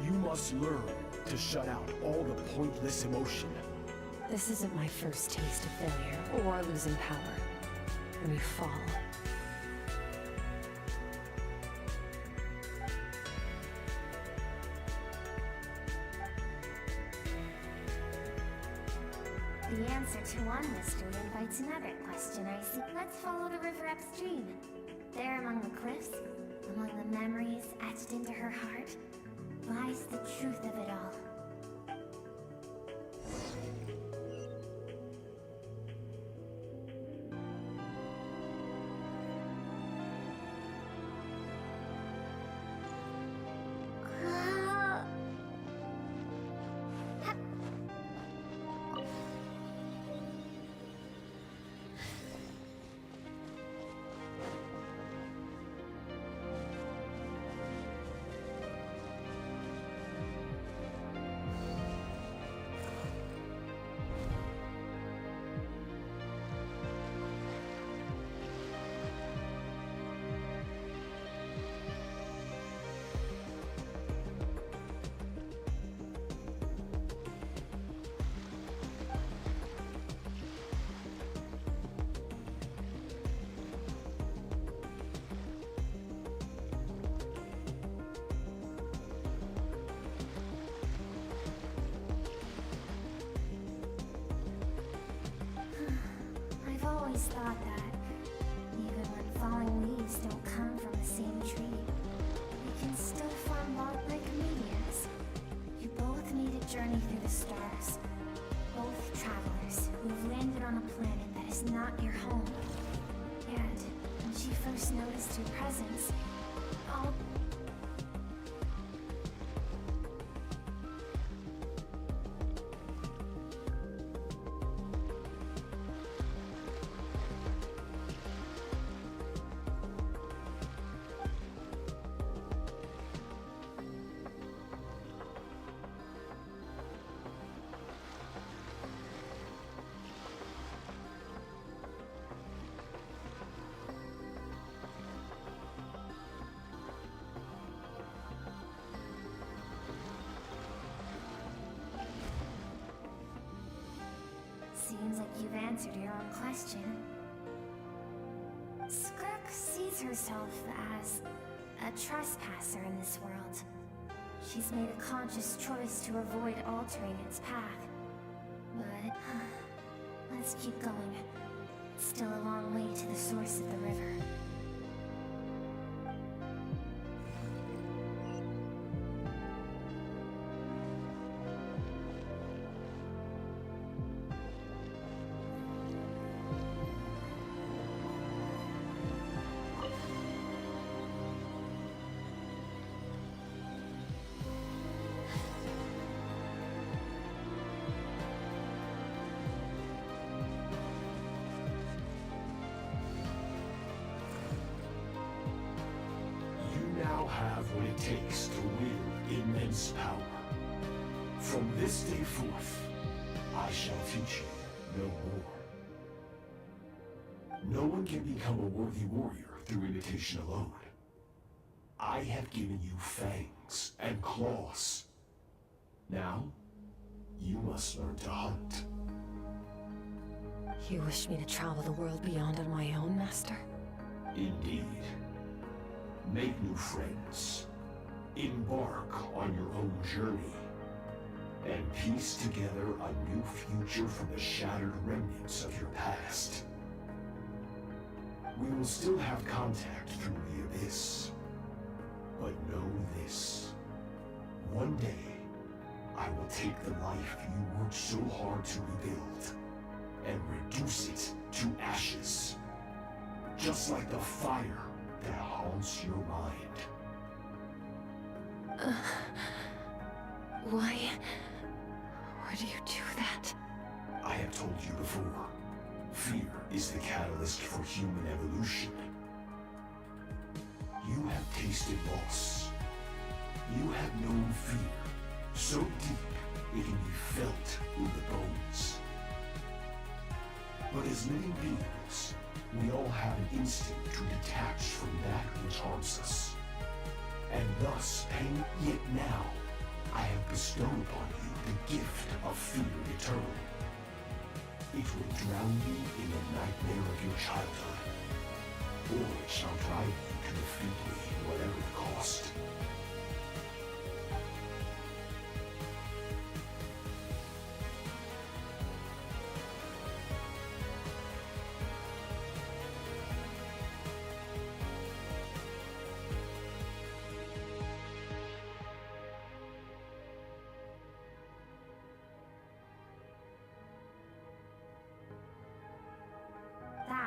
You must learn to shut out all the pointless emotion. This isn't my first taste of failure or losing power. When we fall, The answer to one mystery invites another question, I see. Let's follow the river upstream. There among the cliffs, among the memories etched into her heart, lies the truth of it all. I've always thought that, even when falling leaves don't come from the same tree, they can still form bond-like medias. You both made a journey through the stars. Both travelers who have landed on a planet that is not your home. And when she first noticed your presence, all seems like you've answered your own question. Skirk sees herself as a trespasser in this world. She's made a conscious choice to avoid altering its path. But let's keep going. It's still a long way to the source of the river. Have what it takes to wield immense power. From this day forth, I shall teach you no more. No one can become a worthy warrior through imitation alone. I have given you fangs and claws. Now, you must learn to hunt. You wish me to travel the world beyond on my own, Master? Indeed. Make new friends. Embark on your own journey. And piece together a new future from the shattered remnants of your past. We will still have contact through the Abyss. But know this. One day, I will take the life you worked so hard to rebuild and reduce it to ashes. Just like the fire that haunts your mind. Why do you do that? I have told you before, fear is the catalyst for human evolution. You have tasted loss. You have known fear, so deep it can be felt in the bones. But as living beings, we all have an instinct to detach from that which harms us. And thus, pain, yet now, I have bestowed upon you the gift of fear eternal. It will drown you in the nightmare of your childhood, or it shall drive you to defeat me, whatever the cost.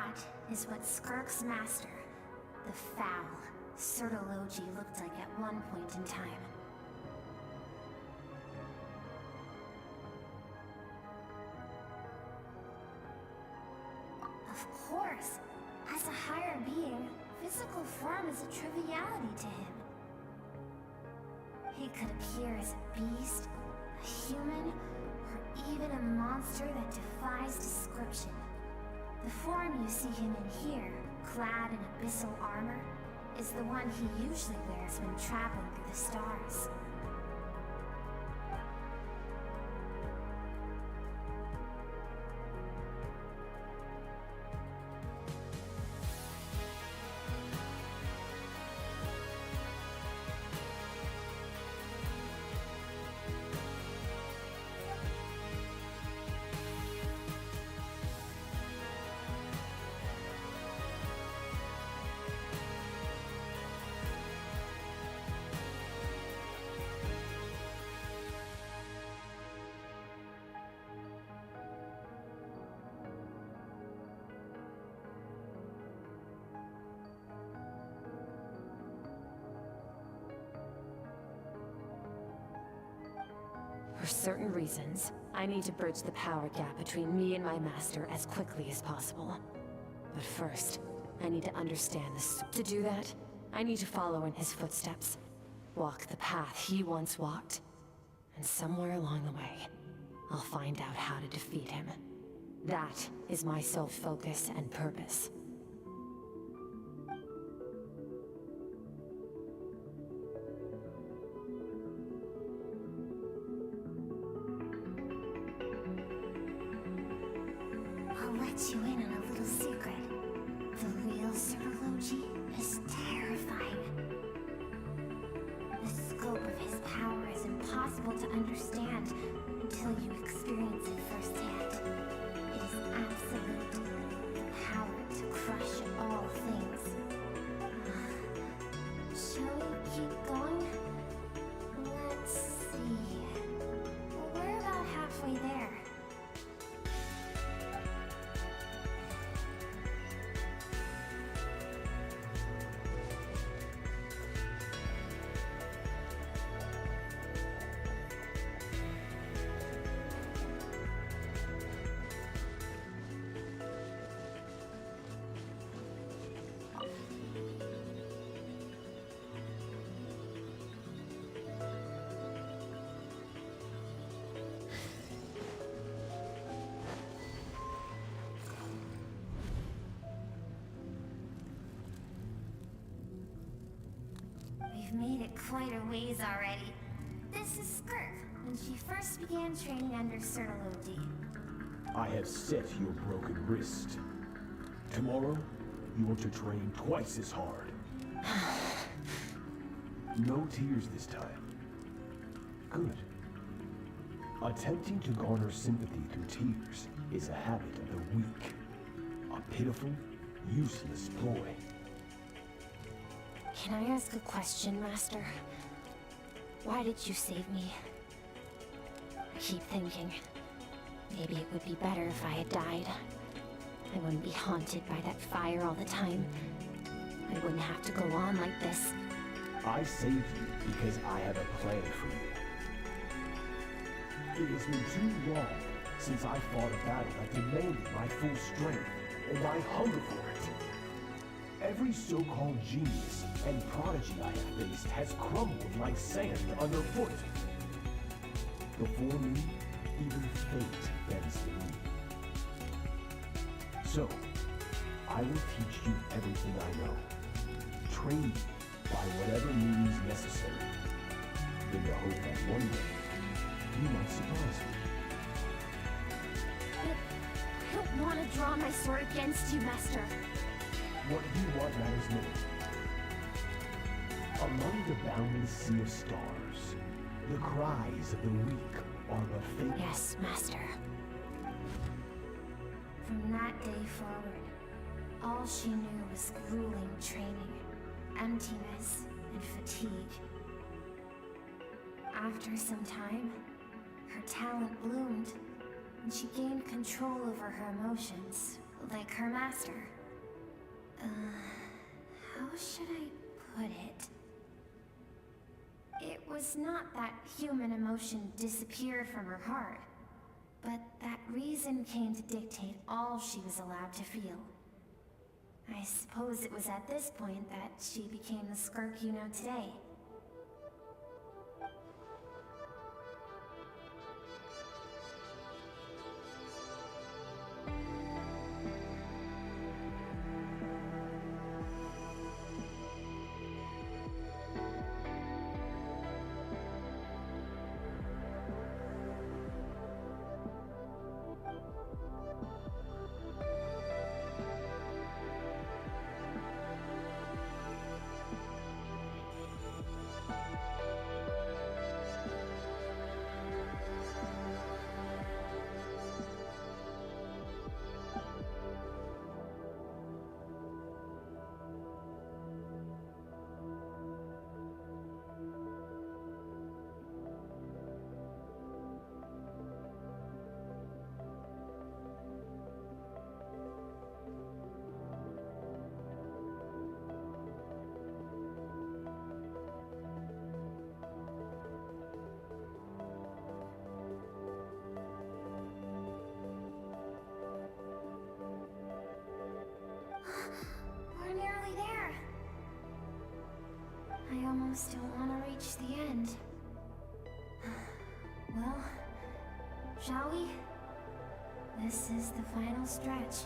That is what Skirk's master, the foul Sertology, looked like at one point in time. Of course, as a higher being, physical form is a triviality to him. He could appear as a beast, a human, or even a monster that defies description. The form you see him in here, clad in abyssal armor, is the one he usually wears when traveling through the stars. For certain reasons, I need to bridge the power gap between me and my master as quickly as possible. But first, I need to understand this. To do that, I need to follow in his footsteps. Walk the path he once walked. And somewhere along the way, I'll find out how to defeat him. That is my sole focus and purpose. I'll let you in on a little secret. The real Sertology is terrifying. The scope of his power is impossible to understand until you experience it firsthand. It is absolute. The power to crush all things. Shall we keep going? Let's see. We're about halfway there. We've made it quite a ways already. This is Skirk, when she first began training under Sertology. I have set your broken wrist. Tomorrow, you are to train twice as hard. No tears this time. Good. Attempting to garner sympathy through tears is a habit of the weak. A pitiful, useless ploy. Can I ask a question, Master? Why did you save me? I keep thinking, maybe it would be better if I had died. I wouldn't be haunted by that fire all the time. I wouldn't have to go on like this. I saved you because I have a plan for you. It has been too long since I fought a battle that demanded my full strength, and I hunger for it. Every so-called genius and prodigy I have faced has crumbled like sand underfoot. Before me, even fate bends the knee. So, I will teach you everything I know. Train you by whatever means necessary, in the hope that one day, you might surprise me. I don't want to draw my sword against you, Master. What you want matters little. Among the boundless sea of stars, the cries of the weak are but faint. Yes, Master. From that day forward, all she knew was grueling training, emptiness, and fatigue. After some time, her talent bloomed, and she gained control over her emotions, like her master. How should I put it? It was not that human emotion disappeared from her heart, but that reason came to dictate all she was allowed to feel. I suppose it was at this point that she became the Skirk you know today. We're nearly there. I almost don't want to reach the end. Well, shall we? This is the final stretch.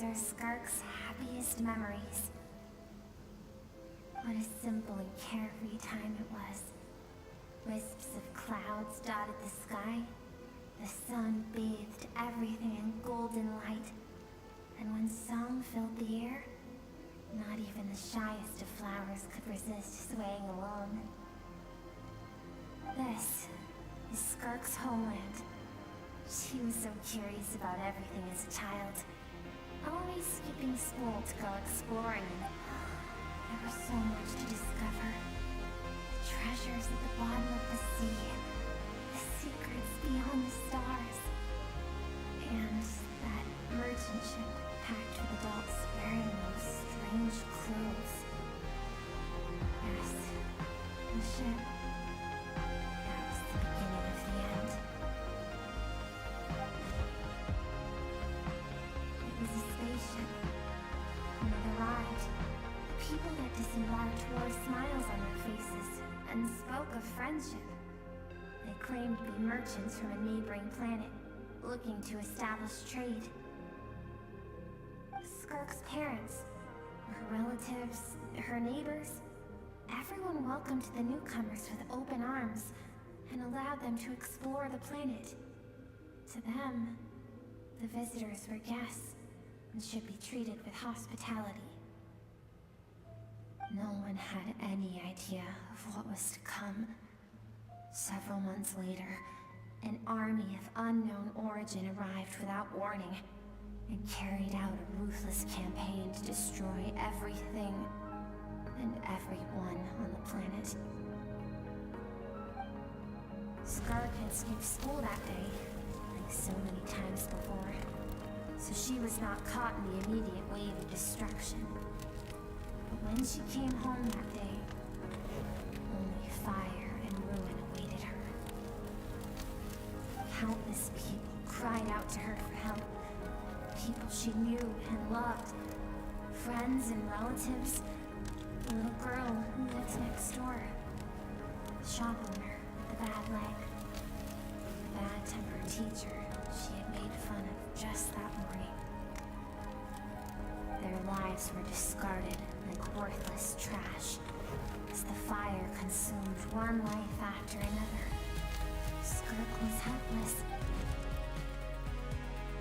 these are Skark's happiest memories. What a simple and carefree time it was. Wisps of clouds dotted the sky. The sun bathed everything in golden light. And when song filled the air, not even the shyest of flowers could resist swaying along. This is Skark's homeland. She was so curious about everything as a child, always skipping school to go exploring. There was so much to discover. The treasures at the bottom of the sea, the secrets beyond the stars, and that merchant ship packed with adults wearing those strange clothes. Yes, the ship. That was the beginning of the end. It was a spaceship. When it arrived, the people that disembarked wore smiles on their faces and spoke of friendship. They claimed to be merchants from a neighboring planet, looking to establish trade. Skark's parents, her relatives, her neighbors, everyone welcomed the newcomers with open arms and allowed them to explore the planet. To them, the visitors were guests and should be treated with hospitality. No one had any idea of what was to come. Several months later, an army of unknown origin arrived without warning and carried out a ruthless campaign to destroy everything and everyone on the planet. Skark had skipped school that day, like so many times before, so she was not caught in the immediate wave of destruction. But when she came home that day, only fire and ruin awaited her. Countless people cried out to her for help. People she knew and loved. Friends and relatives. The little girl who lived next door. The shop owner with the bad leg. The bad-tempered teacher she had made fun of just that morning. Their lives were discarded like worthless trash as the fire consumed one life after another. Skark was helpless.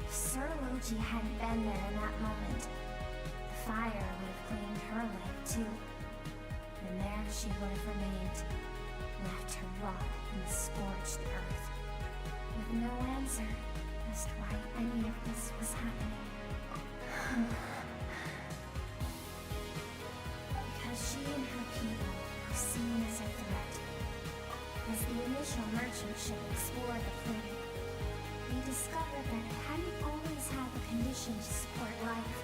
If Sir Logi hadn't been there in that moment, the fire would have claimed her life too. And there she would have remained, left to rot in the scorched earth, with no answer as to why any of this was happening. Because she and her people were seen as a threat. As the initial merchant ship explored the planet, they discovered that it hadn't always had the conditions to support life.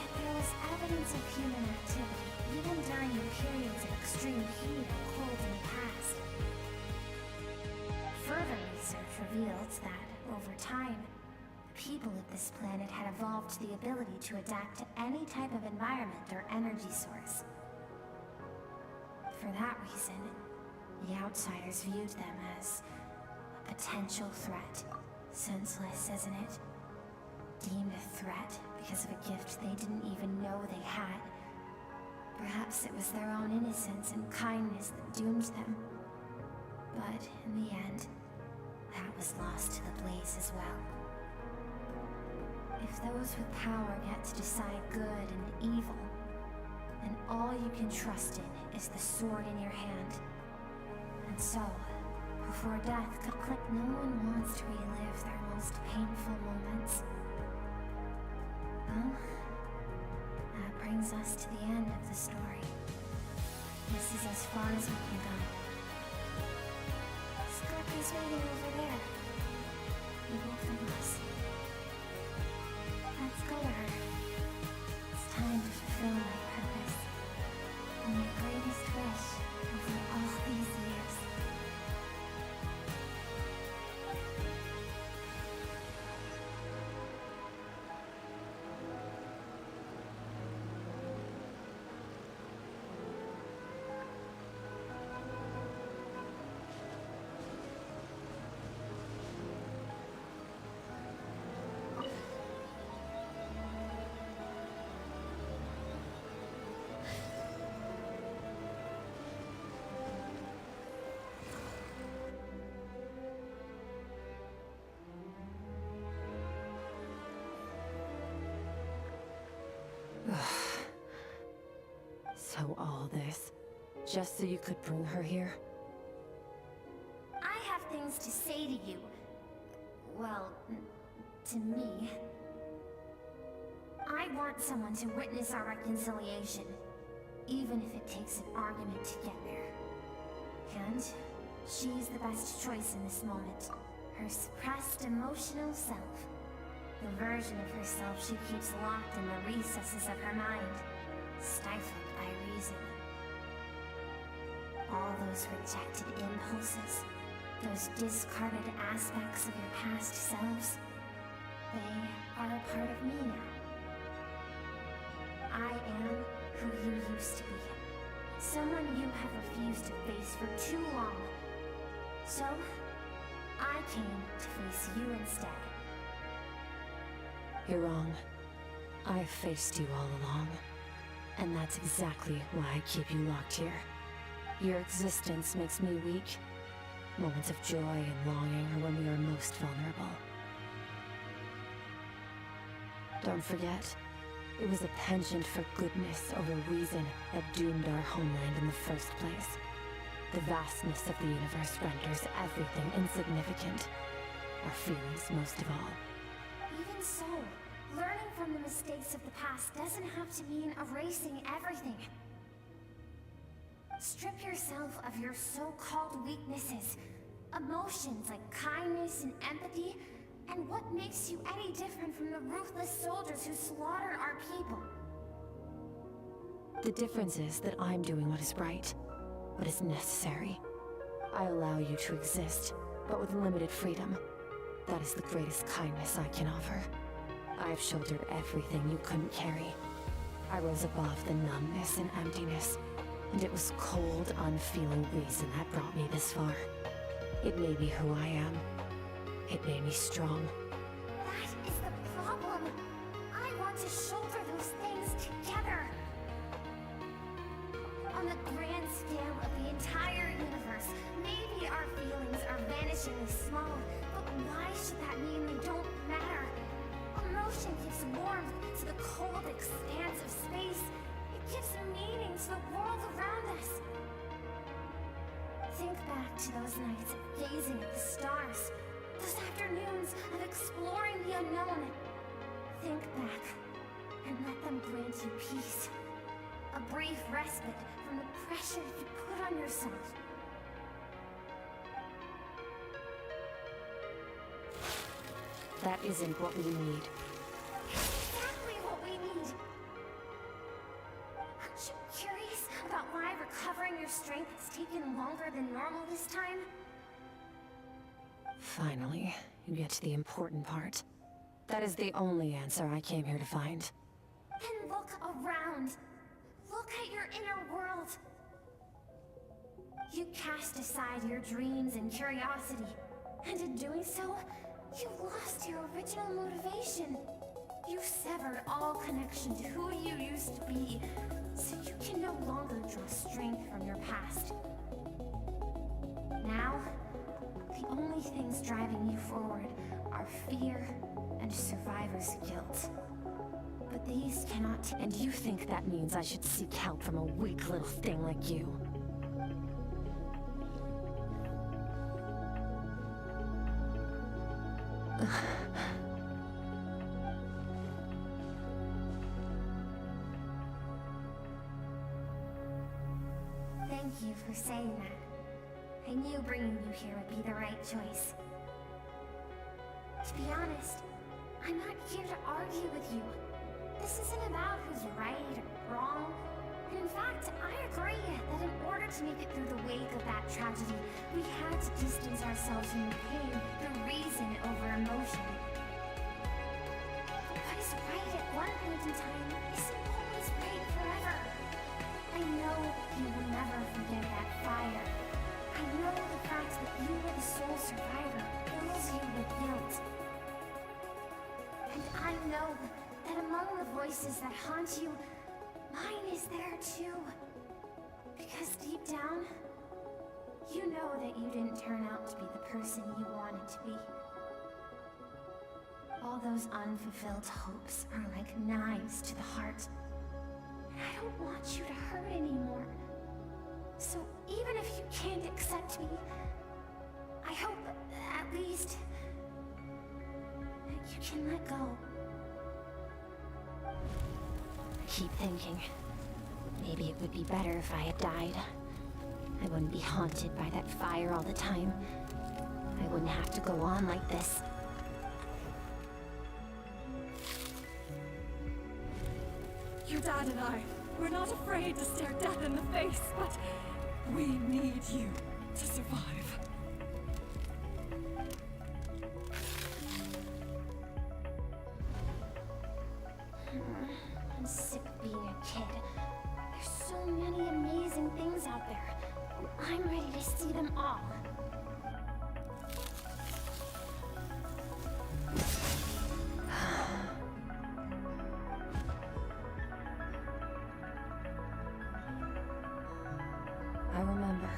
Yet there was evidence of human activity, even during the periods of extreme heat or cold in the past. Further research revealed that, over time, the people of this planet had evolved the ability to adapt to any type of environment or energy source. For that reason, the outsiders viewed them as a potential threat. Senseless, isn't it? Deemed a threat because of a gift they didn't even know they had. Perhaps it was their own innocence and kindness that doomed them. But in the end, that was lost to the blaze as well. If those with power get to decide good and evil, then all you can trust in is the sword in your hand. And so, before death could click, no one wants to relive their most painful moments. Well, that brings us to the end of the story. This is as far as we can go. Skark is waiting over there. The both of us. Let's go to her. It's time to fulfill my purpose. And my greatest wish over all these years. know all this, just so you could bring her here? I have things to say to you. Well, to me. I want someone to witness our reconciliation, even if it takes an argument to get there. And she's the best choice in this moment. Her suppressed emotional self. The version of herself she keeps locked in the recesses of her mind, stifled by reason. All those rejected impulses, those discarded aspects of your past selves, they are a part of me now. I am who you used to be. Someone you have refused to face for too long. So, I came to face you instead. You're wrong. I've faced you all along. And that's exactly why I keep you locked here. Your existence makes me weak. Moments of joy and longing are when we are most vulnerable. Don't forget, it was a penchant for goodness over reason that doomed our homeland in the first place. The vastness of the universe renders everything insignificant. Our feelings most of all. Even so, learning from the mistakes of the past doesn't have to mean erasing everything. Strip yourself of your so-called weaknesses, emotions like kindness and empathy, and what makes you any different from the ruthless soldiers who slaughtered our people? The difference is that I'm doing what is right, what is necessary. I allow you to exist, but with limited freedom. That is the greatest kindness I can offer. I have shouldered everything you couldn't carry. I rose above the numbness and emptiness, and it was cold, unfeeling reason that brought me this far. It made me who I am. It made me strong. That is the problem. I want to shoulder those things together. On the grand scale of the entire universe, maybe our feelings are vanishingly small, but why should that mean they don't matter? Emotion gives warmth to the cold expanse of space. It gives meaning to the world around us. Think back to those nights of gazing at the stars, those afternoons of exploring the unknown. Think back, and let them grant you peace. A brief respite from the pressure you put on yourself. That isn't what we need. Exactly what we need! Aren't you curious about why recovering your strength has taken longer than normal this time? Finally, you get to the important part. That is the only answer I came here to find. Then look around. Look at your inner world. You cast aside your dreams and curiosity, and in doing so, you lost your original motivation. You severed all connection to who you used to be, so you can no longer draw strength from your past. Now, the only things driving you forward are fear and survivor's guilt. But these cannot. And you think that means I should seek help from a weak little thing like you? Thank you for saying that. I knew bringing you here would be the right choice. To be honest, I'm not here to argue with you. This isn't about who's right or wrong. And in fact, I agree that in order to make it through the wake of that tragedy, we had to distance ourselves from the pain through reason over emotion. What is right at one point in time isn't always right forever. I know you will never forget that fire. I know the fact that you were the sole survivor fills you with guilt. And I know that among the voices that haunt you, mine is there too. Because deep down, you know that you didn't turn out to be the person you wanted to be. All those unfulfilled hopes are like knives to the heart. I don't want you to hurt anymore. So even if you can't accept me, I hope at least that you can let go. I keep thinking, maybe it would be better if I had died. I wouldn't be haunted by that fire all the time. I wouldn't have to go on like this. Your dad and I, we're not afraid to stare death in the face, but we need you to survive. I'm sick of being a kid. There's so many amazing things out there. I'm ready to see them all. I remember.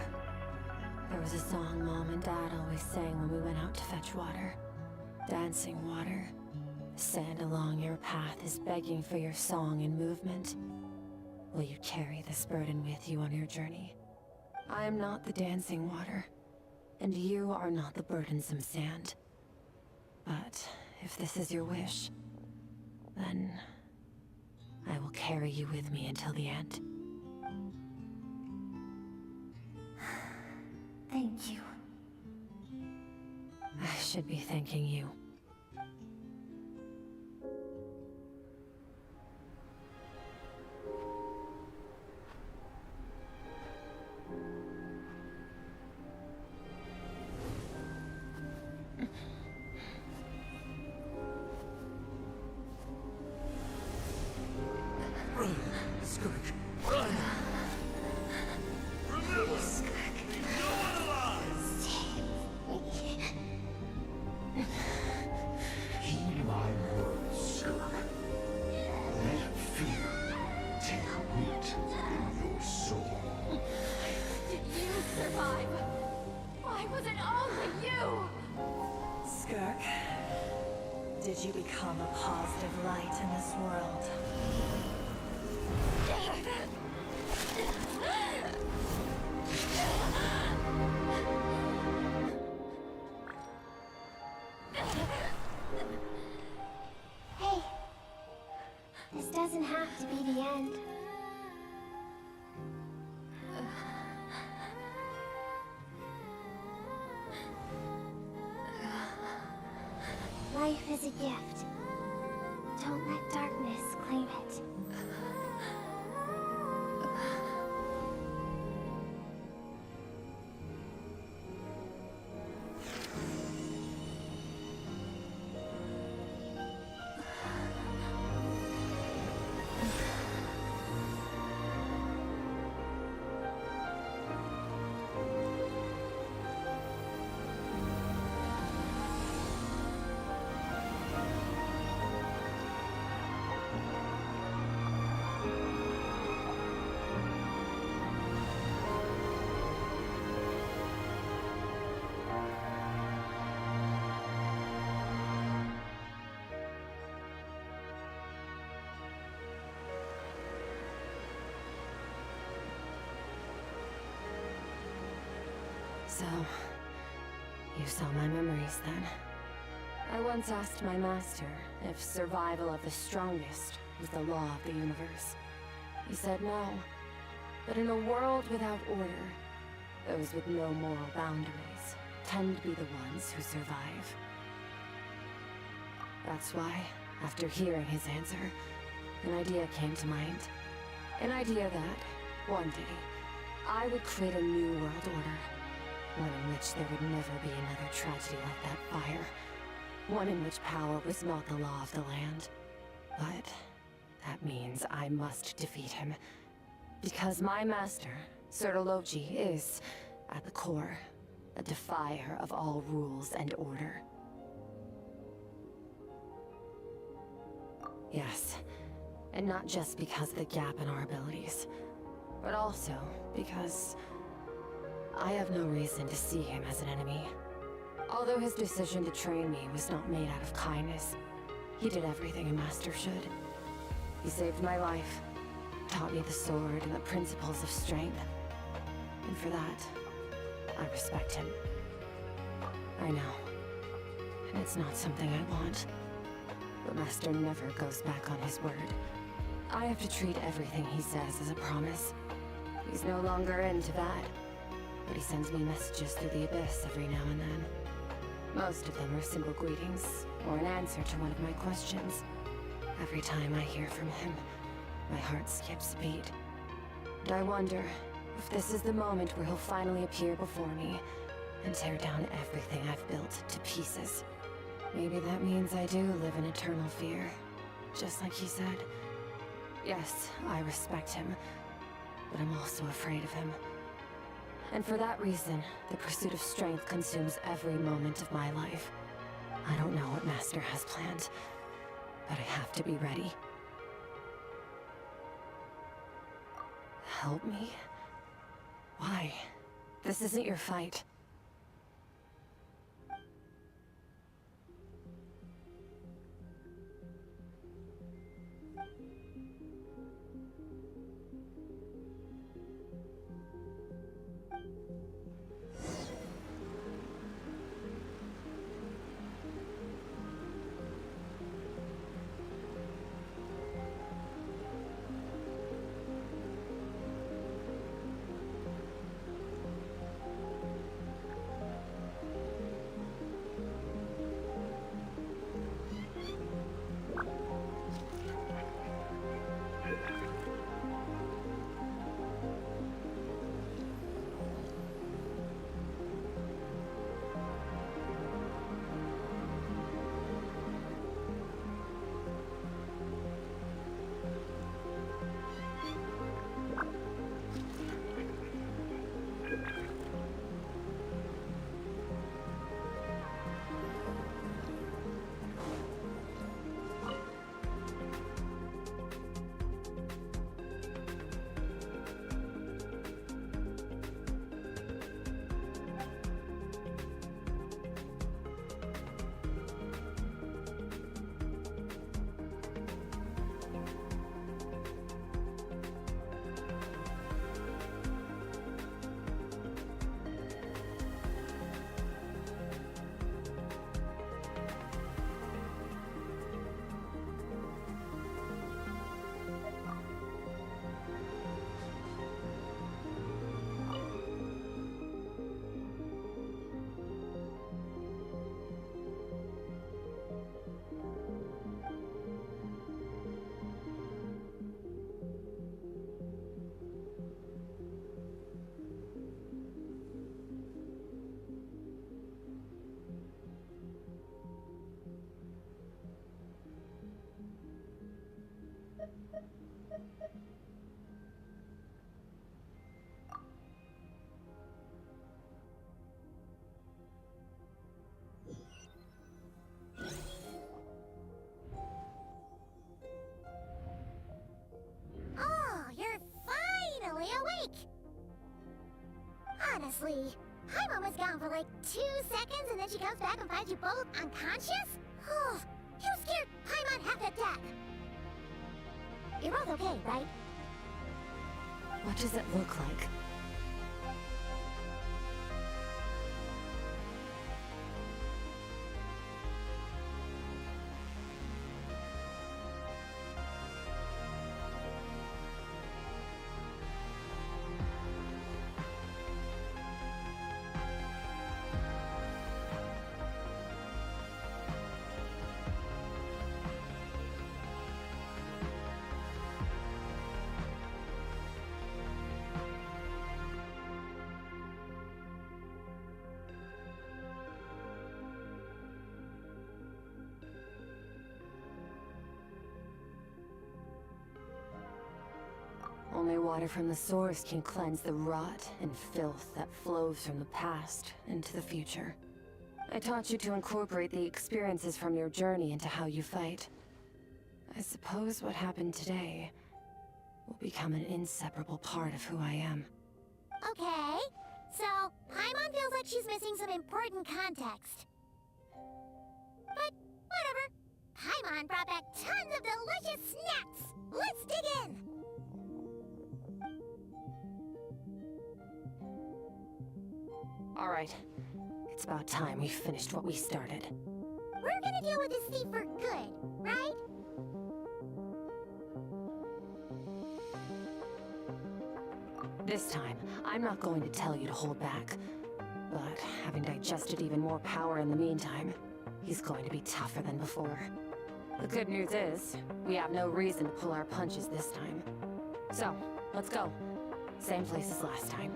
There was a song Mom and Dad always sang when we went out to fetch water. Dancing water. Sand along your path is begging for your song and movement. Will you carry this burden with you on your journey? I am not the dancing water, and you are not the burdensome sand. But if this is your wish, then I will carry you with me until the end. Thank you. I should be thanking you. Run, Skirk, run! Remember, leave no one alive! Heed my words, Skirk. Let fear take root in your soul. Did you survive? Why was it only you? Skirk, did you become a positive light in this world? Hey, this doesn't have to be the end. Life is a gift. Don't let darkness claim it. So, you saw my memories then. I once asked my master if survival of the strongest was the law of the universe. He said no, but in a world without order, those with no moral boundaries tend to be the ones who survive. That's why, after hearing his answer, an idea came to mind. An idea that, one day, I would create a new world order. One in which there would never be another tragedy like that fire. One in which power was not the law of the land. But that means I must defeat him. Because my master, Sethos, is, at the core, a defier of all rules and order. Yes, and not just because of the gap in our abilities, but also because I have no reason to see him as an enemy. Although his decision to train me was not made out of kindness, he did everything a master should. He saved my life, taught me the sword and the principles of strength. And for that, I respect him. I know. And it's not something I want. But Master never goes back on his word. I have to treat everything he says as a promise. He's no longer into that. But he sends me messages through the abyss every now and then. Most of them are simple greetings, or an answer to one of my questions. Every time I hear from him, my heart skips a beat. And I wonder if this is the moment where he'll finally appear before me and tear down everything I've built to pieces. Maybe that means I do live in eternal fear, just like he said. Yes, I respect him, but I'm also afraid of him. And for that reason, the pursuit of strength consumes every moment of my life. I don't know what Master has planned, but I have to be ready. Help me? Why? This isn't your fight. Oh, you're finally awake! Honestly, Paimon was gone for like 2 seconds and then she comes back and finds you both unconscious? Oh, you scared Paimon half to death! You're both okay, right? What does it look like? Only water from the source can cleanse the rot and filth that flows from the past into the future. I taught you to incorporate the experiences from your journey into how you fight. I suppose what happened today will become an inseparable part of who I am. Okay, so Paimon feels like she's missing some important context. But whatever. Paimon brought back tons of delicious snacks! Let's dig in! right. It's about time we finished what we started. We're gonna deal with this thief for good, right? This time, I'm not going to tell you to hold back. But having digested even more power in the meantime, he's going to be tougher than before. The good news is, we have no reason to pull our punches this time. So, let's go. Same place as last time.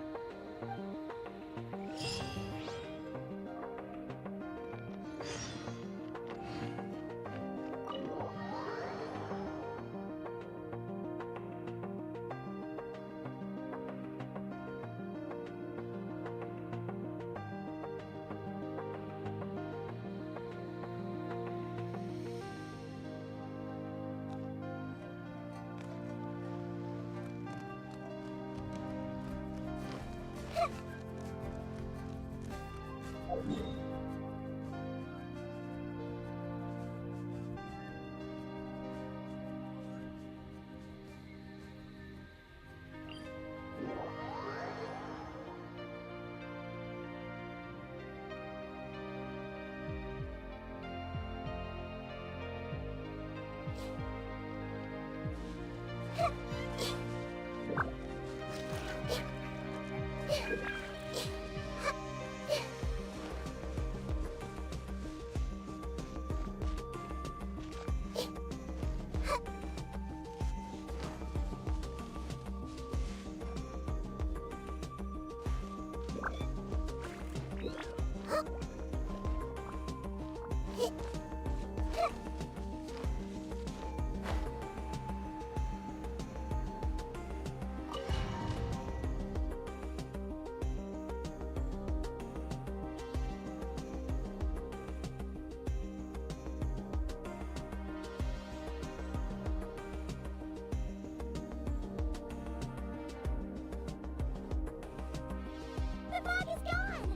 The fog is gone!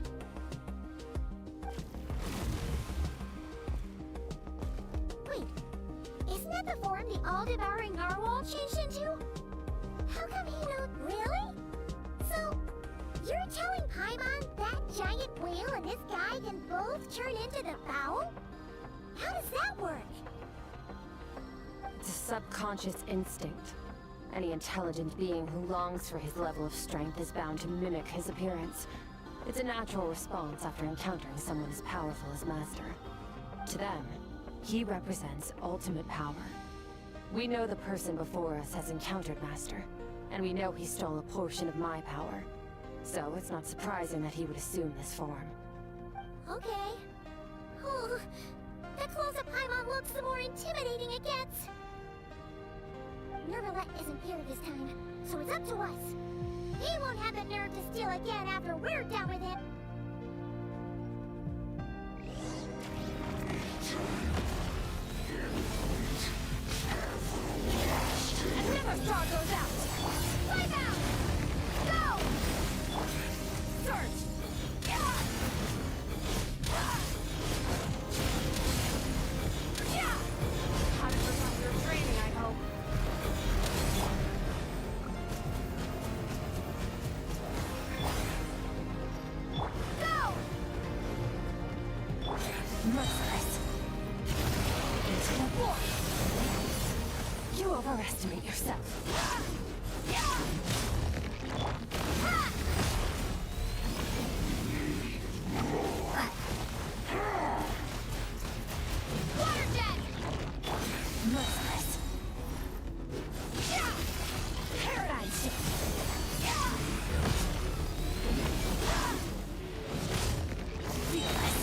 Wait, isn't that the form the all-devouring narwhal changed into? How come he knows? Really? So, you're telling Paimon that giant whale and this guy can both turn into the fowl? How does that work? It's a subconscious instinct. Any intelligent being who longs for his level of strength is bound to mimic his appearance. It's a natural response after encountering someone as powerful as Master. To them, he represents ultimate power. We know the person before us has encountered Master, and we know he stole a portion of my power. So it's not surprising that he would assume this form. Okay. Oh, the closer Paimon looks, the more intimidating it gets. Nervalette isn't here this time, so it's up to us. He won't have the nerve to steal again after we're done with him. Never straw goes out! Wipe out! Go! Search! Haven't forgotten your training, I hope. Go! Merciless. Into the war. You overestimate yourself. Water jet! Merciless. Paradigm shift. Fearless.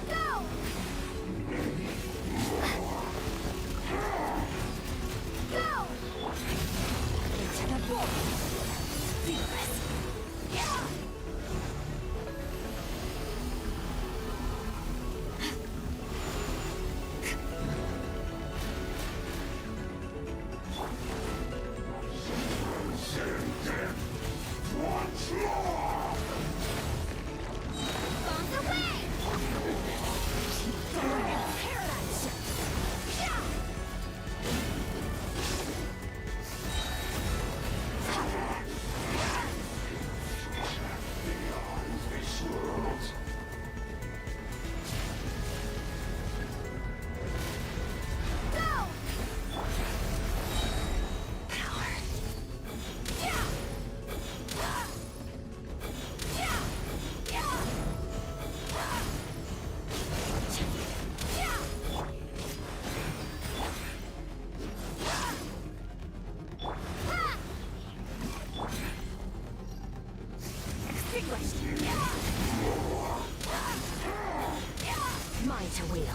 Go! Go! Into the war. try to wield.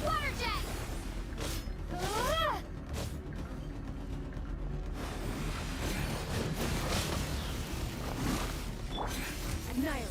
Water jet! Annihilate.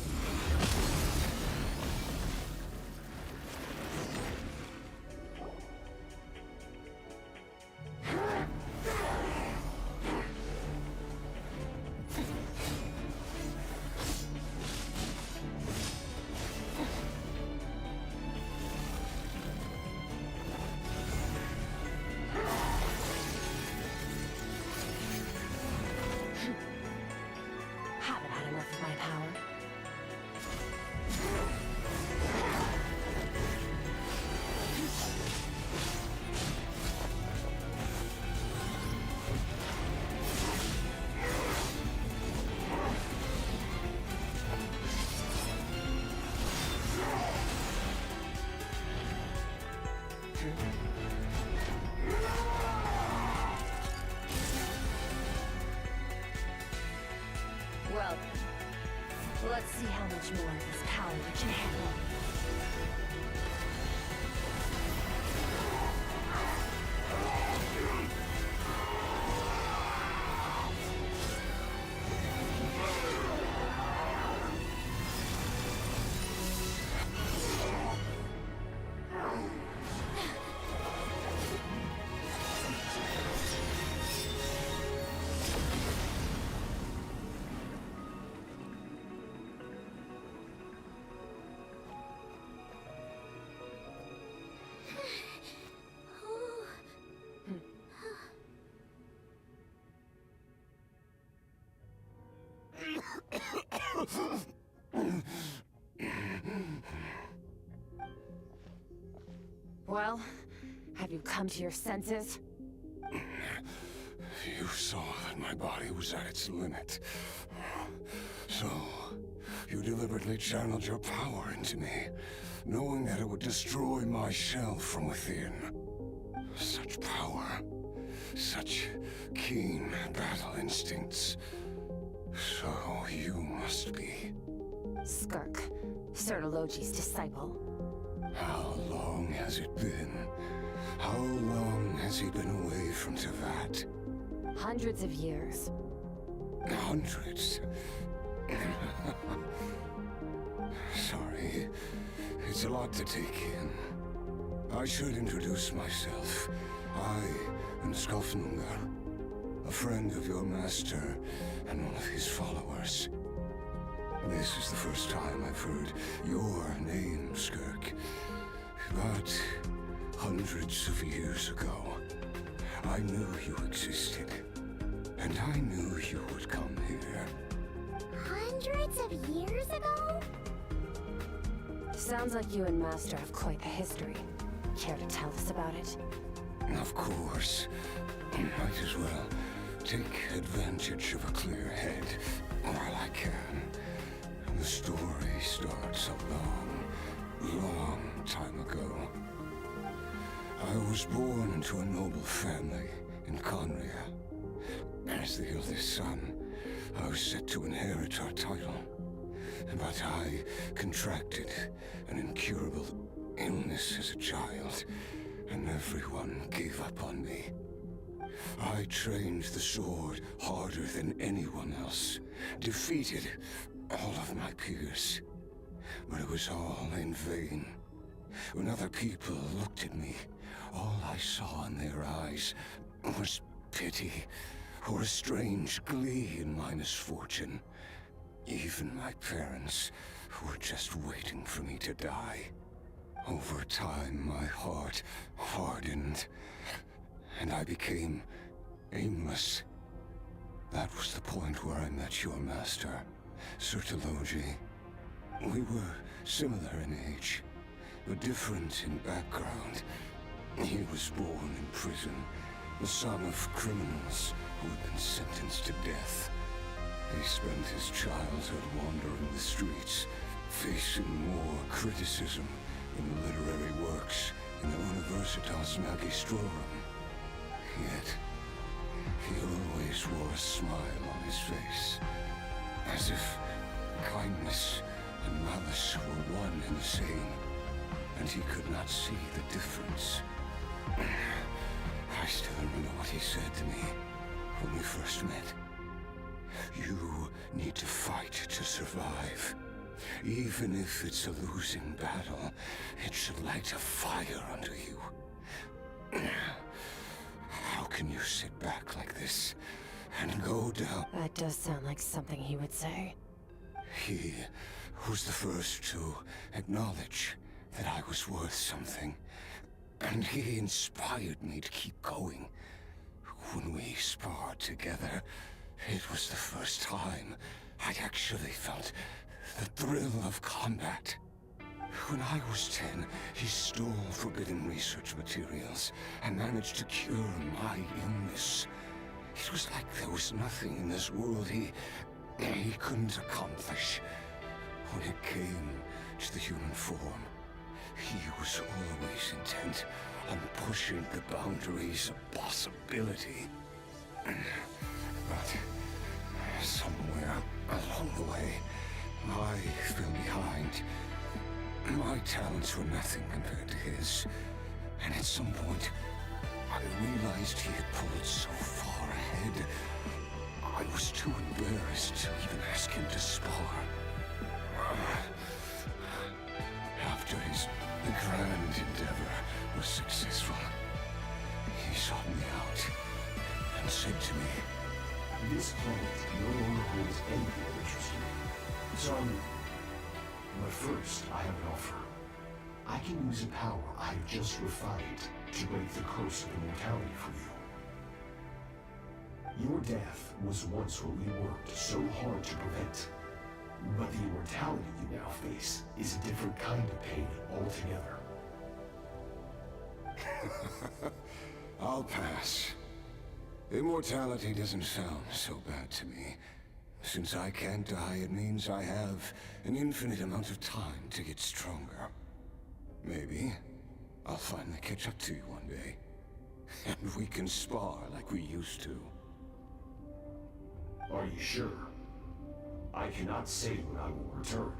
Haven't had enough of my power. Well, let's see how much more of this power we can handle. Well, have you come to your senses? You saw that my body was at its limit. So, you deliberately channeled your power into me, knowing that it would destroy my shell from within. Such power, such keen battle instincts. So you must be... Skirk, Sertologi's disciple. How long has it been? How long has he been away from Tevat? Hundreds of years. Hundreds? Sorry. It's a lot to take in. I should introduce myself. I am Skofnungar, a friend of your master and one of his followers. This is the first time I've heard your name, Skirk. But hundreds of years ago, I knew you existed. And I knew you would come here. Hundreds of years ago? Sounds like you and Master have quite the history. Care to tell us about it? Of course. Might as well take advantage of a clear head while I can. The story starts a long, long time ago. I was born into a noble family in Conria. As the eldest son, I was set to inherit our title. But I contracted an incurable illness as a child, and everyone gave up on me. I trained the sword harder than anyone else, defeated all of my peers. But it was all in vain. When other people looked at me, all I saw in their eyes was pity, or a strange glee in my misfortune. Even my parents were just waiting for me to die. Over time, my heart hardened, and I became aimless. That was the point where I met your master, Sertologi. We were similar in age, but different in background. He was born in prison, the son of criminals who had been sentenced to death. He spent his childhood wandering the streets, facing more criticism in the literary works in the Universitas Magistrorum. Yet, he always wore a smile on his face, as if powers were one and the same, and he could not see the difference. I still remember what he said to me when we first met. You need to fight to survive. Even if it's a losing battle, it should light a fire under you. How can you sit back like this and go down? That does sound like something he would say. He was the first to acknowledge that I was worth something, and he inspired me to keep going. When we sparred together, it was the first time I'd actually felt the thrill of combat. When I was 10, he stole forbidden research materials and managed to cure my illness. It was like there was nothing in this world he couldn't accomplish. When it came to the human form, he was always intent on pushing the boundaries of possibility. But somewhere along the way, I fell behind. My talents were nothing compared to his, and at some point, I realized he had pulled so far ahead, I was too embarrassed to even ask him to spar. After his grand endeavor was successful, he sought me out and said to me, "This planet no longer holds anything that interests you. Sorry. But first, I have an offer. I can use a power I have just refined to break the curse of immortality for you. Your death was once what we worked so hard to prevent. But the immortality you now face is a different kind of pain altogether." I'll pass. Immortality doesn't sound so bad to me. Since I can't die, it means I have an infinite amount of time to get stronger. Maybe I'll finally catch up to you one day, and we can spar like we used to. Are you sure? I cannot say when I will return.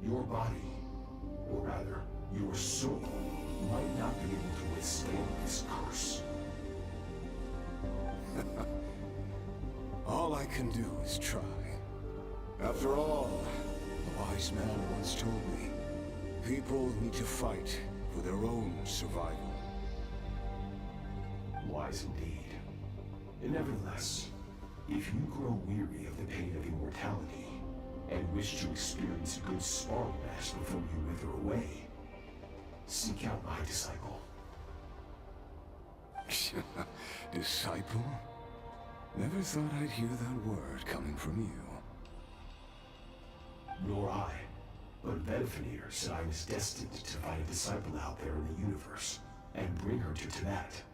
Your body, or rather, your soul, might not be able to withstand this curse. All I can do is try. After all, a wise man once told me, people need to fight for their own survival. Wise indeed. Nevertheless, if you grow weary of the pain of immortality, and wish to experience a good sparring match before you wither away, seek out my disciple. Disciple? Never thought I'd hear that word coming from you. Nor I. But Vedifenir said I was destined to find a disciple out there in the universe, and bring her to Tibet.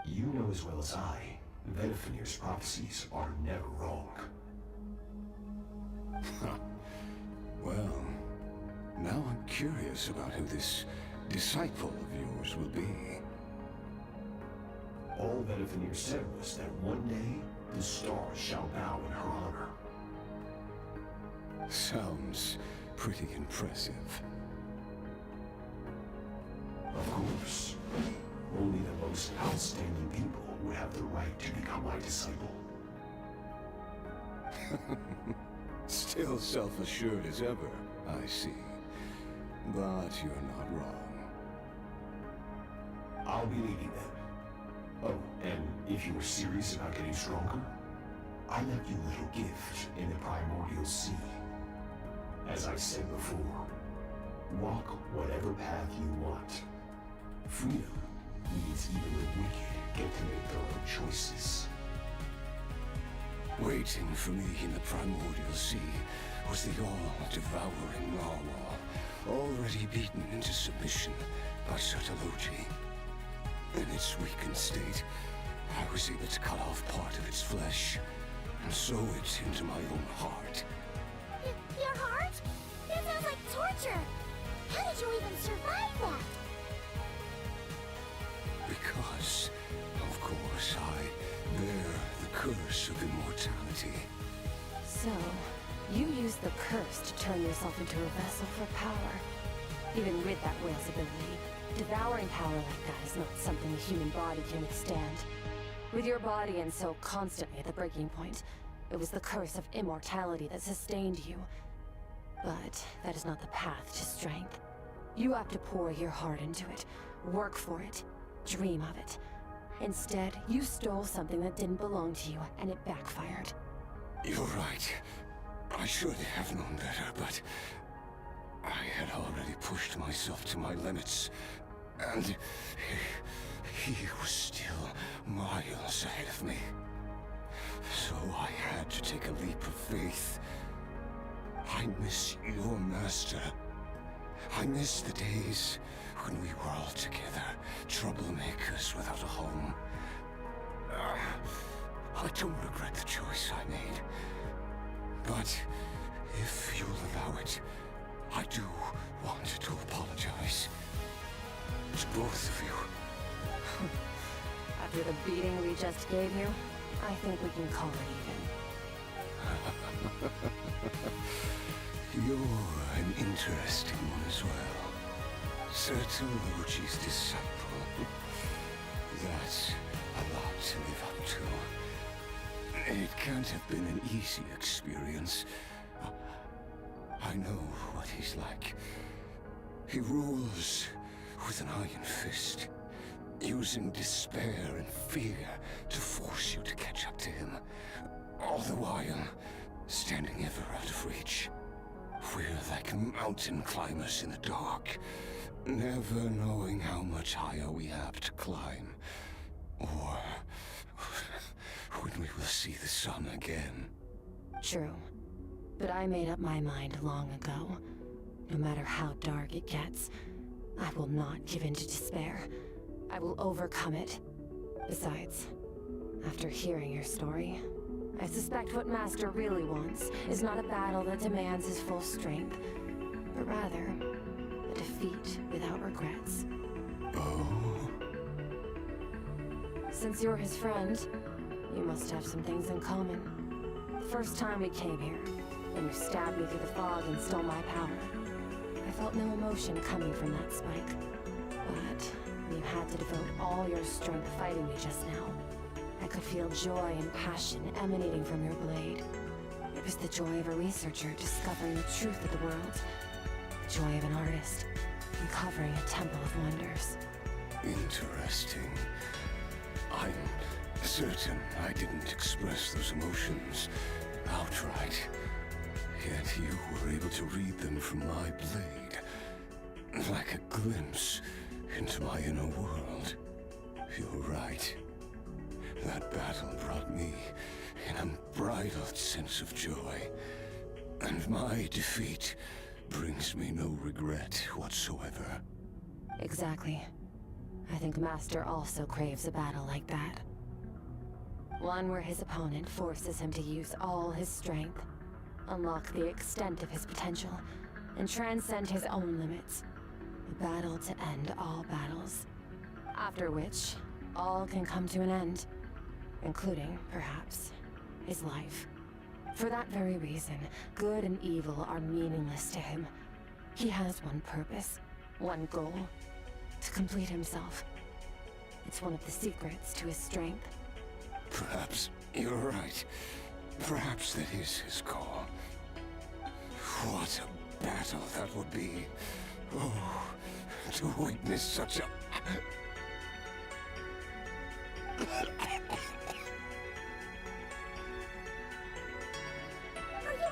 You know as well as I, Vedifenir's prophecies are never wrong. Well, now I'm curious about who this disciple of yours will be. All Vedifenir said was that one day, the stars shall bow in her honor. Sounds pretty impressive. Of course. Only the most outstanding people would have the right to become my disciple. Still self-assured as ever, I see. But you're not wrong. I'll be leading them. Oh, and if you were serious about getting stronger, I left you a little gift in the primordial sea. As I said before, walk whatever path you want. Freedom means even the wicked get to make their own choices. Waiting for me in the primordial sea was the all-devouring narwhal, already beaten into submission by Sethos. In its weakened state, I was able to cut off part of its flesh and sew it into my own heart. Your heart? That sounds like torture! How did you even survive that? Because, of course, I bear the curse of immortality. So, You used the curse to turn yourself into a vessel for power. Even with that whale's ability, devouring power like that is not something a human body can withstand. With your body and soul constantly at the breaking point, it was the curse of immortality that sustained you. But that is not the path to strength. You have to pour your heart into it, work for it, dream of it. Instead, you stole something that didn't belong to you, and it backfired. You're right. I should have known better, but I had already pushed myself to my limits, and he was still miles ahead of me. So I had to take a leap of faith. I miss your master. I miss the days when we were all together, troublemakers without a home. I don't regret the choice I made. But if you'll allow it, I do want to apologize. To both of you. After the beating we just gave you, I think we can call it You're an interesting one as well. Certain Luigi's disciple. That's a lot to live up to. It can't have been an easy experience. I know what he's like. He rules with an iron fist, using despair and fear to force you to catch up to him, all the while standing ever out of reach. We're like mountain climbers in the dark, never knowing how much higher we have to climb, or when we will see the sun again. True. But I made up my mind long ago. No matter how dark it gets, I will not give in to despair. I will overcome it. Besides, after hearing your story, I suspect what Master really wants is not a battle that demands his full strength, but rather a defeat without regrets. Oh? Since you're his friend, you must have some things in common. The first time we came here, when you stabbed me through the fog and stole my power, I felt no emotion coming from that spike. But when you had to devote all your strength fighting me just now, I could feel joy and passion emanating from your blade. It was the joy of a researcher discovering the truth of the world. The joy of an artist uncovering a temple of wonders. Interesting. I'm certain I didn't express those emotions outright. Yet you were able to read them from my blade, like a glimpse into my inner world. You're right. That battle brought me an unbridled sense of joy, and my defeat brings me no regret whatsoever. Exactly. I think Master also craves a battle like that. One where his opponent forces him to use all his strength, unlock the extent of his potential, and transcend his own limits. A battle to end all battles. After which, all can come to an end, including, perhaps, his life. For that very reason, good and evil are meaningless to him. He has one purpose, one goal: to complete himself. It's one of the secrets to his strength. Perhaps you're right. Perhaps that is his call. What a battle that would be. Oh, to witness such a... Are you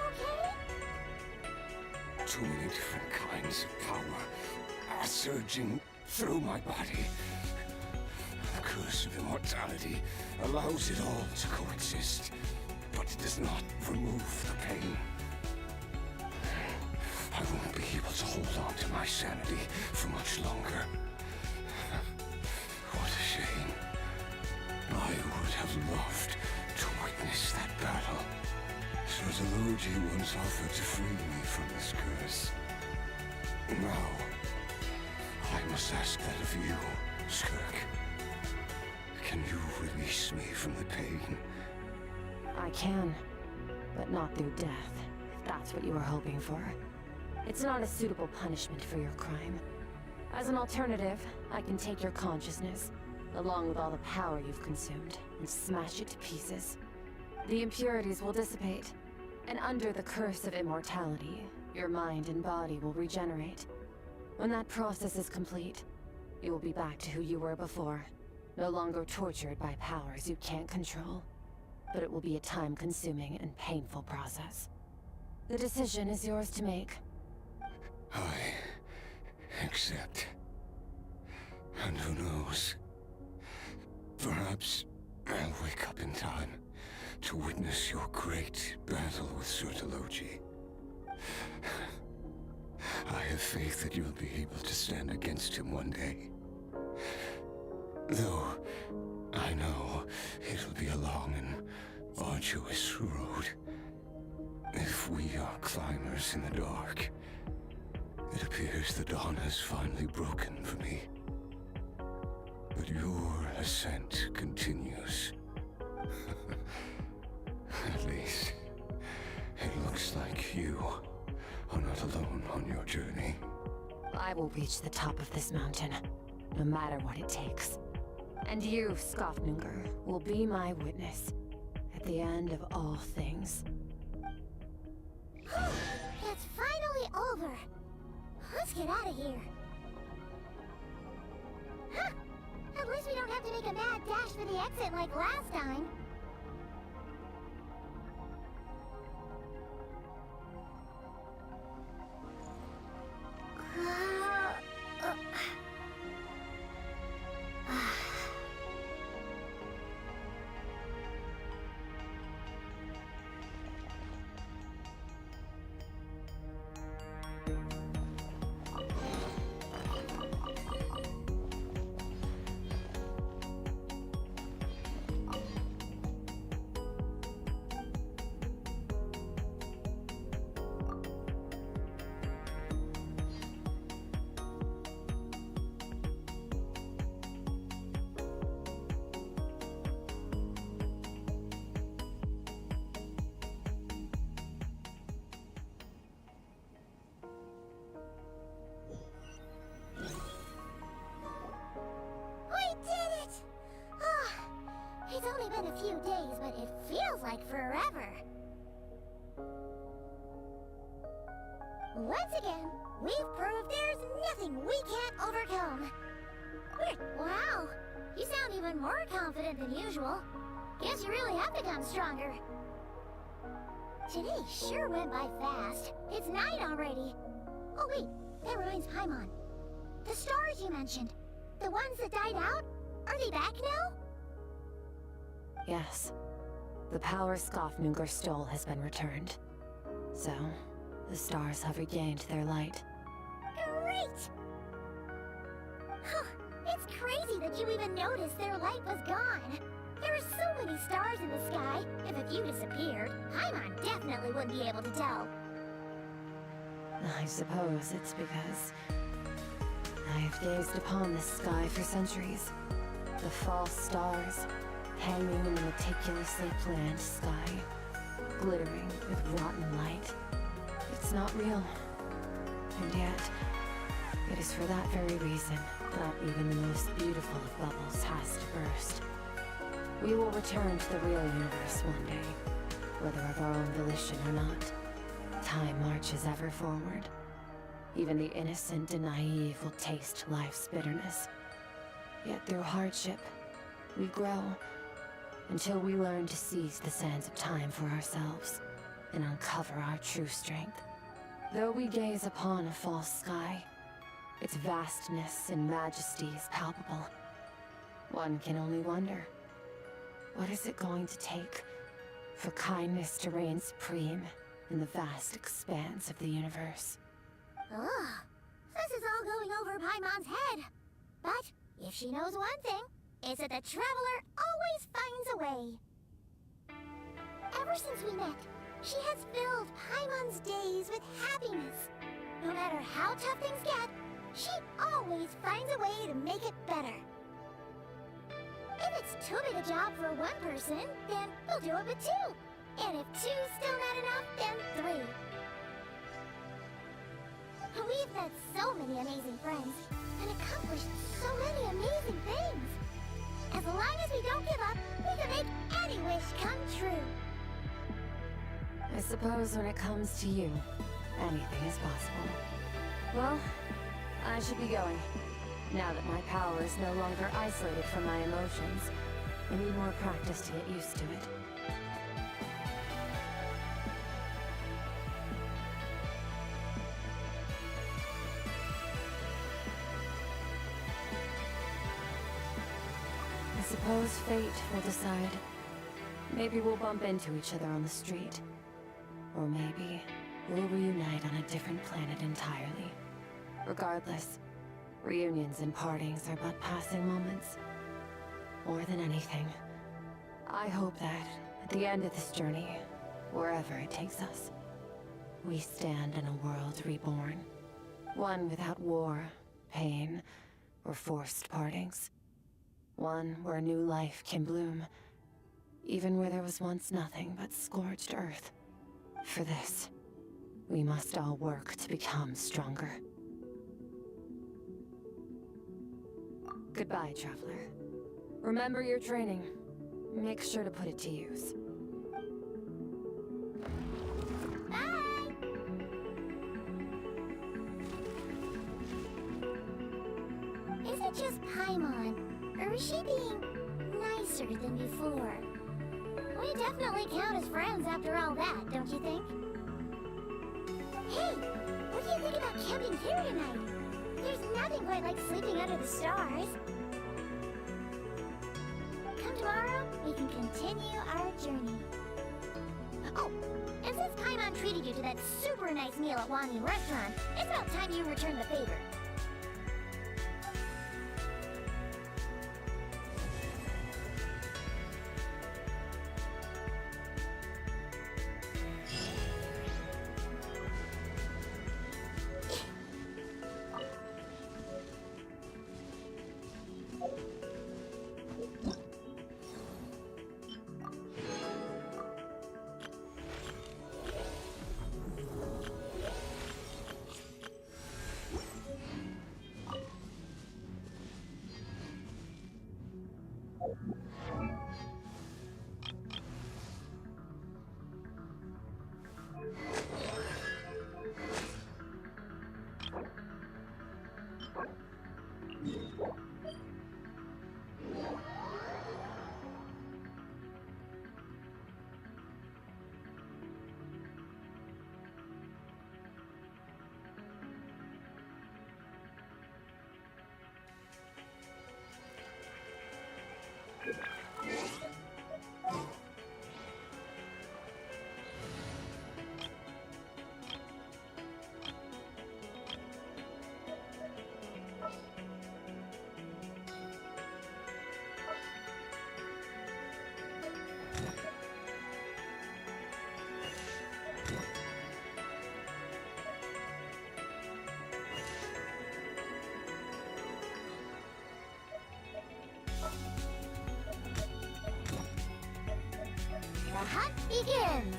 okay? Too many different kinds of power are surging through my body. The curse of immortality allows it all to coexist, but it does not remove the pain. I won't be able to hold on to my sanity for much longer. What a shame. I would have loved to witness that battle. So the Lord once offered to free me from this curse. Now, I must ask that of you, Skirk. Can you release me from the pain? I can, but not through death, if that's what you were hoping for. It's not a suitable punishment for your crime. As an alternative, I can take your consciousness, along with all the power you've consumed, and smash it to pieces. The impurities will dissipate, and under the curse of immortality, your mind and body will regenerate. When that process is complete, you will be back to who you were before, no longer tortured by powers you can't control. But it will be a time-consuming and painful process. The decision is yours to make. I accept. And who knows? Perhaps I'll wake up in time to witness your great battle with Sertologi. I have faith that you'll be able to stand against him one day. Though, I know it'll be a long and arduous road. If we are climbers in the dark, it appears the dawn has finally broken for me. But your ascent continues. At least, it looks like you are not alone on your journey. I will reach the top of this mountain, no matter what it takes. And you, Skofnunger, will be my witness at the end of all things. It's finally over. Let's get out of here. Huh! At least we don't have to make a mad dash for the exit like last time. It's only been a few days, but it feels like forever. Once again, we've proved there's nothing we can't overcome. Wow, you sound even more confident than usual. Guess you really have become stronger. Today sure went by fast. It's night already. Oh wait, that reminds Paimon. The stars you mentioned, the ones that died out, are they back now? Yes. The power Skofnunger stole has been returned. So, the stars have regained their light. Great! Huh, it's crazy that you even noticed their light was gone. There are so many stars in the sky, if a few disappeared, Paimon definitely wouldn't be able to tell. I suppose it's because I have gazed upon this sky for centuries. The false stars, hanging in the meticulously planned sky, glittering with rotten light. It's not real. And yet, it is for that very reason that even the most beautiful of bubbles has to burst. We will return to the real universe one day, whether of our own volition or not. Time marches ever forward. Even the innocent and naive will taste life's bitterness. Yet through hardship, we grow, until we learn to seize the sands of time for ourselves, and uncover our true strength. Though we gaze upon a false sky, its vastness and majesty is palpable. One can only wonder, what is it going to take for kindness to reign supreme in the vast expanse of the universe? Ugh, this is all going over Paimon's head. But if she knows one thing, it's that the Traveler always finds a way. Ever since we met, she has filled Paimon's days with happiness. No matter how tough things get, she always finds a way to make it better. If it's too big a job for one person, then we'll do it with two. And if two's still not enough, then three. We've met so many amazing friends and accomplished so many amazing things. As long as we don't give up, we can make any wish come true. I suppose when it comes to you, anything is possible. Well, I should be going. Now that my power is no longer isolated from my emotions, I need more practice to get used to it. I suppose fate will decide. Maybe we'll bump into each other on the street. Or maybe we'll reunite on a different planet entirely. Regardless, reunions and partings are but passing moments. More than anything, I hope that, at the end of this journey, wherever it takes us, we stand in a world reborn. One without war, pain, or forced partings. One where a new life can bloom, even where there was once nothing but scorched earth. For this, we must all work to become stronger. Goodbye, traveler. Remember your training. Make sure to put it to use. Bye! Is it just Paimon, or is she being nicer than before? We definitely count as friends after all that, don't you think? Hey, what do you think about camping here tonight? There's nothing quite like sleeping under the stars. Come tomorrow, we can continue our journey. Oh, and since Paimon treated you to that super nice meal at Wani Restaurant, it's about time you return the favor. The hunt begins!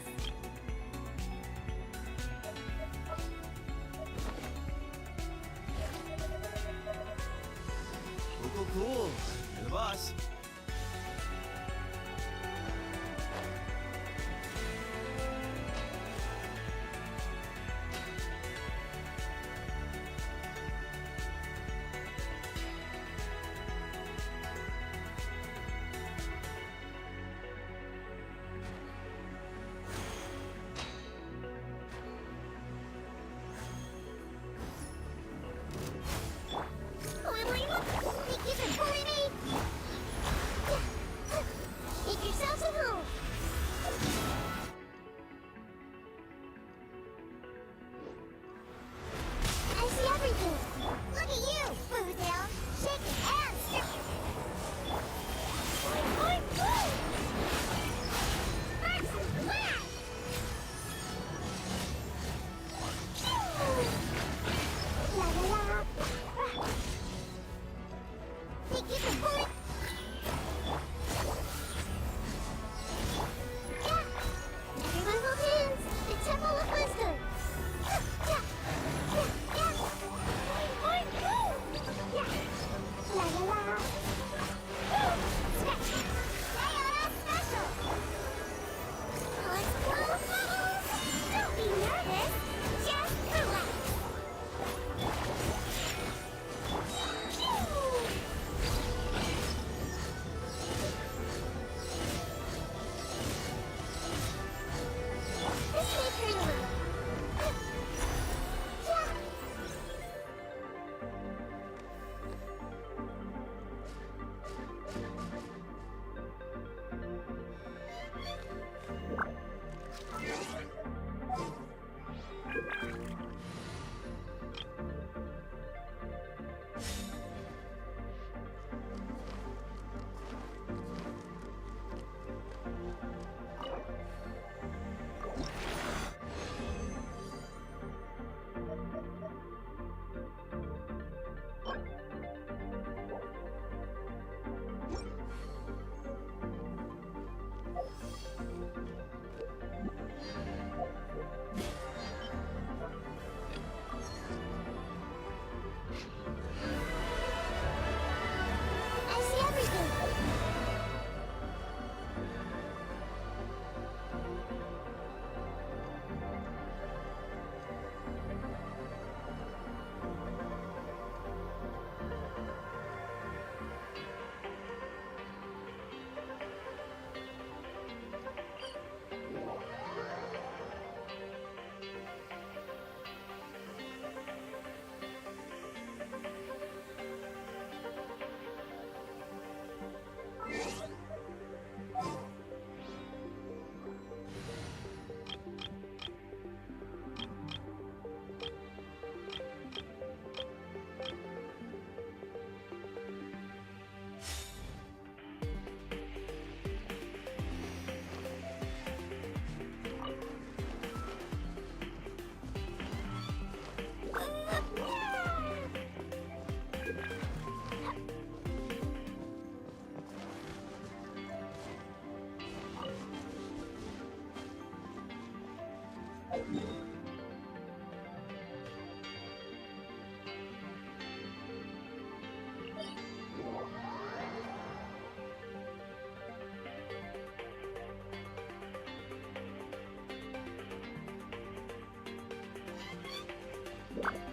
Cool. You're the boss. I see everything. You